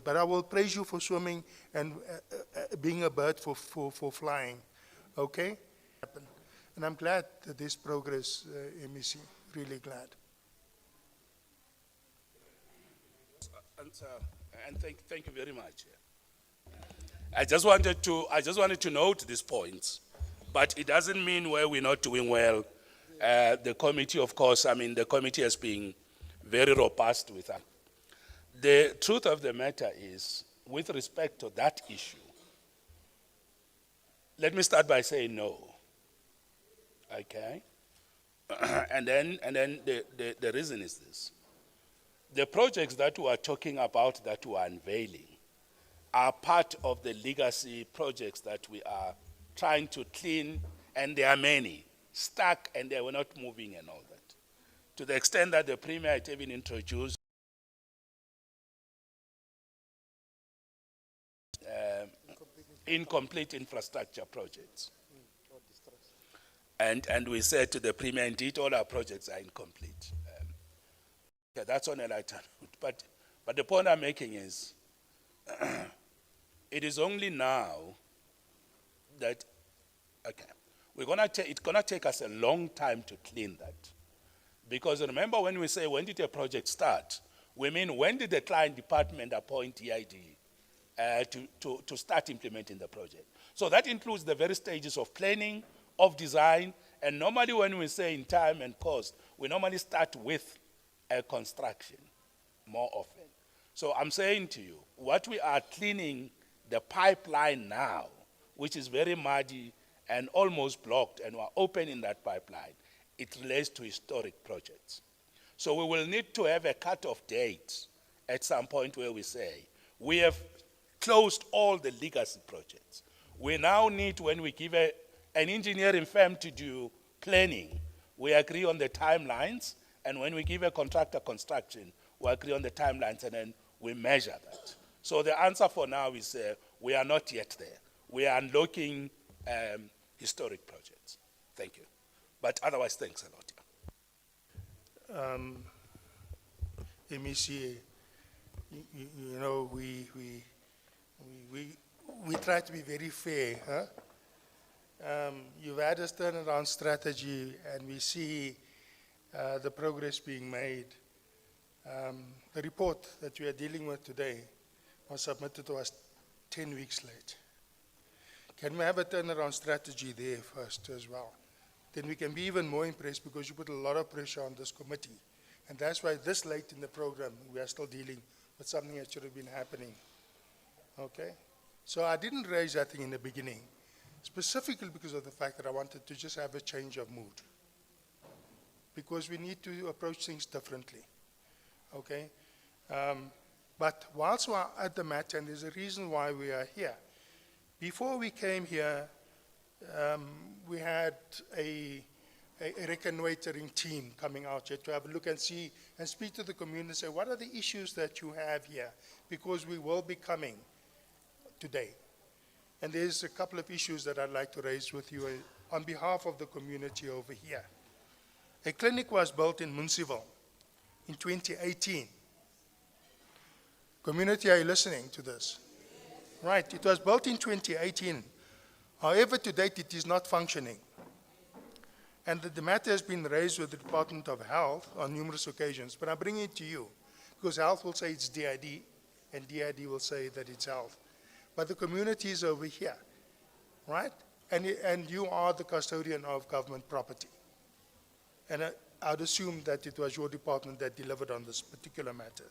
But I will praise you for swimming and being a bird for flying. Okay? And I'm glad that this progress, MEC, really glad. And thank you very much. I just wanted to note these points, but it doesn't mean where we're not doing well. The committee, of course, the committee has been very robust with that. The truth of the matter is, with respect to that issue, let me start by saying no. Okay? and then the reason is this. The projects that we are talking about, that we are unveiling, are part of the legacy projects that we are trying to clean, and there are many, stuck, and they were not moving and all that. To the extent that the Premier had even introduced incomplete infrastructure projects. And we said to the Premier, indeed, all our projects are incomplete. Okay, that's on a lighter note. But the point I'm making is, it is only now that, okay, it's gonna take us a long time to clean that. Because remember, when we say, when did a project start? We mean, when did the client department appoint EID to start implementing the project? So that includes the very stages of planning, of design, and normally when we say in time and cost, we normally start with a construction more often. So I'm saying to you, what we are cleaning the pipeline now, which is very muddy and almost blocked, and we're opening that pipeline, it relates to historic projects. So we will need to have a cut-off date at some point where we say, we have closed all the legacy projects. We now need, when we give an engineering firm to do planning, we agree on the timelines, and when we give a contractor construction, we agree on the timelines, and then we measure that. So the answer for now is we are not yet there. We are unlocking historic projects. Thank you. But otherwise, thanks a lot. MEC, you know, we try to be very fair, huh? You've had a turnaround strategy, and we see the progress being made. The report that we are dealing with today was submitted to us 10 weeks late. Can we have a turnaround strategy there first as well? Then we can be even more impressed, because you put a lot of pressure on this committee. And that's why this late in the program, we are still dealing with something that should have been happening. Okay? So I didn't raise that thing in the beginning, specifically because of the fact that I wanted to just have a change of mood. Because we need to approach things differently. Okay? But whilst we're at the matter, and there's a reason why we are here. Before we came here, we had a reconnoitering team coming out here to have a look and see and speak to the community and say, what are the issues that you have here? Because we will be coming today. And there's a couple of issues that I'd like to raise with you on behalf of the community over here. A clinic was built in Munsiville in 2018. Community, are you listening to this? Right, it was built in 2018. However, to date, it is not functioning. And the matter has been raised with the Department of Health on numerous occasions, but I bring it to you, because Health will say it's DID, and DID will say that it's Health. But the community is over here, right? And you are the custodian of government property. And I'd assume that it was your department that delivered on this particular matter.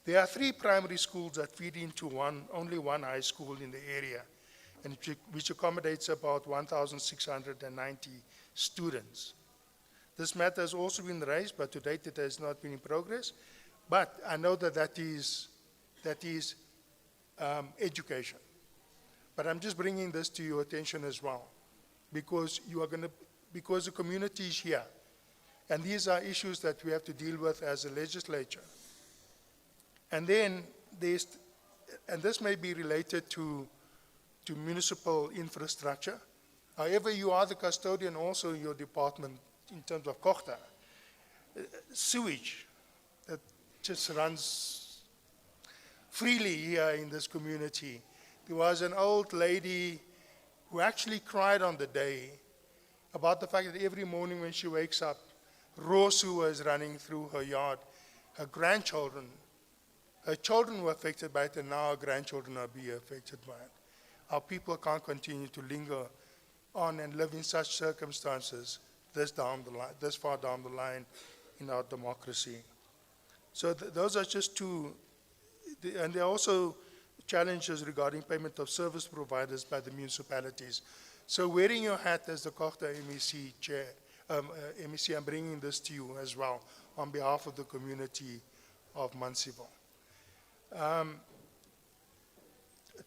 There are 3 primary schools that feed into only one high school in the area, and which accommodates about 1,690 students. This matter has also been raised, but to date it has not been in progress. But I know that is education. But I'm just bringing this to your attention as well, because because the community is here. And these are issues that we have to deal with as a legislature. And then and this may be related to municipal infrastructure. However, you are the custodian also in your department in terms of Kochta. Sewage that just runs freely here in this community. There was an old lady who actually cried on the day about the fact that every morning when she wakes up, raw sewer is running through her yard. Her grandchildren, her children were affected by it, and now her grandchildren are being affected by it. Our people can't continue to linger on and live in such circumstances this far down the line in our democracy. So those are just two, and there are also challenges regarding payment of service providers by the municipalities. So wearing your hat as the Kochta MEC chair, MEC, I'm bringing this to you as well on behalf of the community of Mansiville.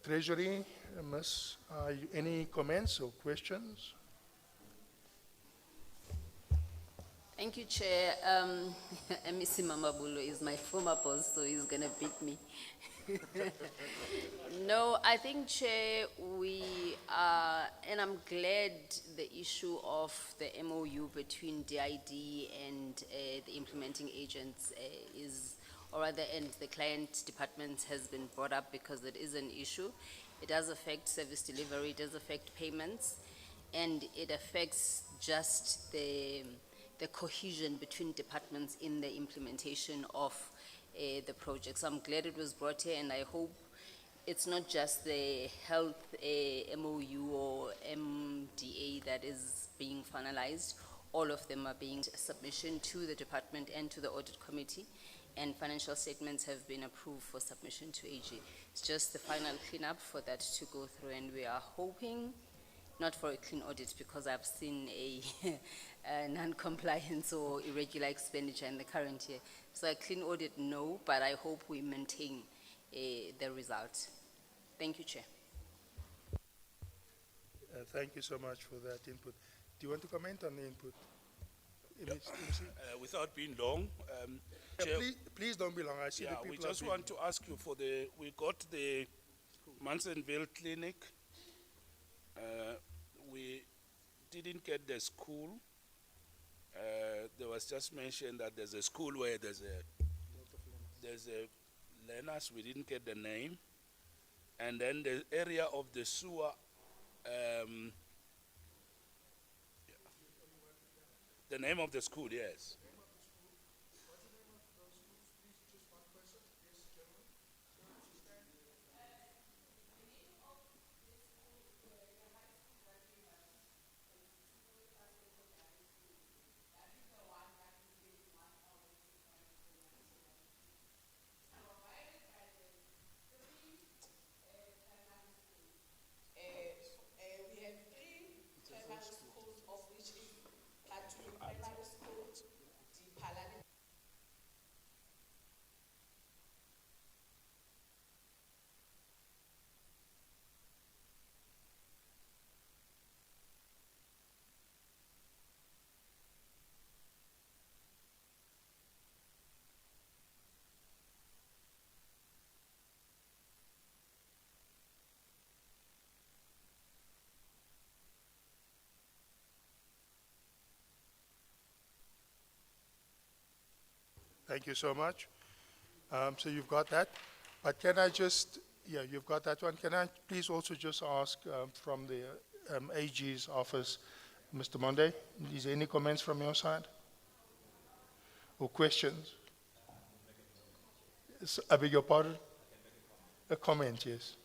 Treasury, Ms., any comments or questions? Thank you, Chair. MEC Mamabulo is my former boss, so he's going to beat me. No, I think, Chair, we are, and I'm glad the issue of the MOU between DID and the implementing agents and the client departments has been brought up, because it is an issue. It does affect service delivery, it does affect payments, and it affects just the cohesion between departments in the implementation of the project. So I'm glad it was brought here, and I hope it's not just the health MOU or MDA that is being finalized. All of them are being submission to the department and to the audit committee, and financial statements have been approved for submission to AG. It's just the final cleanup for that to go through, and we are hoping not for a clean audit, because I've seen a non-compliance or irregular expenditure in the current year. So a clean audit, no, but I hope we maintain the result. Thank you, Chair. Thank you so much for that input. Do you want to comment on the input? Without being long, Chair, please don't be long. I see the people. We just want to ask you we got the Mansonville clinic. We didn't get the school. There was just mentioned that there's a school where there's a learners. We didn't get the name. And then the area of the sewer, the name of the school, yes. Thank you so much. So you've got that. But can I just, you've got that one. Can I please also just ask from the AG's office, Mr. Moodey, is there any comments from your side? Or questions? I beg your pardon? A comment, yes.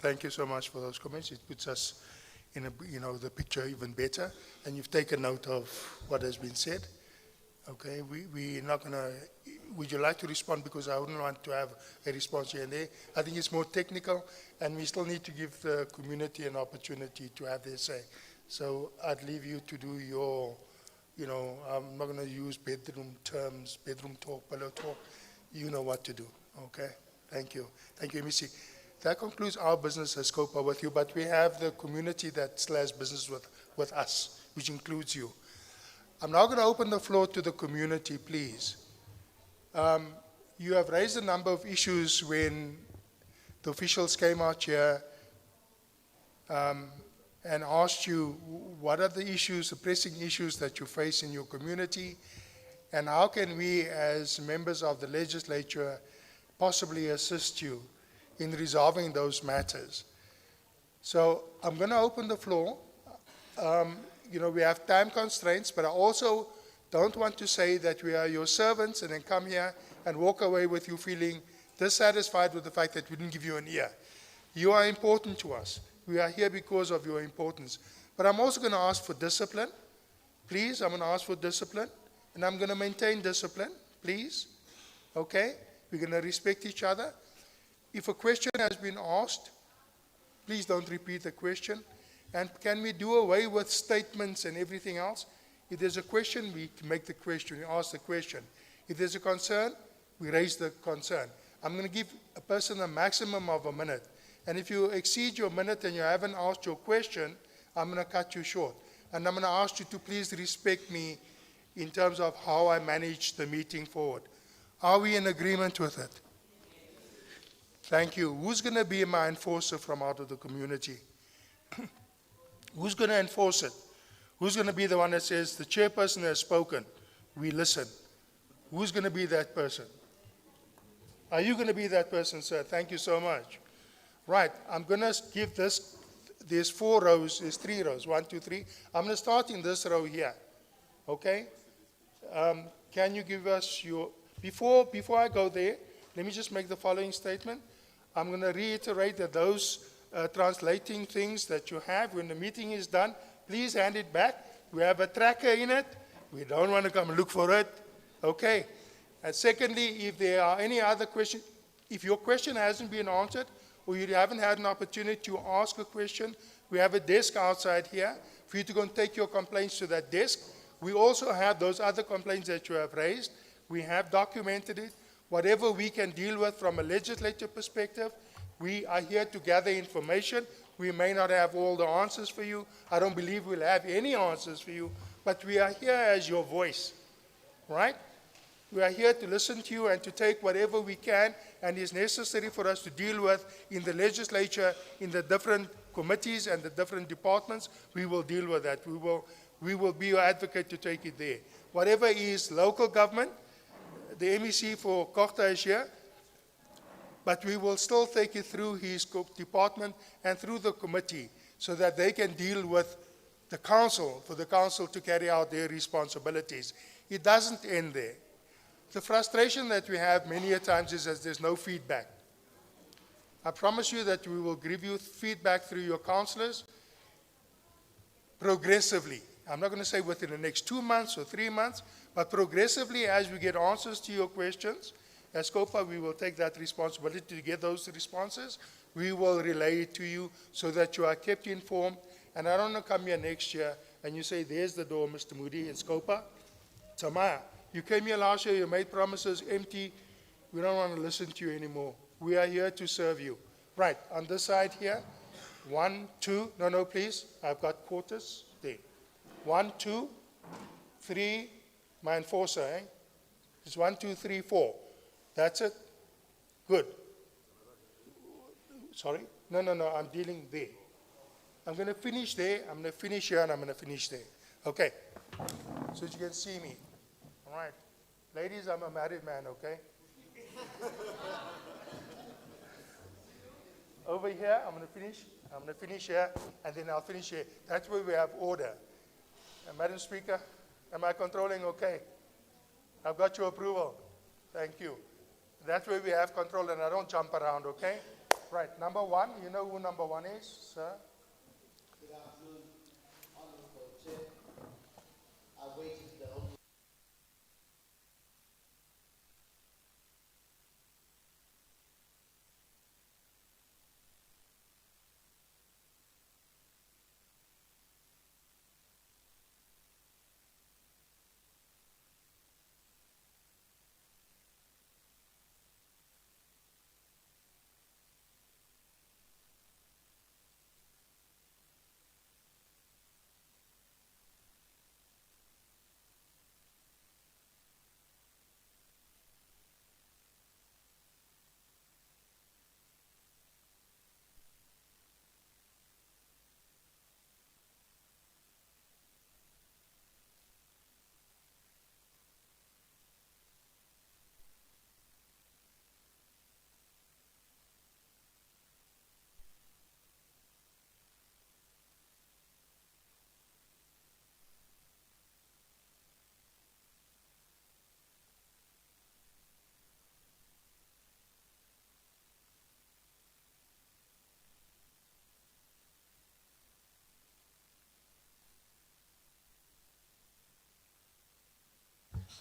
Thank you so much for those comments. It puts us in the picture even better. And you've taken note of what has been said. Okay, we're not going to, would you like to respond? Because I wouldn't want to have a response here and there. I think it's more technical, and we still need to give the community an opportunity to have their say. So I'd leave you to do your, I'm not going to use bedroom terms, bedroom talk, pillow talk. You know what to do, okay? Thank you. Thank you, MEC. That concludes our business as SCOPA with you, but we have the community that still has business with us, which includes you. I'm now going to open the floor to the community, please. You have raised a number of issues when the officials came out here and asked you what are the issues, the pressing issues that you face in your community, and how can we as members of the legislature possibly assist you in resolving those matters. So I'm going to open the floor. We have time constraints, but I also don't want to say that we are your servants and then come here and walk away with you feeling dissatisfied with the fact that we didn't give you an ear. You are important to us. We are here because of your importance. But I'm also going to ask for discipline. Please, I'm going to ask for discipline. And I'm going to maintain discipline, please. Okay? We're going to respect each other. If a question has been asked, please don't repeat the question. And can we do away with statements and everything else? If there's a question, we make the question, we ask the question. If there's a concern, we raise the concern. I'm going to give a person a maximum of a minute. And if you exceed your minute and you haven't asked your question, I'm going to cut you short. And I'm going to ask you to please respect me in terms of how I manage the meeting forward. Are we in agreement with it? Thank you. Who's going to be my enforcer from out of the community? Who's going to enforce it? Who's going to be the one that says, the chairperson has spoken, we listen? Who's going to be that person? Are you going to be that person, sir? Thank you so much. Right, I'm going to give this, there's 4 rows, there's 3 rows, 1, 2, 3. I'm going to start in this row here, okay? Can you give us your, before I go there, let me just make the following statement. I'm going to reiterate that those translating things that you have, when the meeting is done, please hand it back. We have a tracker in it. We don't want to come and look for it. Okay. And secondly, if there are any other questions, if your question hasn't been answered or you haven't had an opportunity to ask a question, we have a desk outside here for you to go and take your complaints to that desk. We also have those other complaints that you have raised. We have documented it. Whatever we can deal with from a legislative perspective, we are here to gather information. We may not have all the answers for you. I don't believe we'll have any answers for you, but we are here as your voice, right? We are here to listen to you and to take whatever we can and is necessary for us to deal with in the legislature, in the different committees and the different departments. We will deal with that. We will be your advocate to take it there. Whatever is local government, the MEC for Kochta is here, but we will still take it through his department and through the committee so that they can deal with the council, for the council to carry out their responsibilities. It doesn't end there. The frustration that we have many a times is that there's no feedback. I promise you that we will give you feedback through your councillors progressively. I'm not going to say within the next 2 months or 3 months, but progressively as we get answers to your questions, as SCOPA, we will take that responsibility to get those responses. We will relay it to you so that you are kept informed. And I don't want to come here next year and you say, there's the door, Mr. Moodey, it's SCOPA. Tamaya, you came here last year, you made promises empty. We don't want to listen to you anymore. We are here to serve you. Right, on this side here, 1, 2, no, please. I've got quarters there. 1, 2, 3, my enforcer, eh? It's 1, 2, 3, 4. That's it? Good. Sorry? No, I'm dealing there. I'm going to finish there, I'm going to finish here, and I'm going to finish there. Okay. So that you can see me. All right. Ladies, I'm a married man, okay? Over here, I'm going to finish here, and then I'll finish here. That's where we have order. Madam Speaker, am I controlling okay? I've got your approval. Thank you. That's where we have control, and I don't jump around, okay? Right, number one, you know who number one is, sir? Good afternoon, Honorable Chair. I waited the whole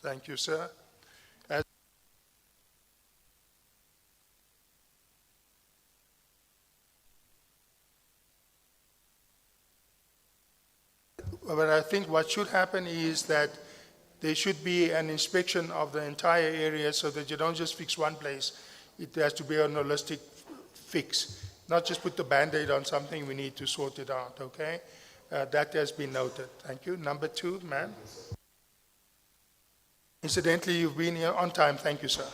Thank you, sir. But I think what should happen is that there should be an inspection of the entire area so that you don't just fix one place. It has to be a holistic fix, not just put the Band-Aid on something, we need to sort it out, okay? That has been noted. Thank you. Number two, ma'am. Incidentally, you've been here on time. Thank you, sir.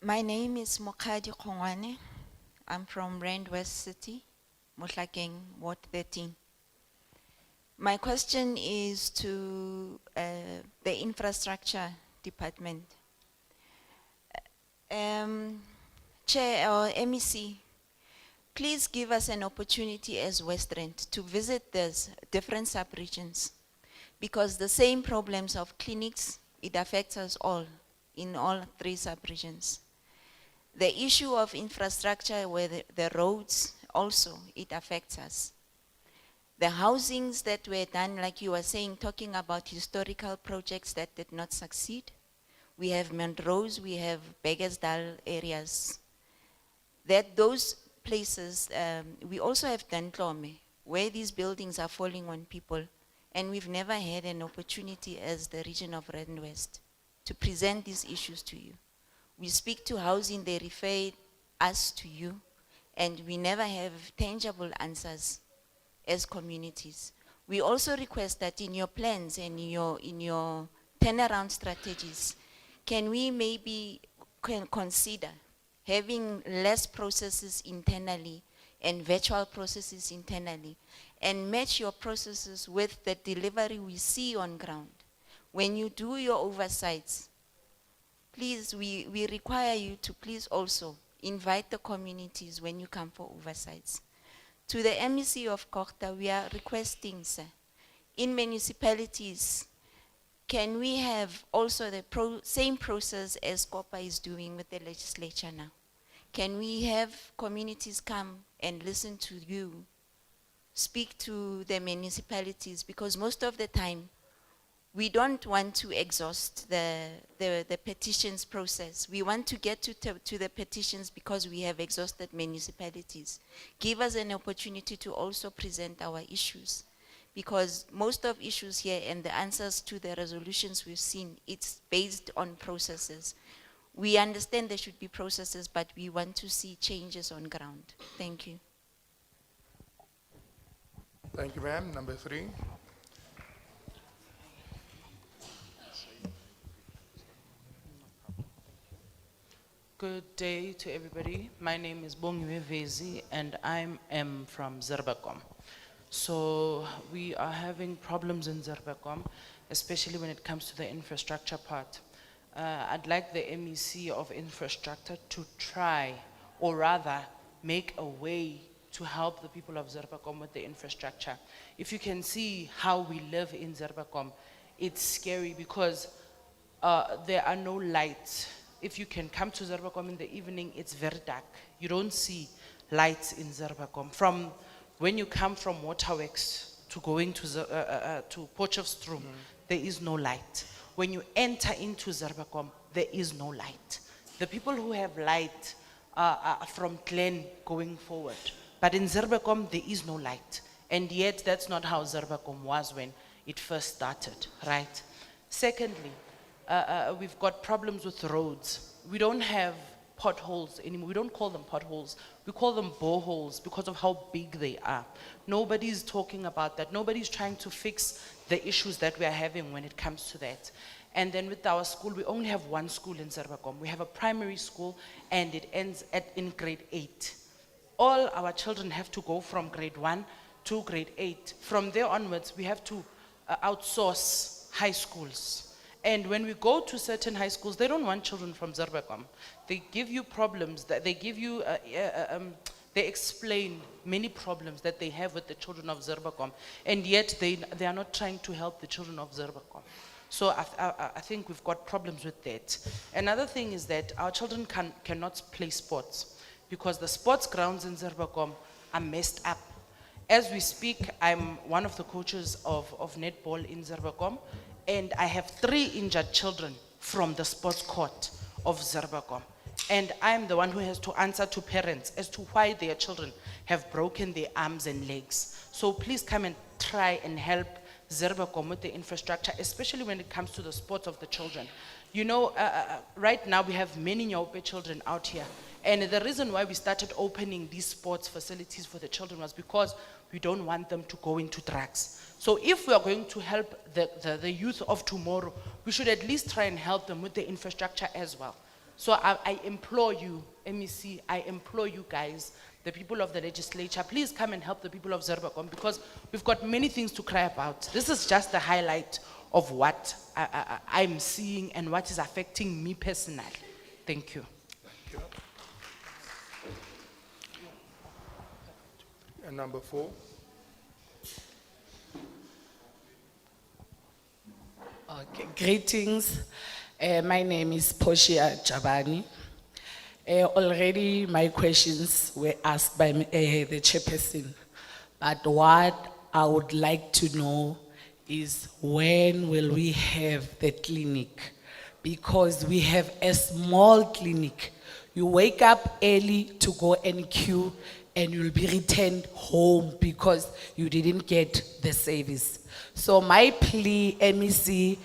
My name is Mokadi Kongwane. I'm from Rand West City, Mohlakeng, Ward 13. My question is to the infrastructure department. Chair or MEC, please give us an opportunity as West Rand to visit these different sub-regions, because the same problems of clinics, it affects us all in all three sub-regions. The issue of infrastructure where the roads also, it affects us. The housings that were done, like you were saying, talking about historical projects that did not succeed. We have Montrose, we have Beggersdal areas. Those places, we also have Dantlome, where these buildings are falling on people, and we've never had an opportunity as the region of Rand West to present these issues to you. We speak to housing, they refer us to you, and we never have tangible answers as communities. We also request that in your plans and in your turnaround strategies, can we maybe consider having less processes internally and virtual processes internally, and match your processes with the delivery we see on ground? When you do your oversights, please, we require you to please also invite the communities when you come for oversights. To the MEC of Kokta, we are requesting, sir, in municipalities, can we have also the same process as SCOPA is doing with the legislature now? Can we have communities come and listen to you, speak to the municipalities, because most of the time, we don't want to exhaust the petitions process. We want to get to the petitions because we have exhausted municipalities. Give us an opportunity to also present our issues, because most of issues here and the answers to the resolutions we've seen, it's based on processes. We understand there should be processes, but we want to see changes on ground. Thank you. Thank you, ma'am. Number three. Good day to everybody. My name is Bongiwe Vezi and I am from Zerbacom. So we are having problems in Zerbacom, especially when it comes to the infrastructure part. I'd like the MEC of infrastructure to try, or rather make a way to help the people of Zerbacom with the infrastructure. If you can see how we live in Zerbacom, it's scary because there are no lights. if you can come to Zerbakom in the evening, it's very dark. You don't see lights in Zerbakom. From when you come from Waterworks to going to Potchefstroom, there is no light. When you enter into Zerbakom, there is no light. The people who have light are from Glen going forward. But in Zerbakom, there is no light. And yet, that's not how Zerbakom was when it first started, right? Secondly, we've got problems with roads. We don't have potholes anymore. We don't call them potholes. We call them boreholes because of how big they are. Nobody's talking about that. Nobody's trying to fix the issues that we are having when it comes to that. And then with our school, we only have one school in Zerbakom. We have a primary school and it ends in grade 8. All our children have to go from grade 1 to grade 8. From there onwards, we have to outsource high schools. And when we go to certain high schools, they don't want children from Zerbakom. They give you problems, that they give you, they explain many problems that they have with the children of Zerbakom. And yet they are not trying to help the children of Zerbakom. So I think we've got problems with that. Another thing is that our children cannot play sports because the sports grounds in Zerbakom are messed up. As we speak, I'm one of the coaches of netball in Zerbakom, and I have 3 injured children from the sports court of Zerbakom. And I'm the one who has to answer to parents as to why their children have broken their arms and legs. So please come and try and help Zerbakom with the infrastructure, especially when it comes to the sports of the children. You know, right now we have many Nyaope children out here. And the reason why we started opening these sports facilities for the children was because we don't want them to go into drugs. So if we are going to help the youth of tomorrow, we should at least try and help them with the infrastructure as well. So I implore you, MEC, I implore you guys, the people of the legislature, please come and help the people of Zerbakom because we've got many things to cry about. This is just a highlight of what I'm seeing and what is affecting me personally. Thank you. Thank you. And number 4. Okay, greetings. My name is Portia Jabani. Already my questions were asked by the chairperson, but what I would like to know is when will we have the clinic? Because we have a small clinic. You wake up early to go and queue and you'll be returned home because you didn't get the service. So my plea, MEC,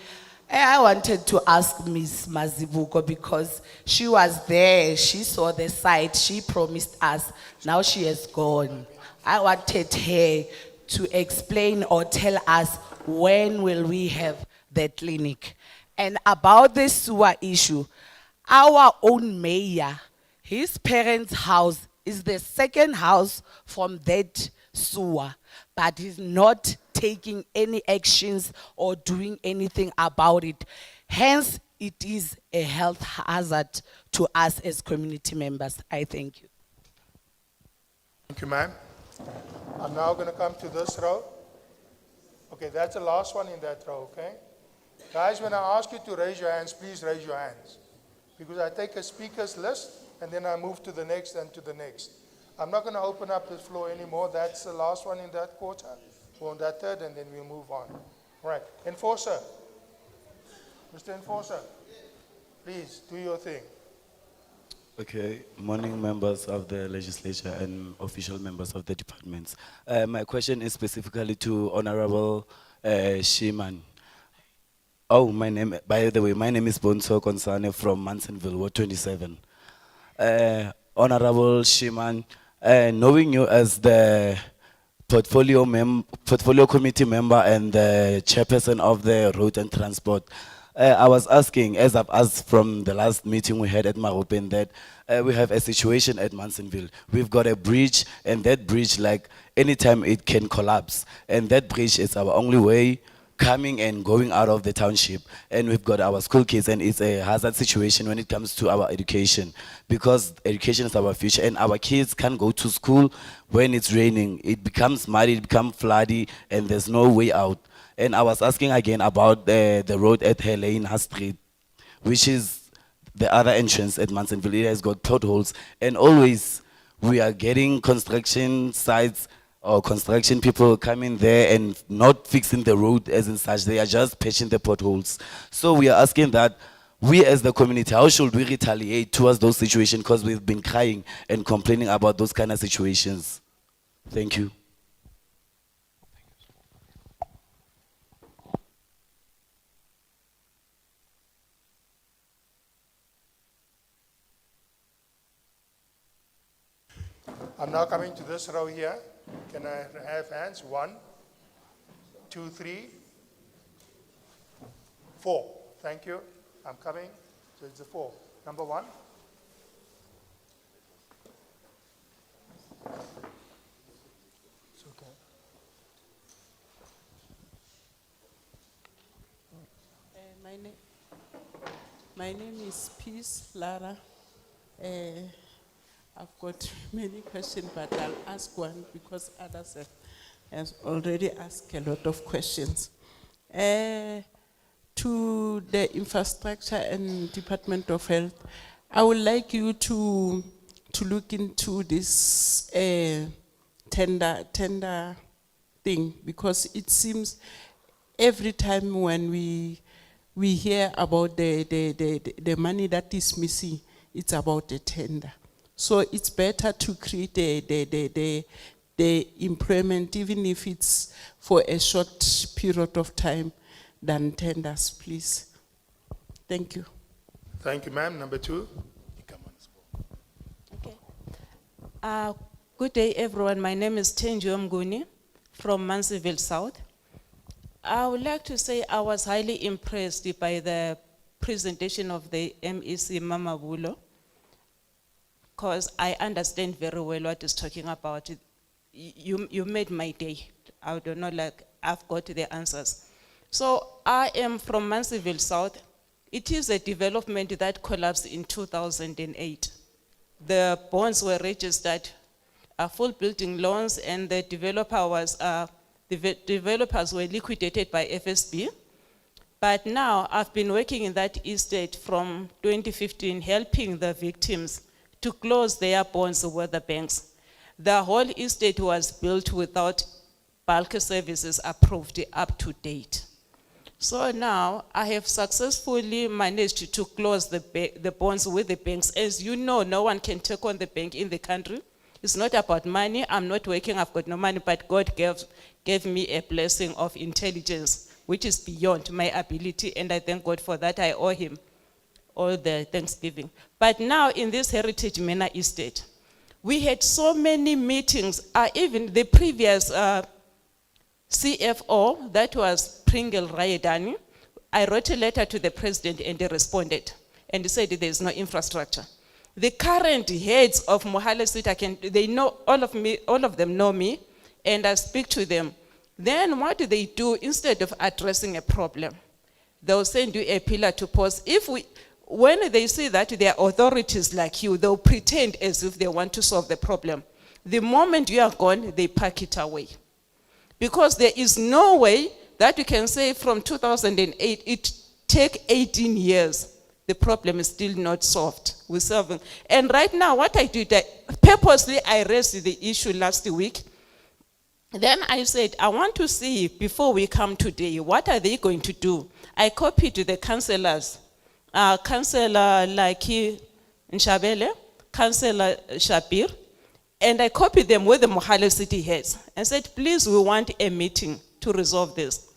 I wanted to ask Ms. Mazibuko because she was there, she saw the site, she promised us, now she has gone. I wanted her to explain or tell us when will we have the clinic. And about the sewer issue, our own mayor, his parents' house is the second house from that sewer, but he's not taking any actions or doing anything about it. Hence, it is a health hazard to us as community members. I thank you. Thank you, ma'am. I'm now going to come to this row. Okay, that's the last one in that row, okay? Guys, when I ask you to raise your hands, please raise your hands. Because I take a speaker's list and then I move to the next and to the next. I'm not going to open up the floor anymore. That's the last one in that quarter, or in that third, and then we'll move on. All right. Enforcer. Mr. Enforcer, please do your thing. Okay, morning members of the legislature and official members of the departments. My question is specifically to Honorable Shiman. Oh, by the way, my name is Bonso Konsane from Mansonville, Ward 27. Honorable Shiman, knowing you as the portfolio committee member and the chairperson of the road and transport, I was asking, as I've asked from the last meeting we had at Maropen, that we have a situation at Mansonville. We've got a bridge, and that bridge, like anytime it can collapse, and that bridge is our only way coming and going out of the township. And we've got our school kids, and it's a hazard situation when it comes to our education, because education is our future, and our kids can't go to school when it's raining. It becomes muddy, it becomes floody, and there's no way out. And I was asking again about the road at Helena Street, which is the other entrance at Mansonville, it has got potholes, and always we are getting construction sites or construction people coming there and not fixing the road as in such. They are just patching the potholes. So we are asking that we as the community, how should we retaliate towards those situations? Because we've been crying and complaining about those kind of situations. Thank you. I'm now coming to this row here. Can I have hands? 1, 2, 3, 4. Thank you. I'm coming. So it's the 4. Number 1. It's okay. My name is Peace Lara. I've got many questions, but I'll ask one because others have already asked a lot of questions. To the Infrastructure and Department of Health, I would like you to look into this tender thing, because it seems every time when we hear about the money that is missing, it's about the tender. So it's better to create the employment, even if it's for a short period of time, than tenders, please. Thank you. Thank you, ma'am. Number 2. Good day, everyone. My name is Tenjo Mguni from Mansonville South. I would like to say I was highly impressed by the presentation of the MEC Mama Bulo, because I understand very well what he's talking about. You made my day. I don't know, like, I've got the answers. So I am from Mansonville South. It is a development that collapsed in 2008. The bonds were registered, full building loans, and the developers were liquidated by FSB. But now I've been working in that estate from 2015, helping the victims to close their bonds with the banks. The whole estate was built without bulk services approved up to date. So now I have successfully managed to close the bonds with the banks. As you know, no one can take on the bank in the country. It's not about money. I'm not working, I've got no money, but God gave me a blessing of intelligence, which is beyond my ability, and I thank God for that. I owe him all the thanksgiving. But now in this Heritage Manor estate, we had so many meetings, even the previous CFO, that was Pringle Rayedani, I wrote a letter to the president and he responded, and he said there is no infrastructure. The current heads of Mohale City, they know, all of them know me, and I speak to them. Then what do they do? Instead of addressing a problem, they'll send you a pillar to post. When they see that they are authorities like you, they'll pretend as if they want to solve the problem. The moment you are gone, they pack it away. Because there is no way that you can say from 2008, it take 18 years, the problem is still not solved. We're solving. And right now, what I did, purposely I raised the issue last week. Then I said, I want to see, before we come today, what are they going to do? I copied the councillors, Councillor Laki Nshabele, Councillor Shabir, and I copied them with the Mohale City heads and said, please, we want a meeting to resolve this.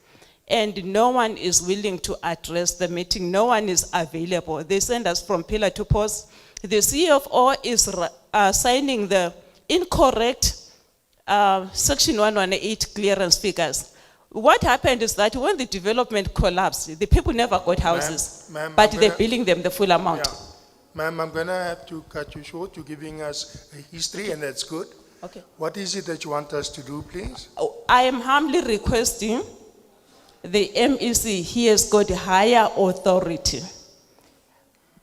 And no one is willing to address the meeting. No one is available. They send us from pillar to post. The CFO is signing the incorrect Section 118 clearance figures. What happened is that when the development collapsed, the people never got houses, but they're billing them the full amount. Yeah. Ma'am, I'm going to have to cut you short. You're giving us a history, and that's good. Okay. What is it that you want us to do, please? I am humbly requesting the MEC, he has got higher authority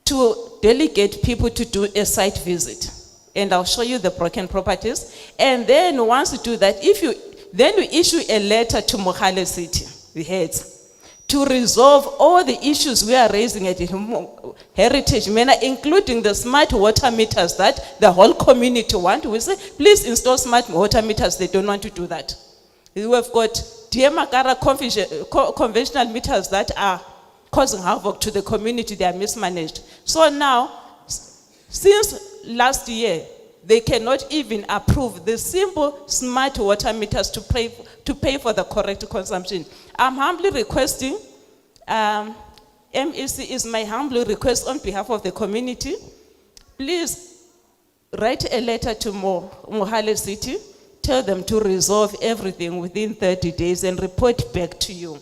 to delegate people to do a site visit. And I'll show you the broken properties. And then once you do that, then we issue a letter to Mohale City, the heads, to resolve all the issues we are raising at Heritage Manor, including the smart water meters that the whole community want. We say, please install smart water meters. They don't want to do that. We have got dear Makara conventional meters that are causing havoc to the community. They are mismanaged. So now, since last year, they cannot even approve the simple smart water meters to pay for the correct consumption. I'm humbly requesting, MEC is my humble request on behalf of the community, please write a letter to Mohale City, tell them to resolve everything within 30 days and report back to you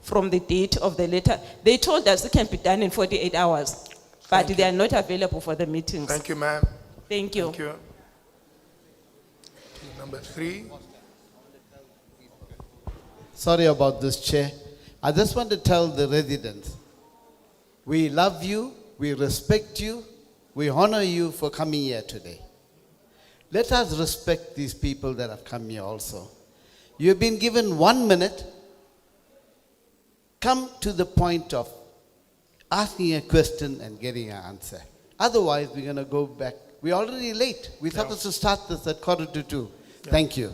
from the date of the letter. They told us it can be done in 48 hours, but they are not available for the meetings. Thank you, ma'am. Thank you. Thank you. Number 3. Sorry about this, Chair. I just want to tell the residents, we love you, we respect you, we honor you for coming here today. Let us respect these people that have come here also. You've been given 1 minute. Come to the point of asking a question and getting an answer. Otherwise, we're going to go back. We're already late. We're supposed to start this at 1:45. Yeah. Thank you.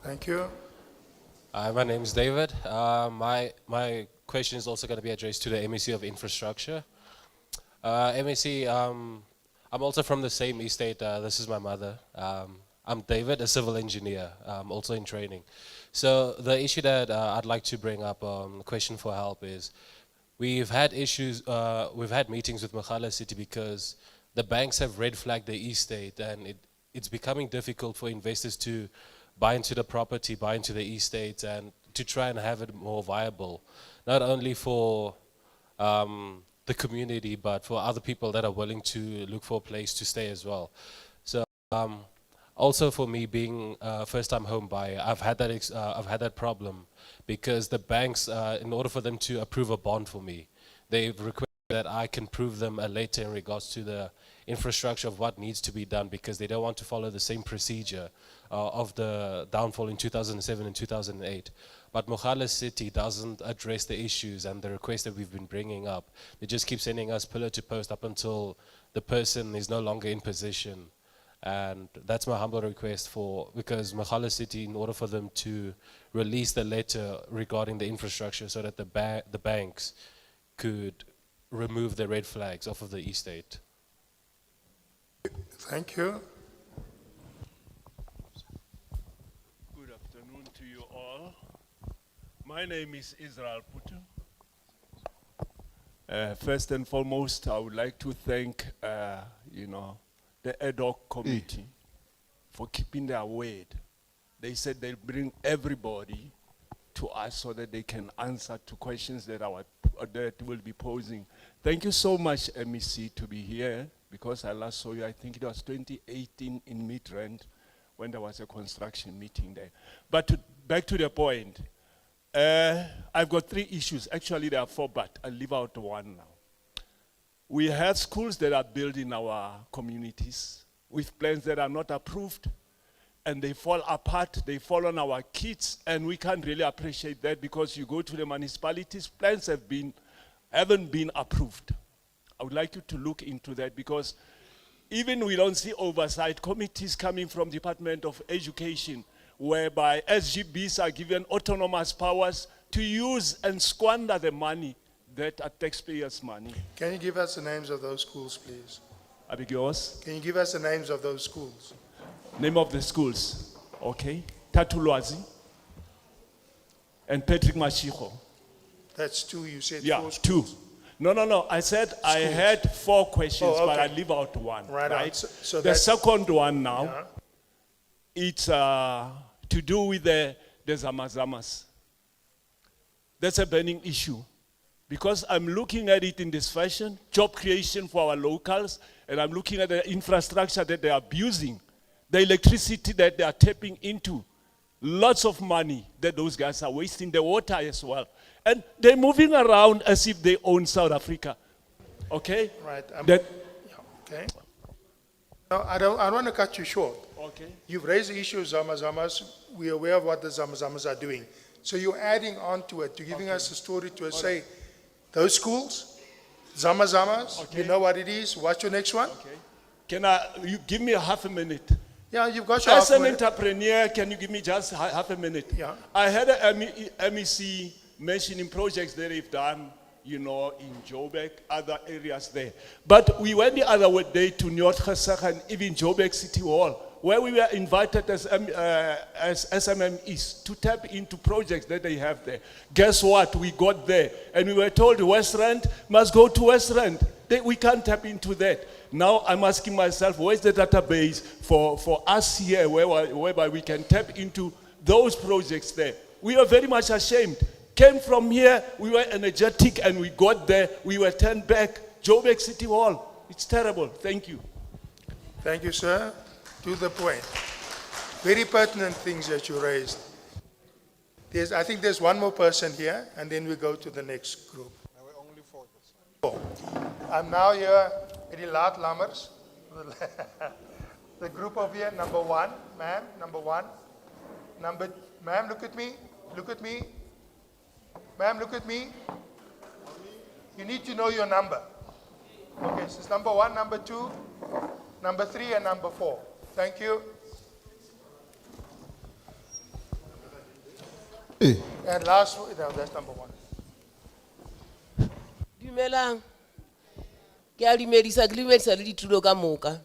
Thank you. My name is David. My question is also going to be addressed to the MEC of Infrastructure. MEC, I'm also from the same estate. This is my mother. I'm David, a civil engineer, also in training. So the issue that I'd like to bring up, question for help is, we've had issues, we've had meetings with Mogale City because the banks have red flagged the estate, and it's becoming difficult for investors to buy into the property, buy into the estate, and to try and have it more viable, not only for the community, but for other people that are willing to look for a place to stay as well. So also for me being a first-time home buyer, I've had that problem because the banks, in order for them to approve a bond for me, they've requested that I can prove them a letter in regards to the infrastructure of what needs to be done, because they don't want to follow the same procedure of the downfall in 2007 and 2008. But Mogale City doesn't address the issues and the requests that we've been bringing up. They just keep sending us pillar to post up until the person is no longer in position. And that's my humble request because Mogale City, in order for them to release the letter regarding the infrastructure so that the banks could remove the red flags off of the estate. Thank you. Good afternoon to you all. My name is Israel Putu. First and foremost, I would like to thank, the ad hoc committee for keeping their word. They said they'll bring everybody to us so that they can answer to questions that will be posing. Thank you so much, MEC, to be here, because I last saw you, I think it was 2018 in Midrand, when there was a construction meeting there. But back to the point, I've got 3 issues. Actually, there are 4, but I'll leave out 1 now. We have schools that are built in our communities with plans that are not approved, and they fall apart, they fall on our kids, and we can't really appreciate that, because you go to the municipalities, plans haven't been approved. I would like you to look into that, because even we don't see oversight committees coming from Department of Education, whereby SGBs are given autonomous powers to use and squander the money that are taxpayers' money. Can you give us the names of those schools, please? I beg yours? Can you give us the names of those schools? Name of the schools, okay. Tatulwazi and Patrick Mashiko. That's 2, you said. Yeah, 4 2. schools. No, I said I had 4 questions, but I leave out 1, Right. right? So The second one now, yeah. it's to do with the Zamazamas. That's a burning issue, because I'm looking at it in this fashion, job creation for our locals, and I'm looking at the infrastructure that they are abusing, the electricity that they are tapping into, lots of money that those guys are wasting, the water as well. And they're moving around as if they own South Africa, okay? Right. That, Okay. No, I don't want to cut you short. Okay. You've raised the issue of Zamazamas. We're aware of what the Zamazamas are doing. So you're adding on to it, you're giving us a story to say, those schools, Zamazamas, you know what it is, what's your next one? Can you give me half a minute? Yeah, you've got your As half an a minute. entrepreneur, can you give me just half a minute? Yeah. I had a MEC mentioning projects that they've done, in Joburg, other areas there. But we went the other day to North Gesag and even Joburg City Hall, where we were invited as SMMEs to tap into projects that they have there. Guess what? We got there and we were told West Rand must go to West Rand. We can't tap into that. Now I'm asking myself, where's the database for us here whereby we can tap into those projects there? We are very much ashamed. Came from here, we were energetic and we got there, we were turned back. Joburg City Hall, it's terrible. Thank you. Thank you, sir. To the point. Very pertinent things that you raised. I think there's one more person here, and then we go to the next group. I'm now here at the Laat Lammers. The group over here, number one, ma'am, number one. Ma'am, look at me, look at me. Ma'am, look at me. You need to know your number. Okay, so it's number one, number two, number three, and number four. Thank you. And last, no, that's number one. Dumelang. Ke a dumedisa ke le ditulo ka moka.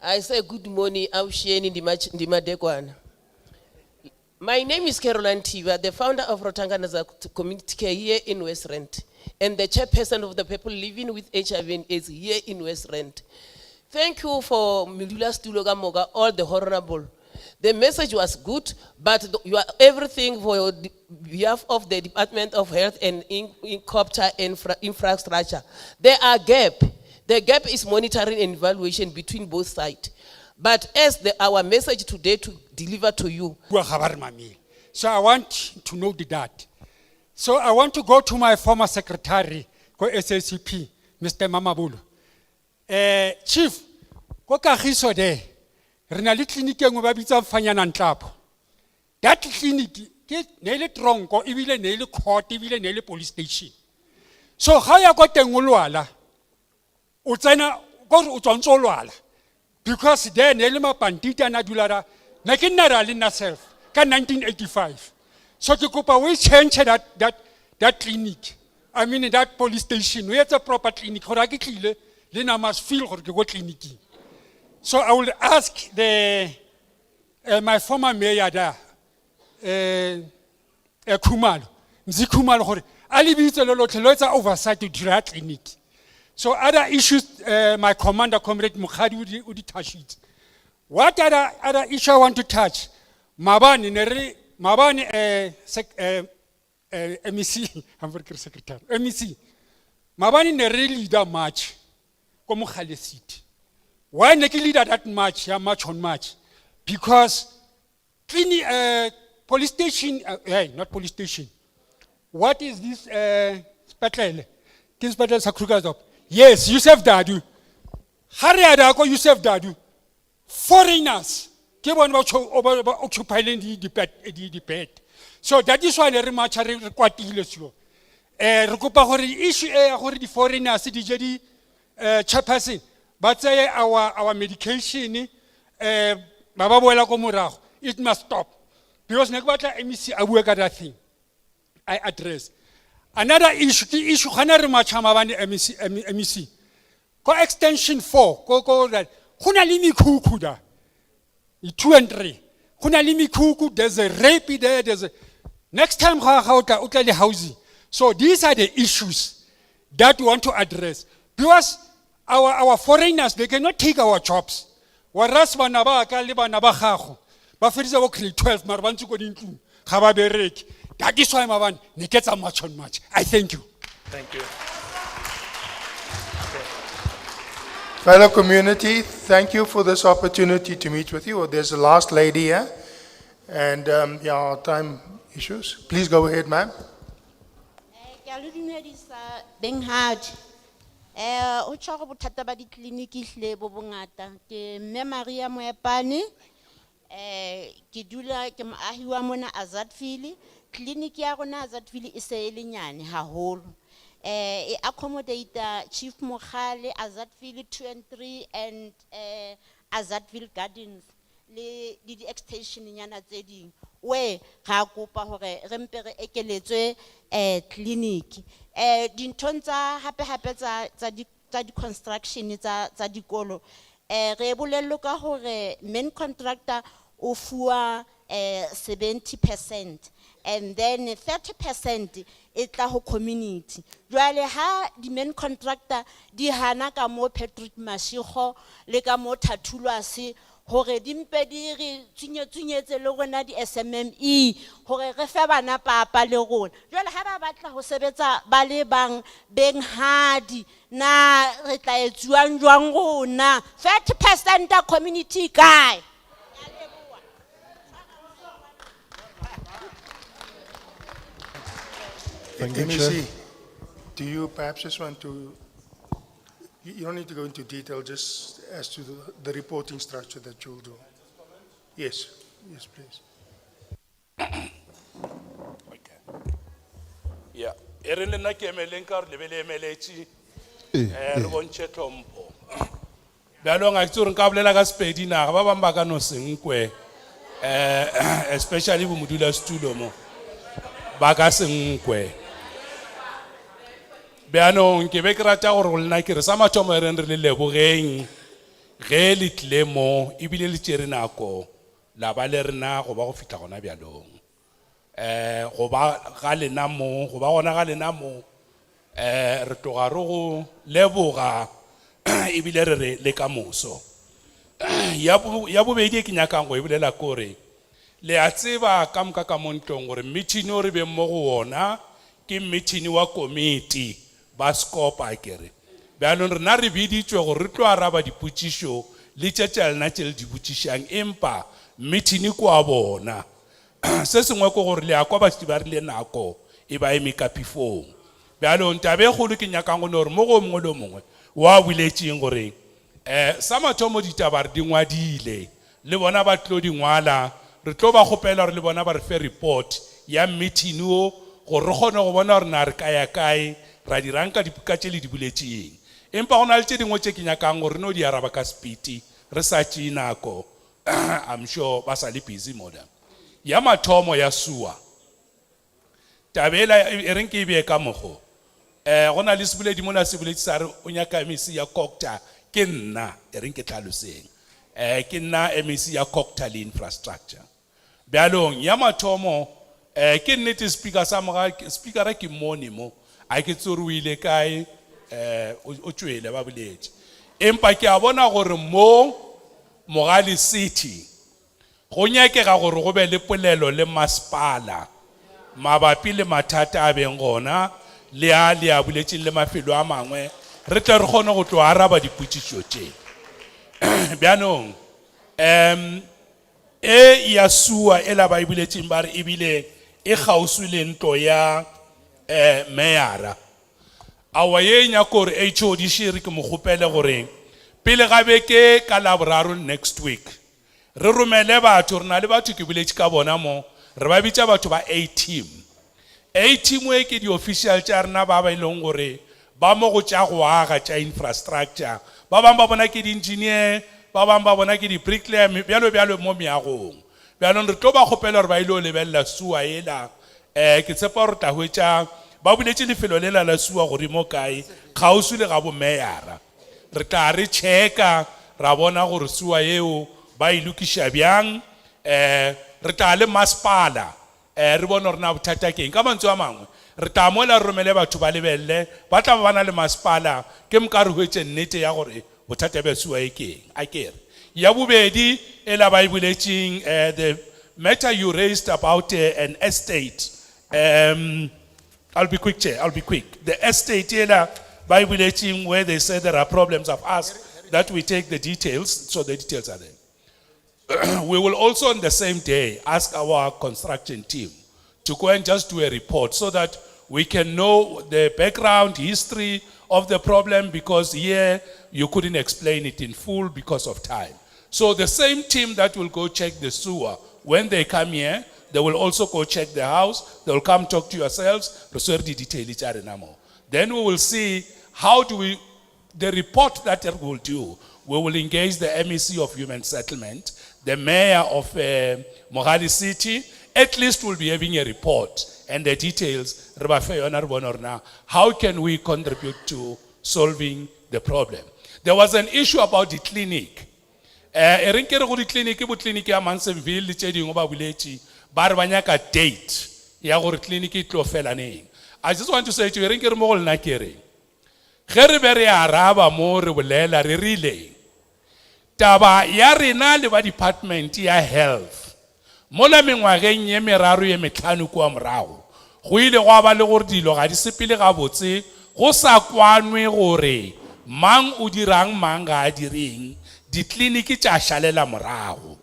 I say good morning, Ausheni Ndimadekwana. My name is Caroline Tiva, the founder of Rotanganaza Community Care here in West Rand, and the chairperson of the people living with HIV and AIDS here in West Rand. Thank you for Milula Stuloga Moga, all the honorable. The message was good, but you are everything for the behalf of the Department of Health and Incopter Infrastructure. There are gaps. The gap is monitoring and evaluation between both sides. But as our message today to deliver to you. So I want to know that. So I want to go to my former secretary, SACP, Mr. Mamabulu. Chief, ko kagiso de re na le clinic engwe ba bitsa Fanyana Ntlapo. That clinic ke ne le tronko ebile ne le court ebile ne le police station. So ga ya go teng o lwala o tsena go re o tswantso lwala because there ne le mapantiti ana dulara na ke nna ra le nna self ka 1985. So ke kopa we change that clinic. I mean that police station. We have a proper clinic. Gore ke tlile le na must feel gore ke go clinic. So I will ask my former mayor there, Khumalo, Mzi Khumalo gore a le bitse lo lotlhe lo etsa oversight to dira clinic. So other issues my commander comrade Mukhadi o di touched. What other issue I want to touch? Mabani MEC, I'm working secretary. MEC. Mabani ne re leader march ko Mogale City. Why ne ke leader that march, ya march on march? Because police station, not police station. What is this Spatlele? This Spatlele Sakrugazop. Yes, Yusuf Dadu. Hariada ko Yusuf Dadu. Foreigners. Ke bona ba occupying the debate. So that is why re match re kwatile sio. Re kopa gore issue gore di foreigners di je di chairperson but say our medication ba ba boela ko morago. It must stop. Because ne batla MEC a bua ka that thing. I address. Another issue gana re match mabane MEC. Ko extension 4 ko that gona le mikhukhu da. 2 and 3. Kuna limi kuku, there's a rape there, next time the housing. So these are the issues that we want to address. Because our foreigners, they cannot take our jobs. Whereas banaba ka le bana ba gago ba fedisa go grade 12 mara ba ntse go dintlu ga ba bereke. That is why mabane ne ke tsa much on much. I thank you. Thank you. Fellow community, thank you for this opportunity to meet with you. There's a last lady here, and time issues. Please go ahead, ma'am. Being hard. O tshwara bothata ba ditleliniki hle bo bongata ke mme Maria Moepane ke dula ke moahi wa mona Azaadville clinic ya rona Azaadville e se e le nyane haholo. E accommodate Chief Mogale, Azaadville 2 and 3 and Azaadville Gardens le di extension nyana tse ding. We ga kopa hore re mpe re ekeletswe clinic. Dinthong tsa hape tsa di construction tsa dikolo re bolello ka hore main contractor o fuwa 70% and then 30% e tla ho community. Jwale ha di main contractor di hana ka mo Patrick Mashego le ka mo Thathulwase hore di mpe di re tsunyetse le rona di SMME hore re fe bana papa le rona. Jwale ha ba batla ho sebetsa ba le bang beng hadi na re tla etsuang jwang rona 30% ya community kae. Thank you, MEC, Chair. do you perhaps just want to, you don't need to go into detail, just as to the reporting structure that you'll do. Yes, yes, please. Yeah, erele na ke emeleng ka re lebele emeletši re bontšhe tlhompho bjalong a ke tse gore nka bolela ka Sepedi naga ba bangwe ba ka no senkwe especially bomodulasetulo mo ba ka senkwe bjanong ke be ke rata gore go lena ke re sa mathomo e reng re le lebogeng ge le tlile mo ebile le tšere nako la ba le rena go ba go fitlha gona bjalong go ba ga lena mo go ba gona ga lena mo re tloga re go leboga ebile re re le ka moso ya bobedi e ke nyakang go e bolela kore le a tseba ka moka ka montlong gore meeting o re beng mo go ona ke meeting wa committee ba SCOPA kere bjalong rena re biditšwe gore re tlo araba dipotšišo le tšetša lena tše le di botšišang empa meeting kwa bona se sengwe ko gore le a kwa batho ba rile nako e ba eme ka pifong bjalong tabe kgolo ke nyakang go ne gore mo go mongwe le mongwe wa buletšeng gore sa mathomo ditaba re di ngwadile le bona ba tlo di ngwala re tlo ba kgopela gore le bona ba re fe report ya meeting o gore re kgone go bona gore na re kaya kae ra dirang ka dipuka tše le di buletšeng empa go na le tše dingwe tše ke nyakang gore no di araba ka sepiti re sa tšee nako I'm sure ba sa le busy modern ya mathomo ya sua tabela e reng ke be ka mogo go na le sebuledi mona sebuletši sa re o nyaka MEC ya Cocta ke nna e reng ke tlhaloseng ke nna MEC ya Cocta le infrastructure bjalong ya mathomo ke nnete speakera ke mone mo a ke tsore o ile kae o tšwele ba boletše empa ke a bona gore mo Mogale City go nyakega gore go be le polelo le masepala mabapi le mathata a beng gona le a buletšeng le mafelo a mangwe re tle re kgone go tlo araba dipotšišo tše bjanong ya sua e la ba e buletšeng ba re ebile e kgauswi le ntlo ya meyara awa ye nyako gore HOD šere ke mo kgopele gore pele ga beke ka Laboraro next week re romele batho re na le batho ke buletše ka bona mo re ba bitša batho ba A-team e ke di-official tša rena ba ba e leng gore ba mo go tša go aga tša infrastructure ba bangwe ba bona ke di-engineer ba bangwe ba bona ke di-bricklayer bjalo mo meagong bjalong re tlo ba kgopela gore ba ile o lebelela sua ela ke tshepa gore tla hwetša ba buletše lefelo lela la sua gore mo kae kgauswi le ga bo meyara re tla re checka ra bona gore sua yeo ba ilokiša bjang re tla le masepala re bona gore na bothata keng ka mantswe a mangwe re tla mola re romele batho ba lebelele ba tla ba na le masepala ke mka re hwetše nnete ya gore bothata bja sua e keng a kere ya bobedi e la ba e buletšeng the matter you raised about an estate I'll be quick, Chair. I'll be quick. The estate ela ba e buletšeng where they say there are problems of us that we take the details, so the details are there. We will also on the same day ask our construction team to go and just do a report so that we can know the background history of the problem, because here you couldn't explain it in full because of time. So the same team that will go check the sewer, when they come here, They will also go check the house. They will come talk to yourselves. Then we will see how do we, the report that we will do, we will engage the MEC of Human Settlement, the mayor of Mohali City. At least we'll be having a report and the details. How can we contribute to solving the problem? There was an issue about the clinic. Clinic ya Mansonville le tse dingwe ba buletše ba re ba nyaka date ya gore clinic e tlo fela neng. I just want to say to you, re mo go lena ke reng ge re be re araba mo re bolela re rile taba ya rena le ba department ya health mola mengwageng ye meraro ye metlhano kwa morago go ile go ba le gore dilo ga di sepele ga botse go sa kwanwe gore mang o dirang mang ga a direng di kliniki tša šalela morago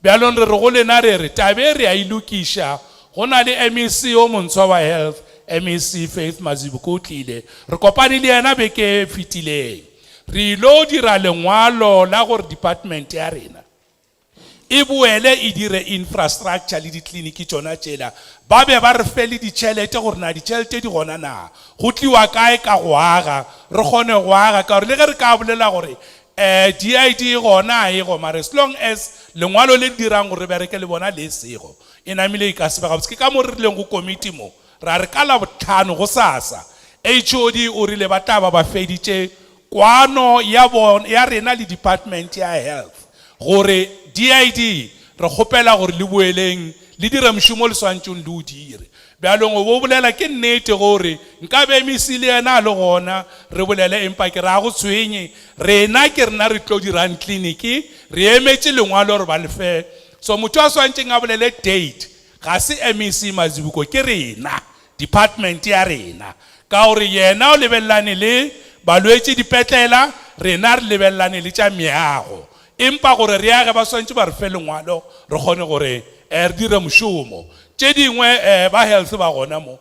bjalong re go lena re tabe re a ilukisha go na le MEC o montshwa wa health MEC Faith Mazibuko o tlile re kopane le yena beke fitileng re ilo dira lengwalo la gore department ya rena e boele e dire infrastructure le ditliniki tšona tšela ba be ba re fe le ditšhelete gore na ditšhelete di gona na go tliwa kae ka go aga re kgone go aga ka gore le ge re ka bolela gore DID gona e go mare as long as lengwalo le dirang gore bereke le bona le sego e namile e ka se ba ke ka mo re leng go committee mo ra re ka la botlhano go sasa HOD o rile ba taba ba feditše kwano ya rena le department ya health gore DID re kgopela gore le boeleng le dire mšomo le swantšong le o dire bjalong o bo bolela ke nnete gore nka be MEC le yena le gona re bolele empa ke ra go tshwenye rena ke rena re tlo dirang kliniki re emetše lengwalo re ba le fe so motho a swantšeng a bolele date ga se MEC Mazibuko ke rena department ya rena ka gore yena o lebellane le balwetše dipetlela rena re lebellane le tša meago empa gore re age ba swantše ba re fe lengwalo re kgone gore re dire mošomo tše dingwe ba health ba gona mo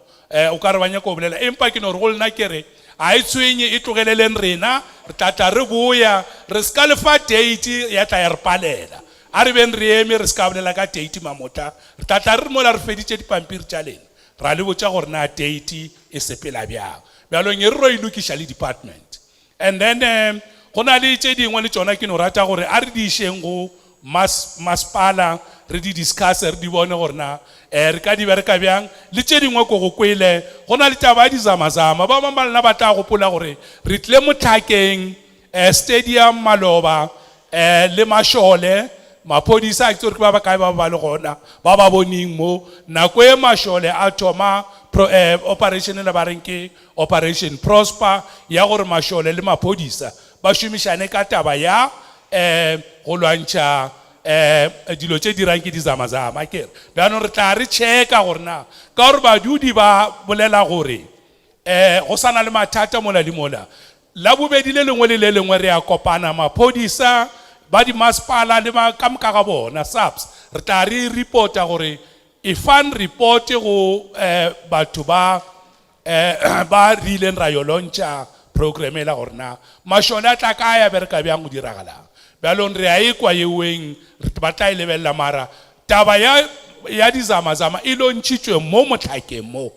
o ka re ba nyaka go bolela empa ke no re go lena kere a e tshwenye e tlogeleleng rena re tlatla re boya re ska lefa date ya tla ya re palela a re beng re eme re ska bolela ka date mamota re tlatla re mola re feditše dipampiri tša lena ra le botša gore na date e sepela bjang bjalong e re ro ilukiša le department and then go na le tše dingwe le tšona ke no rata gore a re di išeng go masepala re di discuss re di bone gore na re ka di bereka bjang le tše dingwe ko go kwele go na le taba ya dizamazama ba bangwe ba lena ba tla gopola gore re tlile motlhakeng stadium Maloba le Mashole maphodisa a ke tsore ba ba kae ba ba le gona ba ba boning mo nako e Mashole a thoma operation le ba reng ke operation Prosper ya gore Mashole le maphodisa ba šomišane ka taba ya go lwantšha dilo tše dirang ke dizamazama kere bjanong re tla re checka gore na ka gore badudi ba bolela gore go sana le mathata mola le mola la bobedi le lengwe le le lengwe re a kopana maphodisa ba di masepala le ka moka ga bona SAPS re tla re reporta gore e fan report go batho ba rileng ra yo launcha program la gore na Mashole a tla ka ya bereka bjang go diragalang bjalong re a ekwa yeweng re ba tla lebella mara taba ya dizamazama e lontšhitšwe mo motlhakeng mo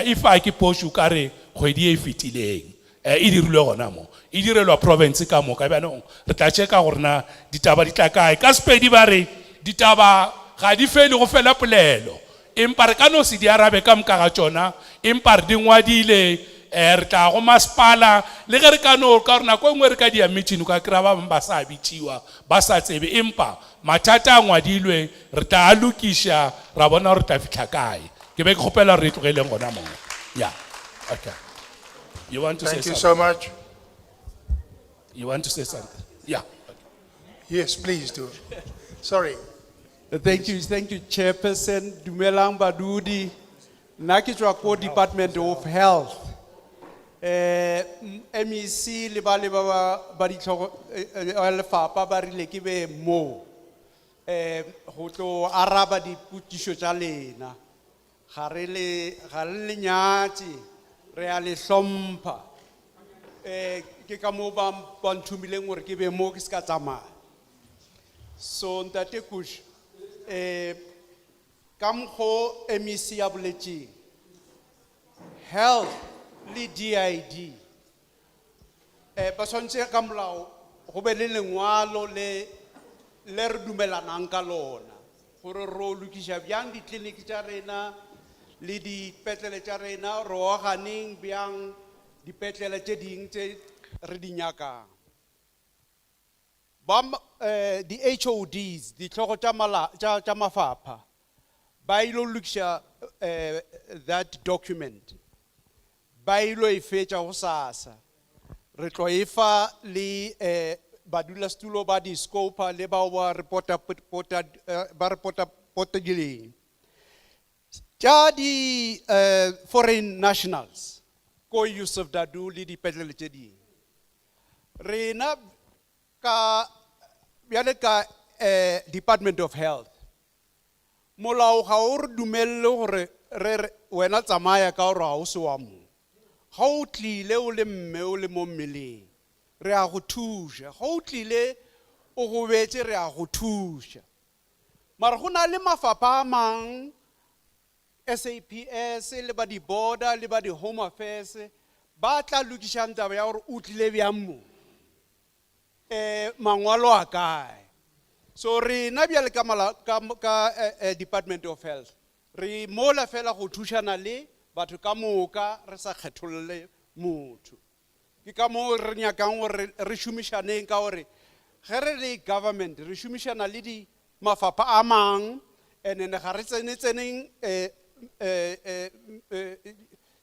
ifa ke poshu ka re kgwedi e fetileng e dirilwe gona mo e direlwa province ka moka bjanong re tla checka gore na ditaba di tla kae ka sepedi ba re ditaba ga di fele go fela polelo empa re ka no se di arabe ka moka ga tšona empa re di ngwadile re tla go masepala le ge re ka no ka gore nako engwe re ka dia metšhini ka kry-a ba bangwe ba sa bitšiwa ba sa tsebe empa mathata a ngwadilwe re tla a lokiša ra bona gore tla fitlha kae ke be ke kgopela re tlogeleng gona moo yeah okay you want to say something? Thank you so much. You want to say something? Yeah. Yes, please do. Sorry. Thank you, Chairperson. Dumelang Badudi. Naki ko Department of Health. MEC le ba ba di lefapha ba rile ke be mo. Go tlo araba dipotšišo tša lena. Ga re le nyatše re a le hlompha. Ke ka mo ba nthumileng gore ke be mo ke se ka tsamaya. So ntate Kush Kamho MEC ya boletšeng, health le DID. Ba tshwantse ka molao go be le lengwalo le re dumelanang ka lona gore ro lokiša bjang ditleliniki tša rena le dipetlele tša rena ro aganeng bjang dipetlele tše ding tše re di nyakang. Di HODs, ditlhogo tša mafapha, ba ilo lokiša that document, ba ilo e fetša go SASSA. Re tlo e fa le badulasetulo ba di SCOPA le bao ba reporta potagileng. Tša di foreign nationals, ko Yusuf Dadoo le dipetlele tše ding. Rena ka bjale ka Department of Health, molao ga o re dumelle gore wena tsamaya ka gore ga o se wa mo. Ga o tlile o le mme o le mo mmeleng, re a go thuša. Ga o tlile o go betse, re a go thuša. Mara go na le mafapha a mang, SAPS le ba di border le ba di home affairs, ba tla lokišang taba ya gore o tlile bjang mo, mangwalo a kae. So rena bjale ka Department of Health, re mola fela go thušana le batho ka moka re sa kgetholle motho. Ke ka moo re nyakang gore re šomišaneng ka gore ge re le government re šomišana le di mafapha a mang, and then ga re tseneng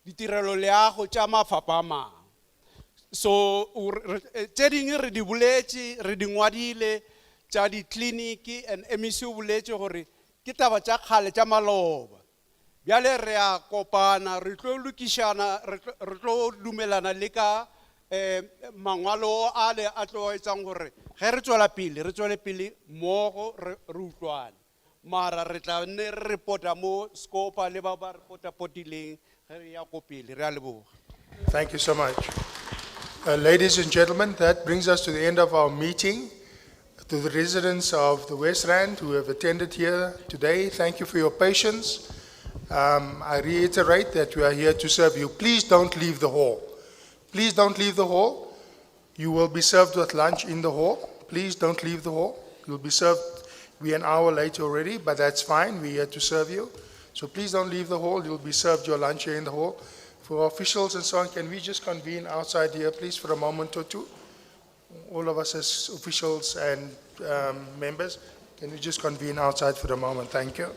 ditirelo leago tša mafapha a mang. So tše ding re di boletše, re di ngwadile tša di kliniki, and MEC o boletše gore ke taba tša kgale tša maloba. Bjale re a kopana, re tlo lokišana, re tlo dumelana le ka mangwalo a le a tlo etsang gore ge re tswela pele mmogo re utlwane. Mara re tla nne re reporta mo SCOPA le ba ba reporta potileng ge re ya ko pele. Re a leboga. Thank you so much. Ladies and gentlemen, that brings us to the end of our meeting. To the residents of the West Rand who have attended here today, thank you for your patience. I reiterate that we are here to serve you. Please don't leave the hall. Please don't leave the hall. You will be served with lunch in the hall. Please don't leave the hall. You'll be served. We're an hour late already, but that's fine. We're here to serve you. So please don't leave the hall. You'll be served your lunch here in the hall. For officials and so on, can we just convene outside here, please, for a moment or two? All of us as officials and members, can we just convene outside for a moment? Thank you.